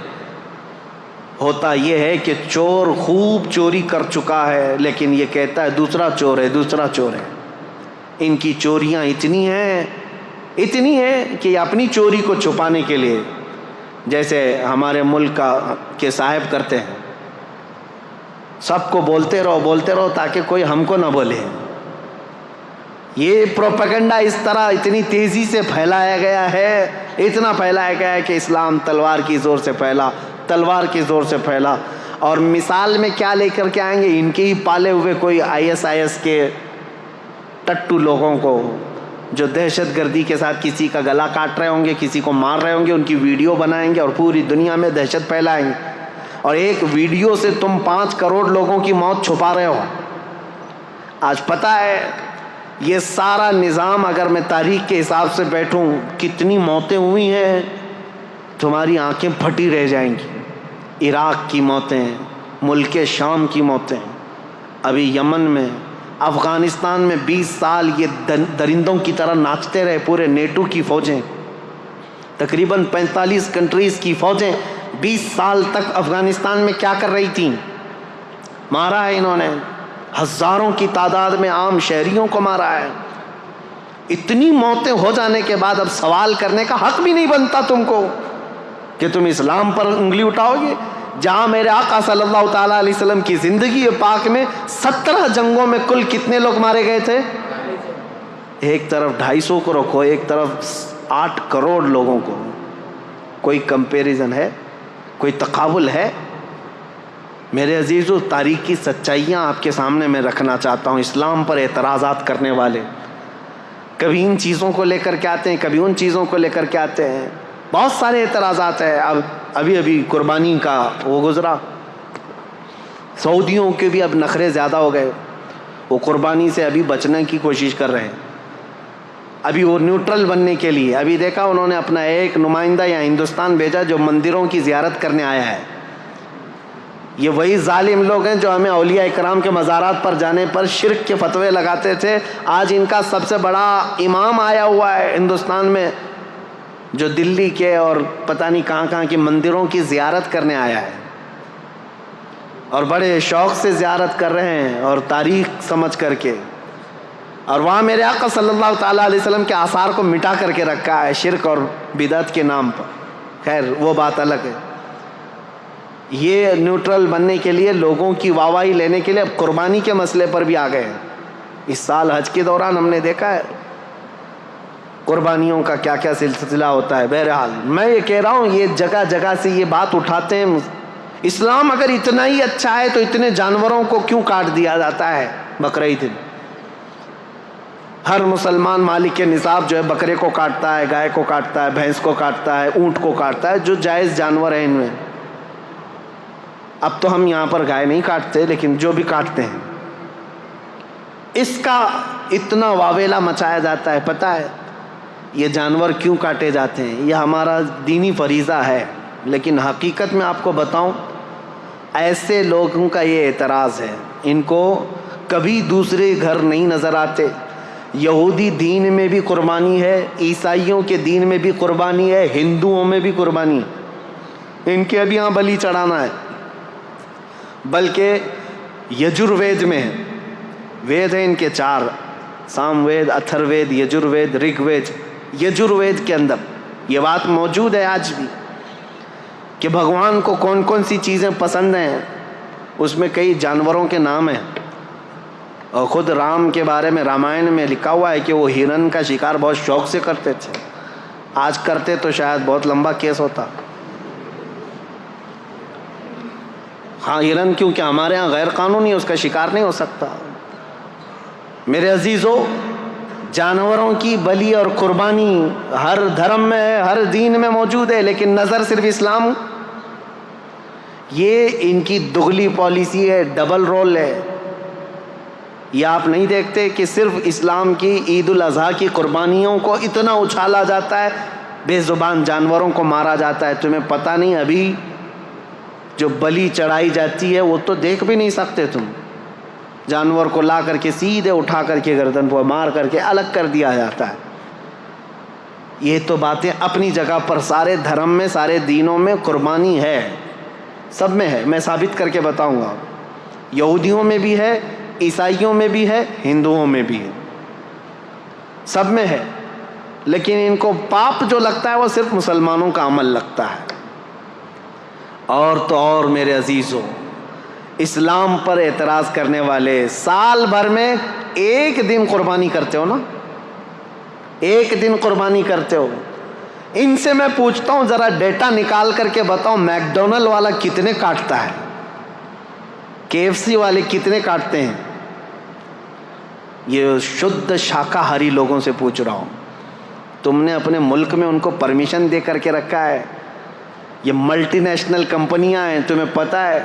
ہوتا یہ ہے کہ چور خوب چوری کر چکا ہے، لیکن یہ کہتا ہے دوسرا چور ہے، دوسرا چور ہے۔ ان کی چوریاں اتنی ہیں کہ یہ اپنی چوری کو چھپانے کے لیے، جیسے ہمارے ملک کے صاحب کرتے ہیں، سب کو بولتے رہو تاکہ کوئی ہم کو نہ بولے۔ یہ پروپیگنڈا اس طرح اتنی تیزی سے پھیلایا گیا ہے، اتنا پھیلایا گیا ہے کہ اسلام تلوار کی زور سے پھیلا، تلوار کی زور سے پھیلا۔ اور مثال میں کیا لے کر کے آئیں گے؟ ان کے ہی پالے ہوئے کوئی ISIS کے ٹٹو لوگوں کو جو دہشت گردی کے ساتھ کسی کا گلا کاٹ رہے ہوں گے، کسی کو مار رہے ہوں گے، ان کی ویڈیو بنائیں گے اور پوری دنیا میں دہشت پھیلائیں گے۔ اور ایک ویڈیو سے تم 5 کروڑ لوگوں کی موت چھپا رہے ہو۔ آج پتہ ہے یہ سارا نظام، اگر میں تاریخ کے حساب سے بیٹھوں کتنی موتیں ہوئی ہیں، تمہاری آنکھیں پھٹی رہ جائیں گی۔ عراق کی موتیں، ملک شام کی موتیں، ابھی یمن میں، افغانستان میں 20 سال یہ درندوں کی طرح ناچتے رہے پورے نیٹو کی فوجیں، تقریباً 45 کنٹریز کی فوجیں 20 سال تک افغانستان میں کیا کر رہی تھیں؟ مارا ہے انہوں نے، ہزاروں کی تعداد میں عام شہریوں کو مارا ہے۔ اتنی موتیں ہو جانے کے بعد اب سوال کرنے کا حق بھی نہیں بنتا تم کو کہ تم اسلام پر انگلی اٹھاؤ گے، جہاں میرے آقا صلی اللہ تعالیٰ علیہ وسلم کی زندگی پاک میں 17 جنگوں میں کل کتنے لوگ مارے گئے تھے؟ ایک طرف 250 کو رکھو، ایک طرف 8 کروڑ لوگوں کو، کوئی کمپیریزن ہے؟ کوئی تقابل ہے؟ میرے عزیزو، تاریخ کی سچائیاں آپ کے سامنے میں رکھنا چاہتا ہوں. اسلام پر اعتراضات کرنے والے کبھی ان چیزوں کو لے کر کے آتے ہیں، کبھی ان چیزوں کو لے کر کے آتے ہیں. بہت سارے اعتراضات ہیں. ابھی قربانی کا وہ گزرا، سعودیوں کے بھی اب نخرے زیادہ ہو گئے، وہ قربانی سے ابھی بچنے کی کوشش کر رہے ہیں. ابھی وہ نیوٹرل بننے کے لیے، ابھی دیکھا انہوں نے اپنا ایک نمائندہ یا ہندوستان بھیجا جو مندروں کی زیارت کرنے آیا ہے. یہ وہی ظالم لوگ ہیں جو ہمیں اولیاء اکرام کے مزارات پر جانے پر شرک کے فتوے لگاتے تھے. آج ان کا سب سے بڑا امام آیا ہوا ہے ہندوستان میں، جو دلی کے اور پتہ نہیں کہاں کہاں کے مندروں کی زیارت کرنے آیا ہے، اور بڑے شوق سے زیارت کر رہے ہیں اور تاریخ سمجھ کر کے، اور وہاں میرے آقا صلی اللہ تعالیٰ علیہ وسلم کے آثار کو مٹا کر کے رکھا ہے شرک اور بدعت کے نام پر. خیر وہ بات الگ ہے. یہ نیوٹرل بننے کے لیے، لوگوں کی واہواہی لینے کے لیے اب قربانی کے مسئلے پر بھی آ گئے ہیں. اس سال حج کے دوران ہم نے دیکھا ہے قربانیوں کا کیا کیا سلسلہ ہوتا ہے. بہرحال میں یہ کہہ رہا ہوں، یہ جگہ جگہ سے یہ بات اٹھاتے ہیں. اسلام اگر اتنا ہی اچھا ہے تو اتنے جانوروں کو کیوں کاٹ دیا جاتا ہے بقرعید دن؟ ہر مسلمان مالک کے نصاب جو ہے بکرے کو کاٹتا ہے، گائے کو کاٹتا ہے، بھینس کو کاٹتا ہے، اونٹ کو کاٹتا ہے، جو جائز جانور ہیں ان میں. اب تو ہم یہاں پر گائے نہیں کاٹتے، لیکن جو بھی کاٹتے ہیں اس کا اتنا واویلا مچایا جاتا ہے. پتہ ہے یہ جانور کیوں کاٹے جاتے ہیں؟ یہ ہمارا دینی فریضہ ہے. لیکن حقیقت میں آپ کو بتاؤں، ایسے لوگوں کا یہ اعتراض ہے، ان کو کبھی دوسرے گھر نہیں نظر آتے. یہودی دین میں بھی قربانی ہے، عیسائیوں کے دین میں بھی قربانی ہے، ہندوؤں میں بھی قربانی ہے. ان کے ابھی یہاں بلی چڑھانا ہے. بلکہ یجروید میں ہے، وید ہیں ان کے 4، سام وید، اتھر وید، یجروید، رگ وید. یجروید کے اندر یہ بات موجود ہے آج بھی کہ بھگوان کو کون کون سی چیزیں پسند ہیں. اس میں کئی جانوروں کے نام ہیں، اور خود رام کے بارے میں رامائن میں لکھا ہوا ہے کہ وہ ہرن کا شکار بہت شوق سے کرتے تھے. آج کرتے تو شاید بہت لمبا کیس ہوتا. ہاں ہرن کیونکہ ہمارے ہاں غیر قانونی اس کا شکار نہیں ہو سکتا. میرے عزیزو، جانوروں کی بلی اور قربانی ہر دھرم میں ہے، ہر دین میں موجود ہے، لیکن نظر صرف اسلام. یہ ان کی دگلی پالیسی ہے، ڈبل رول ہے. یہ آپ نہیں دیکھتے کہ صرف اسلام کی عید الاضحیٰ کی قربانیوں کو اتنا اچھالا جاتا ہے، بے زبان جانوروں کو مارا جاتا ہے. تمہیں پتہ نہیں ابھی جو بلی چڑھائی جاتی ہے وہ تو دیکھ بھی نہیں سکتے تم. جانور کو لا کر کے سیدھے اٹھا کر کے گردن پر مار کر کے الگ کر دیا جاتا ہے. یہ تو باتیں اپنی جگہ پر سارے دھرم میں، سارے دینوں میں قربانی ہے، سب میں ہے. میں ثابت کر کے بتاؤں گا. یہودیوں میں بھی ہے، عیسائیوں میں بھی ہے، ہندوؤں میں بھی ہے، سب میں ہے. لیکن ان کو پاپ جو لگتا ہے وہ صرف مسلمانوں کا عمل لگتا ہے. اور تو اور میرے عزیزوں، اسلام پر اعتراض کرنے والے سال بھر میں ایک دن قربانی کرتے ہو نا، ایک دن قربانی کرتے ہو. ان سے میں پوچھتا ہوں ذرا ڈیٹا نکال کر کے بتاؤ، میک ڈونلڈ والا کتنے کاٹتا ہے، KFC والے کتنے کاٹتے ہیں؟ یہ شدھ شاکاہاری لوگوں سے پوچھ رہا ہوں. تم نے اپنے ملک میں ان کو پرمیشن دے کر کے رکھا ہے. یہ ملٹی نیشنل کمپنیاں ہیں، تمہیں پتہ ہے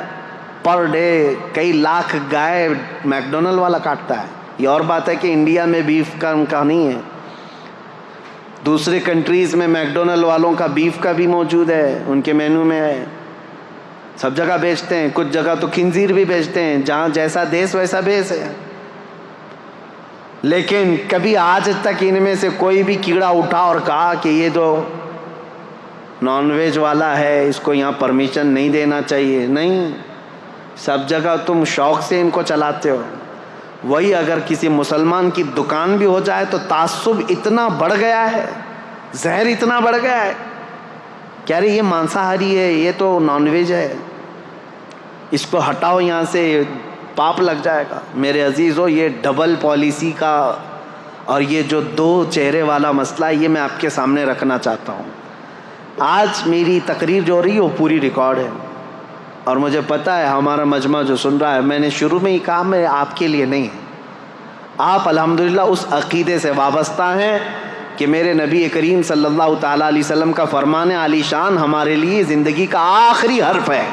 پر ڈے کئی لاکھ گائے میک ڈونلڈ والا کاٹتا ہے. یہ اور بات ہے کہ انڈیا میں بیف کا ان کا نہیں ہے، دوسرے کنٹریز میں میک ڈونلڈ والوں کا بیف کا بھی موجود ہے، ان کے مینو میں ہے. سب جگہ بیچتے ہیں، کچھ جگہ تو خنزیر بھی بیچتے ہیں. جہاں جیسا دیس ویسا بیس ہے. لیکن کبھی آج تک ان میں سے کوئی بھی کیڑا اٹھا اور کہا کہ یہ جو نان ویج والا ہے اس کو یہاں پرمیشن نہیں دینا چاہیے؟ نہیں، سب جگہ تم شوق سے ان کو چلاتے ہو. وہی اگر کسی مسلمان کی دکان بھی ہو جائے تو تعصب اتنا بڑھ گیا ہے، زہر اتنا بڑھ گیا ہے کہ ارے یہ مانساہاری ہے، یہ تو نان ویج ہے، اس کو ہٹاؤ یہاں سے، پاپ لگ جائے گا. میرے عزیزو، یہ ڈبل پالیسی کا اور یہ جو دو چہرے والا مسئلہ ہے یہ میں آپ کے سامنے رکھنا چاہتا ہوں. آج میری تقریر جو ہو رہی ہے وہ پوری ریکارڈ ہے، اور مجھے پتہ ہے ہمارا مجمع جو سن رہا ہے، میں نے شروع میں ہی کہا میں آپ کے لیے نہیں ہے. آپ الحمدللہ اس عقیدے سے وابستہ ہیں کہ میرے نبی کریم صلی اللہ تعالیٰ علیہ وسلم کا فرمان عالی شان ہمارے لیے زندگی کا آخری حرف ہے،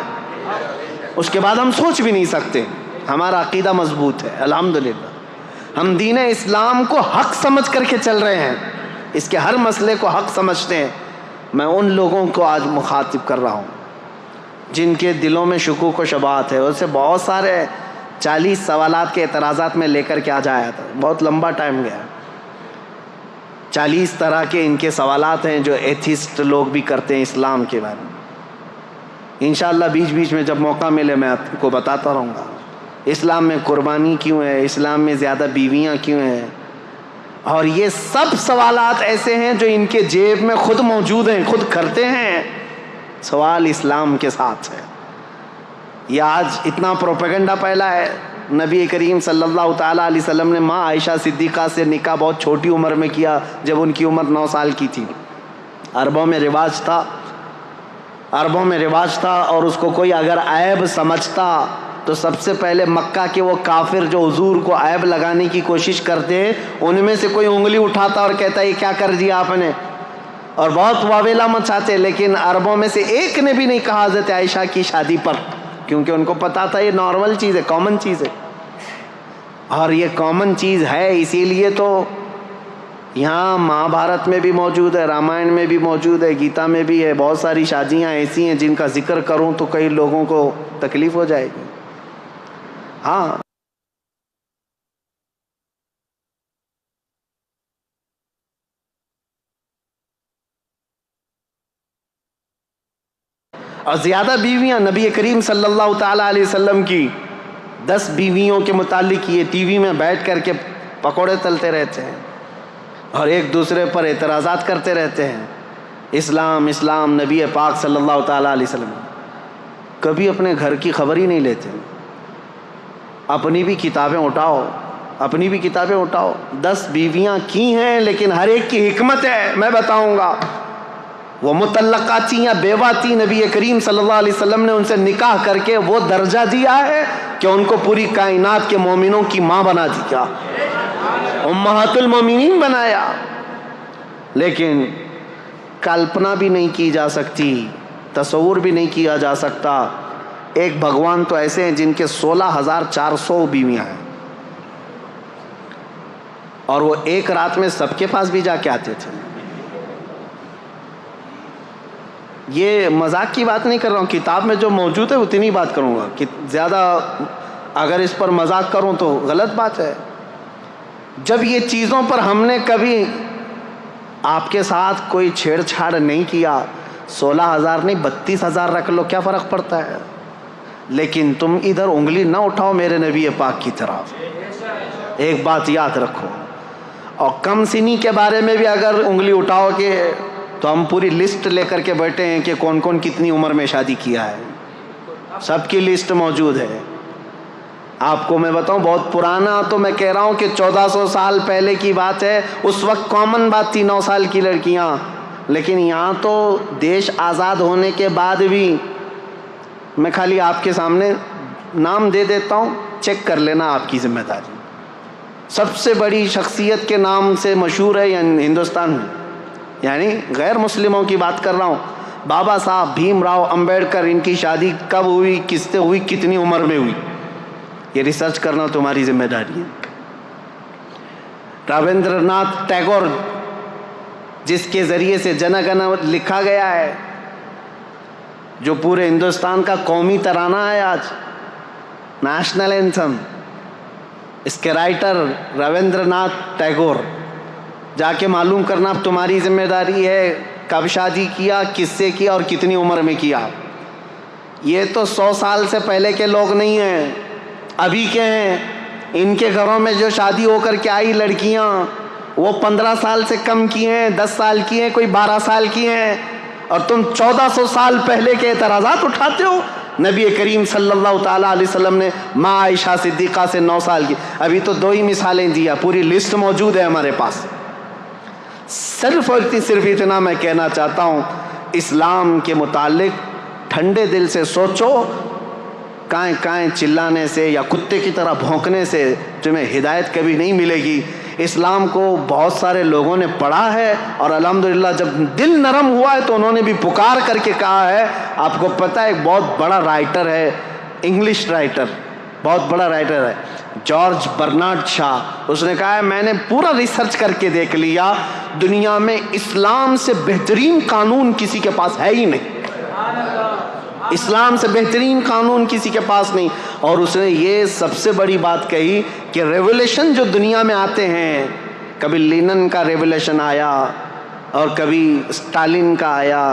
اس کے بعد ہم سوچ بھی نہیں سکتے. ہمارا عقیدہ مضبوط ہے الحمدللہ. ہم دین اسلام کو حق سمجھ کر کے چل رہے ہیں، اس کے ہر مسئلے کو حق سمجھتے ہیں. میں ان لوگوں کو آج مخاطب کر رہا ہوں جن کے دلوں میں شکوک و شبہات ہے. اسے بہت سارے 40 سوالات کے اعتراضات میں لے کر کے آ جایا تھا، بہت لمبا ٹائم گیا. 40 طرح کے ان کے سوالات ہیں جو ایتھسٹ لوگ بھی کرتے ہیں اسلام کے بارے میں. انشاءاللہ بیچ بیچ میں جب موقع ملے میں آپ کو بتاتا رہوں گا اسلام میں قربانی کیوں ہے، اسلام میں زیادہ بیویاں کیوں ہیں. اور یہ سب سوالات ایسے ہیں جو ان کے جیب میں خود موجود ہیں، خود کرتے ہیں. سوال اسلام کے ساتھ ہے. یہ آج اتنا پروپیگنڈا پھیلا ہے. نبی کریم صلی اللہ تعالیٰ علیہ وسلم نے ماں عائشہ صدیقہ سے نکاح بہت چھوٹی عمر میں کیا، جب ان کی عمر 9 سال کی تھی. عربوں میں رواج تھا، اور اس کو کوئی اگر عیب سمجھتا تو سب سے پہلے مکہ کے وہ کافر جو حضور کو عیب لگانے کی کوشش کرتے ہیں ان میں سے کوئی انگلی اٹھاتا اور کہتا یہ کیا کر دیا آپ نے، اور بہت واویلا مچاتے. لیکن عربوں میں سے ایک نے بھی نہیں کہا حضرت عائشہ کی شادی پر، کیونکہ ان کو پتا تھا یہ نارمل چیز ہے، کامن چیز ہے. اور یہ کامن چیز ہے، اسی لیے تو یہاں مہا بھارت میں بھی موجود ہے، رامائن میں بھی موجود ہے، گیتا میں بھی ہے. بہت ساری شادیاں ایسی ہیں جن کا ذکر کروں تو کئی لوگوں کو تکلیف ہو جائے گی. ہاں اور زیادہ بیویاں، نبی کریم صلی اللہ تعالیٰ علیہ وسلم کی 10 بیویوں کے متعلق یہ ٹی وی میں بیٹھ کر کے پکوڑے تلتے رہتے ہیں اور ایک دوسرے پر اعتراضات کرتے رہتے ہیں. اسلام اسلام نبی پاک صلی اللہ تعالیٰ علیہ وسلم کبھی اپنے گھر کی خبر ہی نہیں لیتے. اپنی بھی کتابیں اٹھاؤ. 10 بیویاں کی ہیں لیکن ہر ایک کی حکمت ہے، میں بتاؤں گا. وہ مطلقہ تھیں یا بیوہ تھیں، نبی کریم صلی اللہ علیہ وسلم نے ان سے نکاح کر کے وہ درجہ دیا ہے کہ ان کو پوری کائنات کے مومنوں کی ماں بنا دیا، امہات المومنین بنایا. لیکن کلپنا بھی نہیں کی جا سکتی، تصور بھی نہیں کیا جا سکتا. ایک بھگوان تو ایسے ہیں جن کے 16,400 بیویاں ہیں، اور وہ ایک رات میں سب کے پاس بھی جا کے آتے تھے. یہ مذاق کی بات نہیں کر رہا ہوں، کتاب میں جو موجود ہے اتنی بات کروں گا. کہ زیادہ اگر اس پر مذاق کروں تو غلط بات ہے. جب یہ چیزوں پر ہم نے کبھی آپ کے ساتھ کوئی چھیڑ چھاڑ نہیں کیا، 16,000 نہیں 32,000 رکھ لو، کیا فرق پڑتا ہے. لیکن تم ادھر انگلی نہ اٹھاؤ میرے نبی پاک کی طرف. ایک بات یاد رکھو. اور کم سنی کے بارے میں بھی اگر انگلی اٹھاؤ گے تو ہم پوری لسٹ لے کر کے بیٹھے ہیں کہ کون کون کتنی عمر میں شادی کیا ہے، سب کی لسٹ موجود ہے. آپ کو میں بتاؤں بہت پرانا تو میں کہہ رہا ہوں کہ 1400 سال پہلے کی بات ہے. اس وقت کامن بات تھی 9 سال کی لڑکیاں. لیکن یہاں تو دیش آزاد ہونے کے بعد بھی، میں خالی آپ کے سامنے نام دے دیتا ہوں، چیک کر لینا، آپ کی ذمہ داری. سب سے بڑی شخصیت کے نام سے مشہور ہے ہندوستان میں، یعنی غیر مسلموں کی بات کر رہا ہوں. بابا صاحب بھیم راؤ امبیڈکر، ان کی شادی کب ہوئی، کس سے ہوئی، کتنی عمر میں ہوئی، یہ ریسرچ کرنا تمہاری ذمہ داری ہے. رابندر ناتھ ٹیگور، جس کے ذریعے سے جن گن لکھا گیا ہے، جو پورے ہندوستان کا قومی ترانہ ہے آج، نیشنل اینتھم، اس کے رائٹر رابندر ناتھ ٹیگور. جا کے معلوم کرنا اب تمہاری ذمہ داری ہے کب شادی کیا، کس سے کیا اور کتنی عمر میں کیا. یہ تو 100 سال سے پہلے کے لوگ نہیں ہیں، ابھی کے ہیں. ان کے گھروں میں جو شادی ہو کر کے آئی لڑکیاں، وہ 15 سال سے کم کی ہیں، 10 سال کی ہیں، کوئی 12 سال کی ہیں. اور تم 1400 سال پہلے کے اعتراضات اٹھاتے ہو. نبی کریم صلی اللہ تعالیٰ علیہ وسلم نے ماں عائشہ صدیقہ سے 9 سال کی. ابھی تو 2 ہی مثالیں دیا, پوری لسٹ موجود ہے ہمارے پاس. صرف اتنا میں کہنا چاہتا ہوں, اسلام کے متعلق ٹھنڈے دل سے سوچو. کائیں کائیں چلانے سے یا کتے کی طرح بھونکنے سے تمہیں ہدایت کبھی نہیں ملے گی. اسلام کو بہت سارے لوگوں نے پڑھا ہے اور الحمدللہ جب دل نرم ہوا ہے تو انہوں نے بھی پکار کر کے کہا ہے. آپ کو پتہ ہے ایک بہت بڑا رائٹر ہے, انگلش رائٹر, بہت بڑا رائٹر ہے, جارج برنارڈ شاہ. اس نے کہا ہے میں نے پورا ریسرچ کر کے دیکھ لیا, دنیا میں اسلام سے بہترین قانون کسی کے پاس ہے ہی نہیں. اسلام سے بہترین قانون کسی کے پاس نہیں. اور اس نے یہ سب سے بڑی بات کہی کہ ریولیوشن جو دنیا میں آتے ہیں, کبھی لینن کا ریولیوشن آیا اور کبھی اسٹالن کا آیا,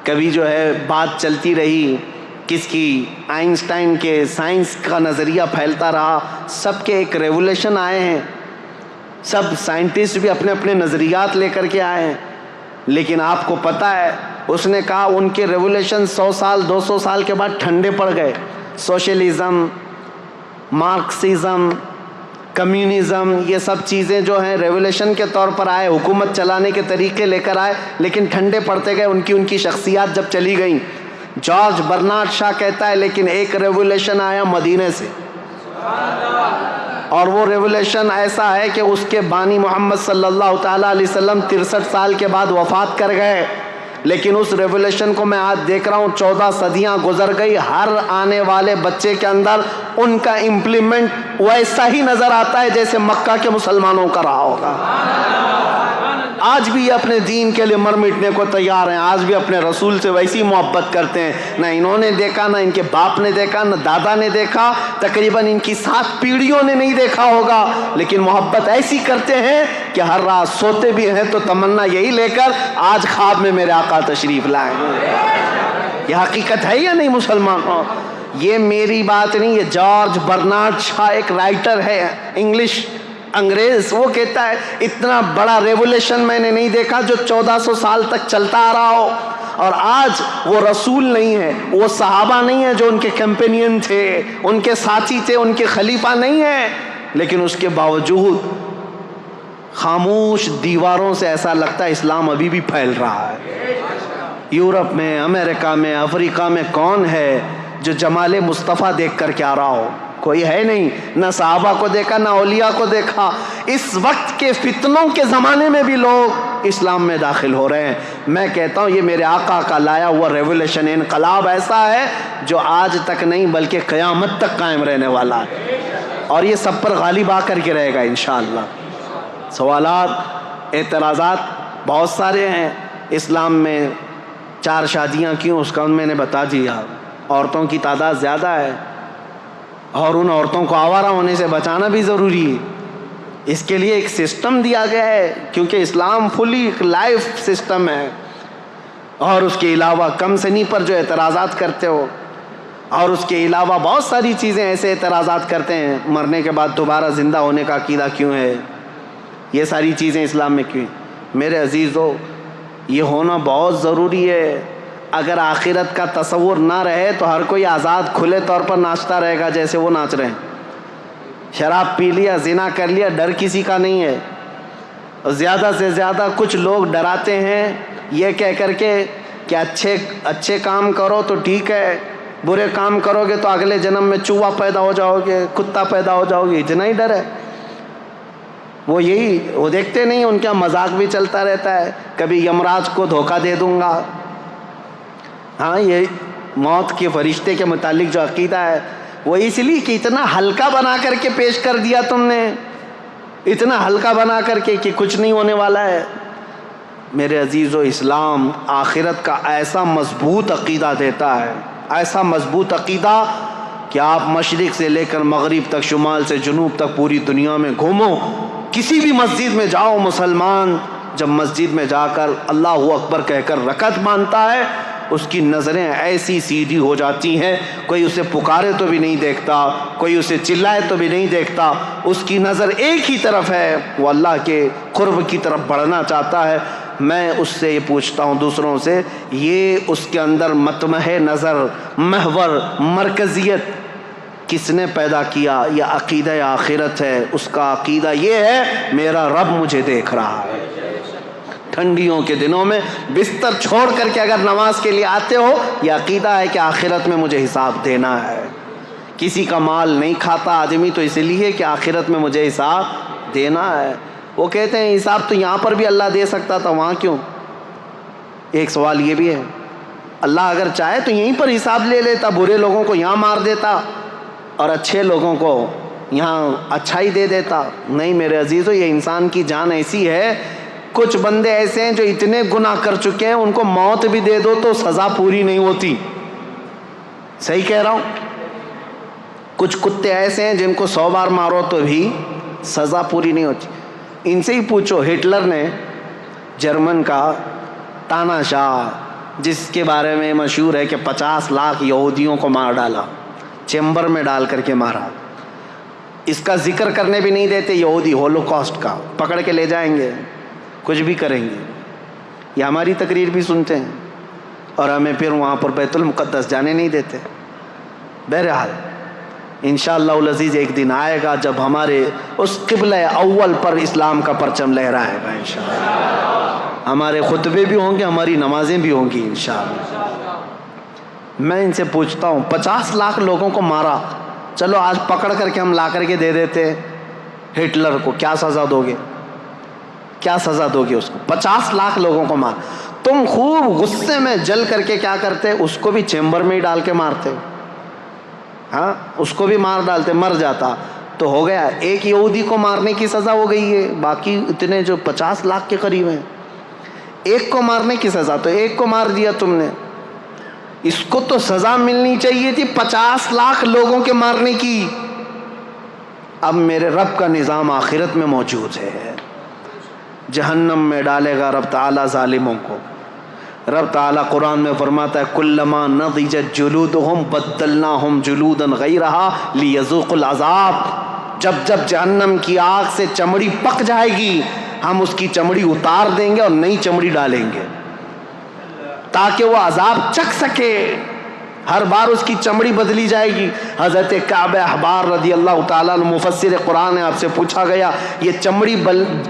کبھی جو ہے بات چلتی رہی کس کی, آئنسٹائن کے سائنس کا نظریہ پھیلتا رہا. سب کے ایک ریولیوشن آئے ہیں, سب سائنٹسٹ بھی اپنے اپنے نظریات لے کر کے آئے ہیں. لیکن آپ کو پتہ ہے اس نے کہا ان کے ریولیوشن 100 سال 200 سال کے بعد ٹھنڈے پڑ گئے. سوشلزم, مارکسزم, کمیونزم, یہ سب چیزیں جو ہیں ریولیوشن کے طور پر آئے, حکومت چلانے کے طریقے لے کر آئے, لیکن ٹھنڈے پڑتے گئے. ان کی شخصیات جب چلی گئیں. جارج برنارڈ شاہ کہتا ہے لیکن ایک ریولیوشن آیا مدینے سے, اور وہ ریولیوشن ایسا ہے کہ اس کے بانی محمد صلی اللہ تعالیٰ علیہ وسلم 63 سال کے بعد وفات کر گئے. لیکن اس ریولیوشن کو میں آج دیکھ رہا ہوں 14 صدیاں گزر گئی, ہر آنے والے بچے کے اندر ان کا امپلیمنٹ ویسا ہی نظر آتا ہے جیسے مکہ کے مسلمانوں کا رہا ہوگا. آج بھی یہ اپنے دین کے لیے مر مٹنے کو تیار ہیں, آج بھی اپنے رسول سے ویسی محبت کرتے ہیں. نہ انہوں نے دیکھا, نہ ان کے باپ نے دیکھا, نہ دادا نے دیکھا, تقریباً ان کی 7 پیڑھیوں نے نہیں دیکھا ہوگا, لیکن محبت ایسی کرتے ہیں کہ ہر رات سوتے بھی ہیں تو تمنا یہی لے کر آج خواب میں میرے آقا تشریف لائیں. یہ حقیقت ہے یا نہیں مسلمانوں؟ یہ میری بات نہیں, یہ جارج برنارڈ شاہ ایک رائٹر ہے انگلش انگریز, وہ کہتا ہے اتنا بڑا ریولیوشن میں نے نہیں دیکھا جو 1400 سال تک چلتا آ رہا ہو. اور آج وہ رسول نہیں ہے, وہ صحابہ نہیں ہے جو ان کے کمپینین تھے, ان کے ساتھی تھے, ان کے خلیفہ نہیں ہیں, لیکن اس کے باوجود خاموش دیواروں سے ایسا لگتا ہے اسلام ابھی بھی پھیل رہا ہے. یورپ میں, امریکہ میں, افریقہ میں کون ہے جو جمال مصطفیٰ دیکھ کر کے آ رہا ہو؟ کوئی ہے نہیں. نہ صحابہ کو دیکھا, نہ اولیاء کو دیکھا. اس وقت کے فتنوں کے زمانے میں بھی لوگ اسلام میں داخل ہو رہے ہیں. میں کہتا ہوں یہ میرے آقا کا لایا ہوا ریولیوشن, انقلاب ایسا ہے جو آج تک نہیں بلکہ قیامت تک قائم رہنے والا ہے, اور یہ سب پر غالب آ کر کے رہے گا انشاءاللہ. سوالات, اعتراضات بہت سارے ہیں. اسلام میں 4 شادیاں کیوں, اس کا میں نے بتا دیا. عورتوں کی تعداد زیادہ ہے اور ان عورتوں کو آوارہ ہونے سے بچانا بھی ضروری ہے. اس کے لیے ایک سسٹم دیا گیا ہے, کیونکہ اسلام فلی لائف سسٹم ہے. اور اس کے علاوہ کم سنی پر جو اعتراضات کرتے ہو, اور اس کے علاوہ بہت ساری چیزیں ایسے اعتراضات کرتے ہیں, مرنے کے بعد دوبارہ زندہ ہونے کا عقیدہ کیوں ہے, یہ ساری چیزیں اسلام میں کیوں؟ میرے عزیزو, یہ ہونا بہت ضروری ہے. اگر آخرت کا تصور نہ رہے تو ہر کوئی آزاد کھلے طور پر ناچتا رہے گا جیسے وہ ناچ رہے ہیں. شراب پی لیا, زنا کر لیا, ڈر کسی کا نہیں ہے. زیادہ سے زیادہ کچھ لوگ ڈراتے ہیں یہ کہہ کر کے کہ اچھے کام کرو تو ٹھیک ہے, برے کام کرو گے تو اگلے جنم میں چوہا پیدا ہو جاؤ گے, کتا پیدا ہو جاؤ گے. اتنا ہی ڈر ہے. وہ دیکھتے نہیں, ان کا مذاق بھی چلتا رہتا ہے. کبھی یمراج کو دھوکہ دے دوں گا. ہاں, یہ موت کے فرشتے کے متعلق جو عقیدہ ہے وہ اس لیے کہ اتنا ہلکا بنا کر کے پیش کر دیا تم نے, اتنا ہلکا بنا کر کے کہ کچھ نہیں ہونے والا ہے. میرے عزیزو, اسلام آخرت کا ایسا مضبوط عقیدہ دیتا ہے, ایسا مضبوط عقیدہ کہ آپ مشرق سے لے کر مغرب تک, شمال سے جنوب تک پوری دنیا میں گھومو, کسی بھی مسجد میں جاؤ, مسلمان جب مسجد میں جا کر اللہ اکبر کہہ کر رکعت باندھتا ہے اس کی نظریں ایسی سیدھی ہو جاتی ہیں, کوئی اسے پکارے تو بھی نہیں دیکھتا, کوئی اسے چلائے تو بھی نہیں دیکھتا. اس کی نظر ایک ہی طرف ہے, وہ اللہ کے قرب کی طرف بڑھنا چاہتا ہے. میں اس سے یہ پوچھتا ہوں دوسروں سے، یہ اس کے اندر مطمح نظر، محور، مرکزیت کس نے پیدا کیا؟ یہ عقیدہ آخرت ہے۔ اس کا عقیدہ یہ ہے میرا رب مجھے دیکھ رہا ہے۔ ٹھنڈیوں کے دنوں میں بستر چھوڑ کر کے اگر نماز کے لیے آتے ہو، یہ عقیدہ ہے کہ آخرت میں مجھے حساب دینا ہے۔ کسی کا مال نہیں کھاتا آدمی تو اس لیے کہ آخرت میں مجھے حساب دینا ہے۔ وہ کہتے ہیں حساب تو یہاں پر بھی اللہ دے سکتا تھا، وہاں کیوں؟ ایک سوال یہ بھی ہے، اللہ اگر چاہے تو یہیں پر حساب لے لیتا، برے لوگوں کو یہاں مار دیتا اور اچھے لوگوں کو یہاں اچھائی دے دیتا۔ نہیں میرے عزیزو، یہ انسان کی جان ایسی ہے، کچھ بندے ایسے ہیں جو اتنے گناہ کر چکے ہیں، ان کو موت بھی دے دو تو سزا پوری نہیں ہوتی۔ صحیح کہہ رہا ہوں؟ کچھ کتے ایسے ہیں جن کو 100 بار مارو تو بھی سزا پوری نہیں ہوتی۔ ان سے ہی پوچھو، ہٹلر نے جرمن کا تاناشاہ، جس کے بارے میں مشہور ہے کہ 50 لاکھ یہودیوں کو مار ڈالا، چیمبر میں ڈال کر کے مارا، اس کا ذکر کرنے بھی نہیں دیتے یہودی، ہولوکاسٹ کا پکڑ کے لے جائیں گے، کچھ بھی کریں گے۔ یہ ہماری تقریر بھی سنتے ہیں اور ہمیں پھر وہاں پر بیت المقدس جانے نہیں دیتے۔ بہرحال انشاءاللہ العزیز ایک دن آئے گا جب ہمارے اس قبلہ اول پر اسلام کا پرچم لہرائے گا انشاءاللہ۔ ہمارے خطبے بھی ہوں گے، ہماری نمازیں بھی ہوں گی انشاءاللہ۔ میں ان سے پوچھتا ہوں 50 لاکھ لوگوں کو مارا، چلو آج پکڑ کر کے ہم لا کر کے دے دیتے ہٹلر کو، کیا سزا دو گے؟ کیا سزا دو گے اس کو؟ 50 لاکھ لوگوں کو مار، تم خوب غصے میں جل کر کے کیا کرتے؟ اس کو بھی چیمبر میں ہی ڈال کے مارتے، ہاں اس کو بھی مار ڈالتے، مر جاتا تو ہو گیا۔ ایک یہودی کو مارنے کی سزا ہو گئی ہے، باقی اتنے جو 50 لاکھ کے قریب ہیں، ایک کو مارنے کی سزا تو ایک کو مار دیا تم نے۔ اس کو تو سزا ملنی چاہیے تھی 50 لاکھ لوگوں کے مارنے کی۔ اب میرے رب کا نظام آخرت میں موجود ہے، جہنم میں ڈالے گا رب تعالیٰ ظالموں کو۔ رب تعالیٰ قرآن میں فرماتا ہے کلما نضجت جلودہم بدلناہم جلودا غیرہا لیذوقوا العذاب۔ جب جب جہنم کی آگ سے چمڑی پک جائے گی، ہم اس کی چمڑی اتار دیں گے اور نئی چمڑی ڈالیں گے تاکہ وہ عذاب چکھ سکے۔ ہر بار اس کی چمڑی بدلی جائے گی۔ حضرت کعب احبار رضی اللہ تعالیٰ عنہ مفسر قرآن ہے، آپ سے پوچھا گیا یہ چمڑی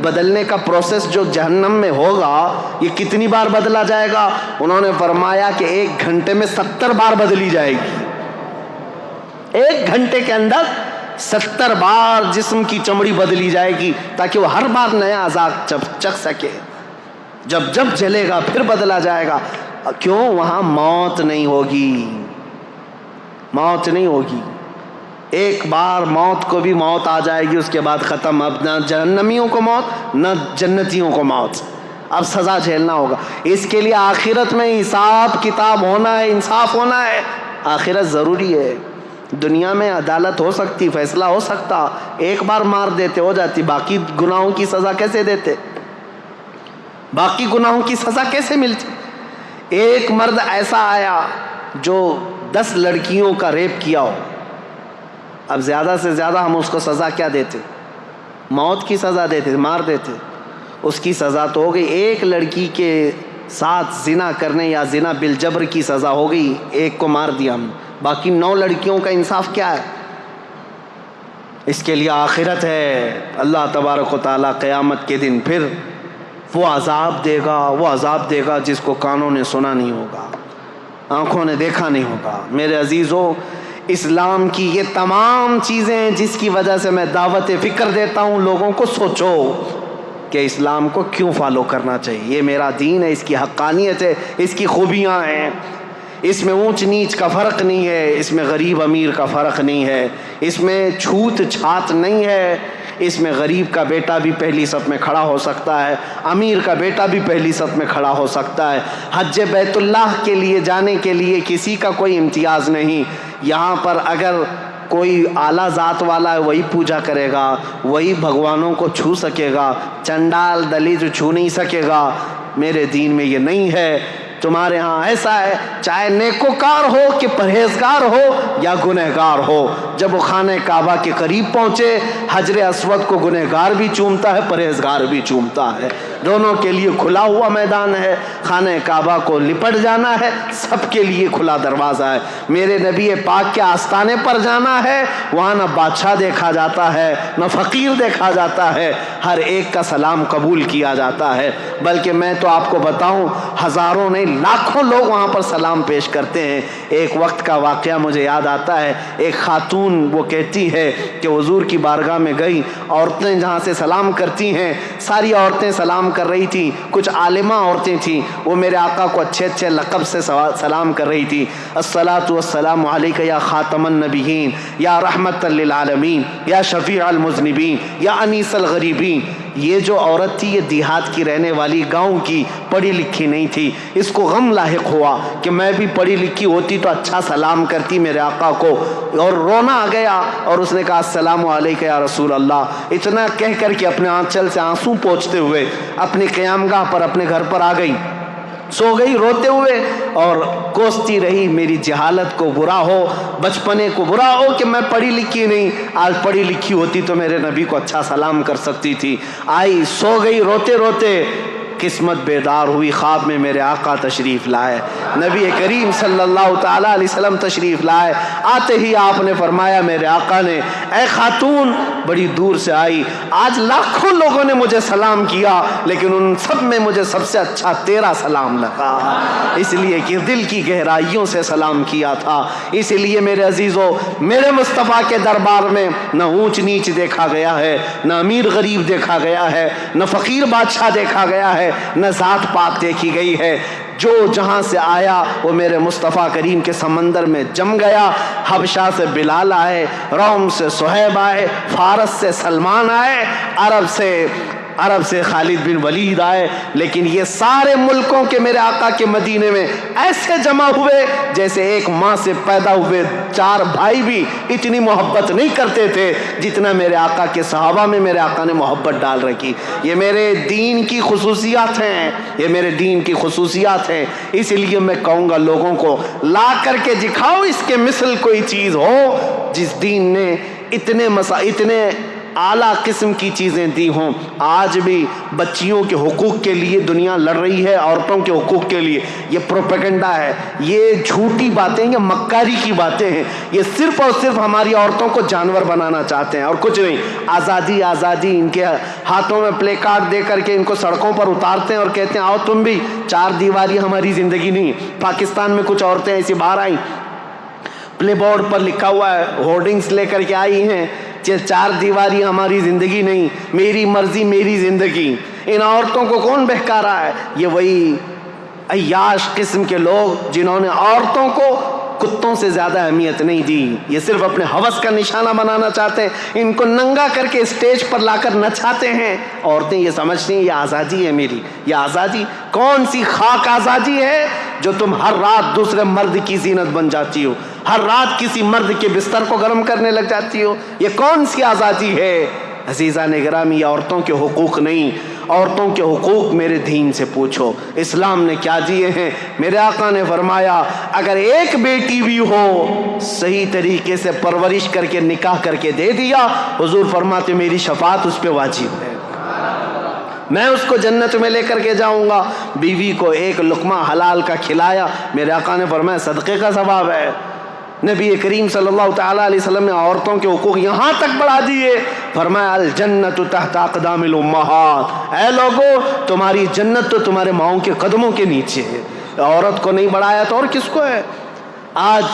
بدلنے کا پروسیس جو جہنم میں ہوگا یہ کتنی بار بدلا جائے گا؟ انہوں نے فرمایا کہ 1 گھنٹے میں 70 بار بدلی جائے گی۔ 1 گھنٹے کے اندر 70 بار جسم کی چمڑی بدلی جائے گی تاکہ وہ ہر بار نیا عذاب چکھ سکے۔ جب جب جلے گا پھر بدلا جائے گا۔ کیوں؟ وہاں موت نہیں ہوگی، موت نہیں ہوگی۔ ایک بار موت کو بھی موت آ جائے گی، اس کے بعد ختم۔ اب نہ جہنمیوں کو موت نہ جنتیوں کو موت، اب سزا جھیلنا ہوگا۔ اس کے لیے آخرت میں حساب کتاب ہونا ہے، انصاف ہونا ہے۔ آخرت ضروری ہے۔ دنیا میں عدالت ہو سکتی، فیصلہ ہو سکتا، ایک بار مار دیتے ہو جاتی، باقی گناہوں کی سزا کیسے دیتے؟ باقی گناہوں کی سزا کیسے ملتی؟ ایک مرد ایسا آیا جو 10 لڑکیوں کا ریپ کیا ہو، اب زیادہ سے زیادہ ہم اس کو سزا کیا دیتے؟ موت کی سزا دیتے، مار دیتے۔ اس کی سزا تو ہو گئی، ایک لڑکی کے ساتھ زنا کرنے یا زنا بالجبر کی سزا ہو گئی، ایک کو مار دیا ہم، باقی 9 لڑکیوں کا انصاف کیا ہے؟ اس کے لیے آخرت ہے۔ اللہ تبارک و تعالیٰ قیامت کے دن پھر وہ عذاب دے گا جس کو کانوں نے سنا نہیں ہوگا، آنکھوں نے دیکھا نہیں ہوگا۔ میرے عزیزو، اسلام کی یہ تمام چیزیں ہیں جس کی وجہ سے میں دعوت فکر دیتا ہوں لوگوں کو، سوچو کہ اسلام کو کیوں فالو کرنا چاہیے۔ یہ میرا دین ہے، اس کی حقانیت ہے، اس کی خوبیاں ہیں، اس میں اونچ نیچ کا فرق نہیں ہے، اس میں غریب امیر کا فرق نہیں ہے، اس میں چھوت چھات نہیں ہے، اس میں غریب کا بیٹا بھی پہلی صف میں کھڑا ہو سکتا ہے، امیر کا بیٹا بھی پہلی صف میں کھڑا ہو سکتا ہے۔ حج بیت اللہ کے لیے جانے کے لیے کسی کا کوئی امتیاز نہیں۔ یہاں پر اگر کوئی اعلیٰ ذات والا ہے وہی پوجا کرے گا، وہی بھگوانوں کو چھو سکے گا، چنڈال دلیت چھو نہیں سکے گا۔ میرے دین میں یہ نہیں ہے۔ تمہارے ہاں ایسا ہے، چاہے نیکوکار ہو کہ پرہیزگار ہو یا گنہگار ہو، جب وہ خانہ کعبہ کے قریب پہنچے، حجر اسود کو گنہگار بھی چومتا ہے، پرہیزگار بھی چومتا ہے۔ دونوں کے لیے کھلا ہوا میدان ہے، خانہ کعبہ کو لپٹ جانا ہے، سب کے لیے کھلا دروازہ ہے۔ میرے نبی پاک کے آستانے پر جانا ہے، وہاں نہ بادشاہ دیکھا جاتا ہے نہ فقیر دیکھا جاتا ہے، ہر ایک کا سلام قبول کیا جاتا ہے۔ بلکہ میں تو آپ کو بتاؤں، ہزاروں نہیں لاکھوں لوگ وہاں پر سلام پیش کرتے ہیں۔ ایک وقت کا واقعہ مجھے یاد آتا ہے، ایک خاتون وہ کہتی ہے کہ حضور کی بارگاہ میں گئی، عورتیں جہاں سے سلام کرتی ہیں ساری عورتیں سلام کر رہی تھیں، کچھ عالمہ عورتیں تھیں، وہ میرے آقا کو اچھے اچھے لقب سے سلام کر رہی تھی، الصلاۃ والسلام علیک یا خاتم النبیین یا رحمت للعالمین یا شفیع المذنبین یا انیس الغریبین۔ یہ جو عورت تھی یہ دیہات کی رہنے والی، گاؤں کی، پڑھی لکھی نہیں تھی۔ اس کو غم لاحق ہوا کہ میں بھی پڑھی لکھی ہوتی تو اچھا سلام کرتی میرے آقا کو، اور رونا آ گیا اور اس نے کہا السلام علیکم یا رسول اللہ۔ اتنا کہہ کر کے اپنے آنچل سے آنسو پوچھتے ہوئے اپنی قیامگاہ پر اپنے گھر پر آ گئی، سو گئی روتے ہوئے اور کوستی رہی میری جہالت کو برا ہو، بچپنے کو برا ہو کہ میں پڑھی لکھی نہیں، آج پڑھی لکھی ہوتی تو میرے نبی کو اچھا سلام کر سکتی تھی۔ آئی، سو گئی روتے روتے، قسمت بیدار ہوئی، خواب میں میرے آقا تشریف لائے، نبی کریم صلی اللہ تعالیٰ علیہ وسلم تشریف لائے۔ آتے ہی آپ نے فرمایا، میرے آقا نے، اے خاتون بڑی دور سے آئی، آج لاکھوں لوگوں نے مجھے سلام کیا لیکن ان سب میں مجھے سب سے اچھا تیرا سلام لگا، اس لیے کہ دل کی گہرائیوں سے سلام کیا تھا۔ اس لیے میرے عزیزو، میرے مصطفیٰ کے دربار میں نہ اونچ نیچ دیکھا گیا ہے، نہ امیر غریب دیکھا گیا ہے، نہ فقیر بادشاہ دیکھا گیا ہے، نہ ذات پات دیکھی گئی ہے۔ جو جہاں سے آیا وہ میرے مصطفیٰ کریم کے سمندر میں جم گیا۔ حبشہ سے بلال آئے، روم سے صہیب آئے، فارس سے سلمان آئے، عرب سے خالد بن ولید آئے، لیکن یہ سارے ملکوں کے میرے آقا کے مدینے میں ایسے جمع ہوئے جیسے ایک ماں سے پیدا ہوئے چار بھائی بھی اتنی محبت نہیں کرتے تھے جتنا میرے آقا کے صحابہ میں میرے آقا نے محبت ڈال رکھی۔ یہ میرے دین کی خصوصیات ہیں، یہ میرے دین کی خصوصیات ہیں۔ اس لیے میں کہوں گا لوگوں کو لا کر کے دکھاؤ اس کے مثل کوئی چیز ہو جس دین نے اتنے اعلیٰ قسم کی چیزیں دی ہوں۔ آج بھی بچیوں کے حقوق کے لیے دنیا لڑ رہی ہے، عورتوں کے حقوق کے لیے۔ یہ پروپیگنڈا ہے، یہ جھوٹی باتیں، یہ مکاری کی باتیں ہیں۔ یہ صرف اور صرف ہماری عورتوں کو جانور بنانا چاہتے ہیں اور کچھ نہیں۔ آزادی آزادی، ان کے ہاتھوں میں پلے کارڈ دے کر کے ان کو سڑکوں پر اتارتے ہیں اور کہتے ہیں آؤ تم بھی، چار دیواری ہماری زندگی نہیں۔ پاکستان میں کچھ عورتیں ایسی باہر آئیں، پلے بورڈ پر لکھا ہوا ہے، ہورڈنگس لے کر کے آئی ہیں، چار دیواری ہماری زندگی نہیں، میری مرضی میری زندگی۔ ان عورتوں کو کون بہکا رہا ہے؟ یہ وہی عیاش قسم کے لوگ جنہوں نے عورتوں کو کتوں سے زیادہ اہمیت نہیں دی، یہ صرف اپنے ہوس کا نشانہ بنانا چاہتے ہیں۔ ان کو ننگا کر کے اسٹیج پر لا کر نچاتے ہیں۔ عورتیں یہ سمجھتی ہیں یہ آزادی ہے میری۔ یہ آزادی کون سی خاک آزادی ہے جو تم ہر رات دوسرے مرد کی زینت بن جاتی ہو، ہر رات کسی مرد کے بستر کو گرم کرنے لگ جاتی ہو؟ یہ کون سی آزادی ہے؟ عزیزان گرامی، یہ عورتوں کے حقوق نہیں، عورتوں کے حقوق میرے دین سے پوچھو، اسلام نے کیا دیے ہیں۔ میرے آقا نے فرمایا اگر ایک بیٹی بھی ہو صحیح طریقے سے پرورش کر کے نکاح کر کے دے دیا، حضور فرماتے میری شفاعت اس پہ واجب ہے، میں اس کو جنت میں لے کر کے جاؤں گا۔ بیوی کو ایک لقمہ حلال کا کھلایا، میرے آقا نے فرمایا صدقے کا ثواب ہے۔ نبی کریم صلی اللہ تعالیٰ علیہ وسلم نے عورتوں کے حقوق یہاں تک بڑھا دیے، فرمایا الجنت تحت اقدام الامہات، اے لوگو تمہاری جنت تو تمہارے ماؤں کے قدموں کے نیچے ہے۔ عورت کو نہیں بڑھایا تو اور کس کو ہے؟ آج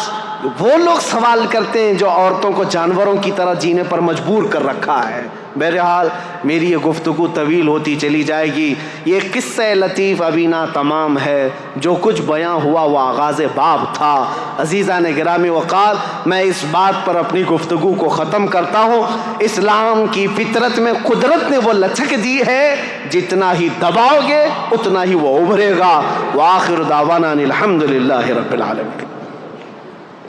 وہ لوگ سوال کرتے ہیں جو عورتوں کو جانوروں کی طرح جینے پر مجبور کر رکھا ہے۔ بہرحال میری یہ گفتگو طویل ہوتی چلی جائے گی، یہ قصہ لطیف ابھی نہ تمام ہے، جو کچھ بیاں ہوا وہ آغاز باب تھا۔ عزیزان گرامی وقار، میں اس بات پر اپنی گفتگو کو ختم کرتا ہوں، اسلام کی فطرت میں قدرت نے وہ لچک دی ہے، جتنا ہی دباؤ گے اتنا ہی وہ ابھرے گا۔ وآخر دعوانا الحمدللہ رب العالمین۔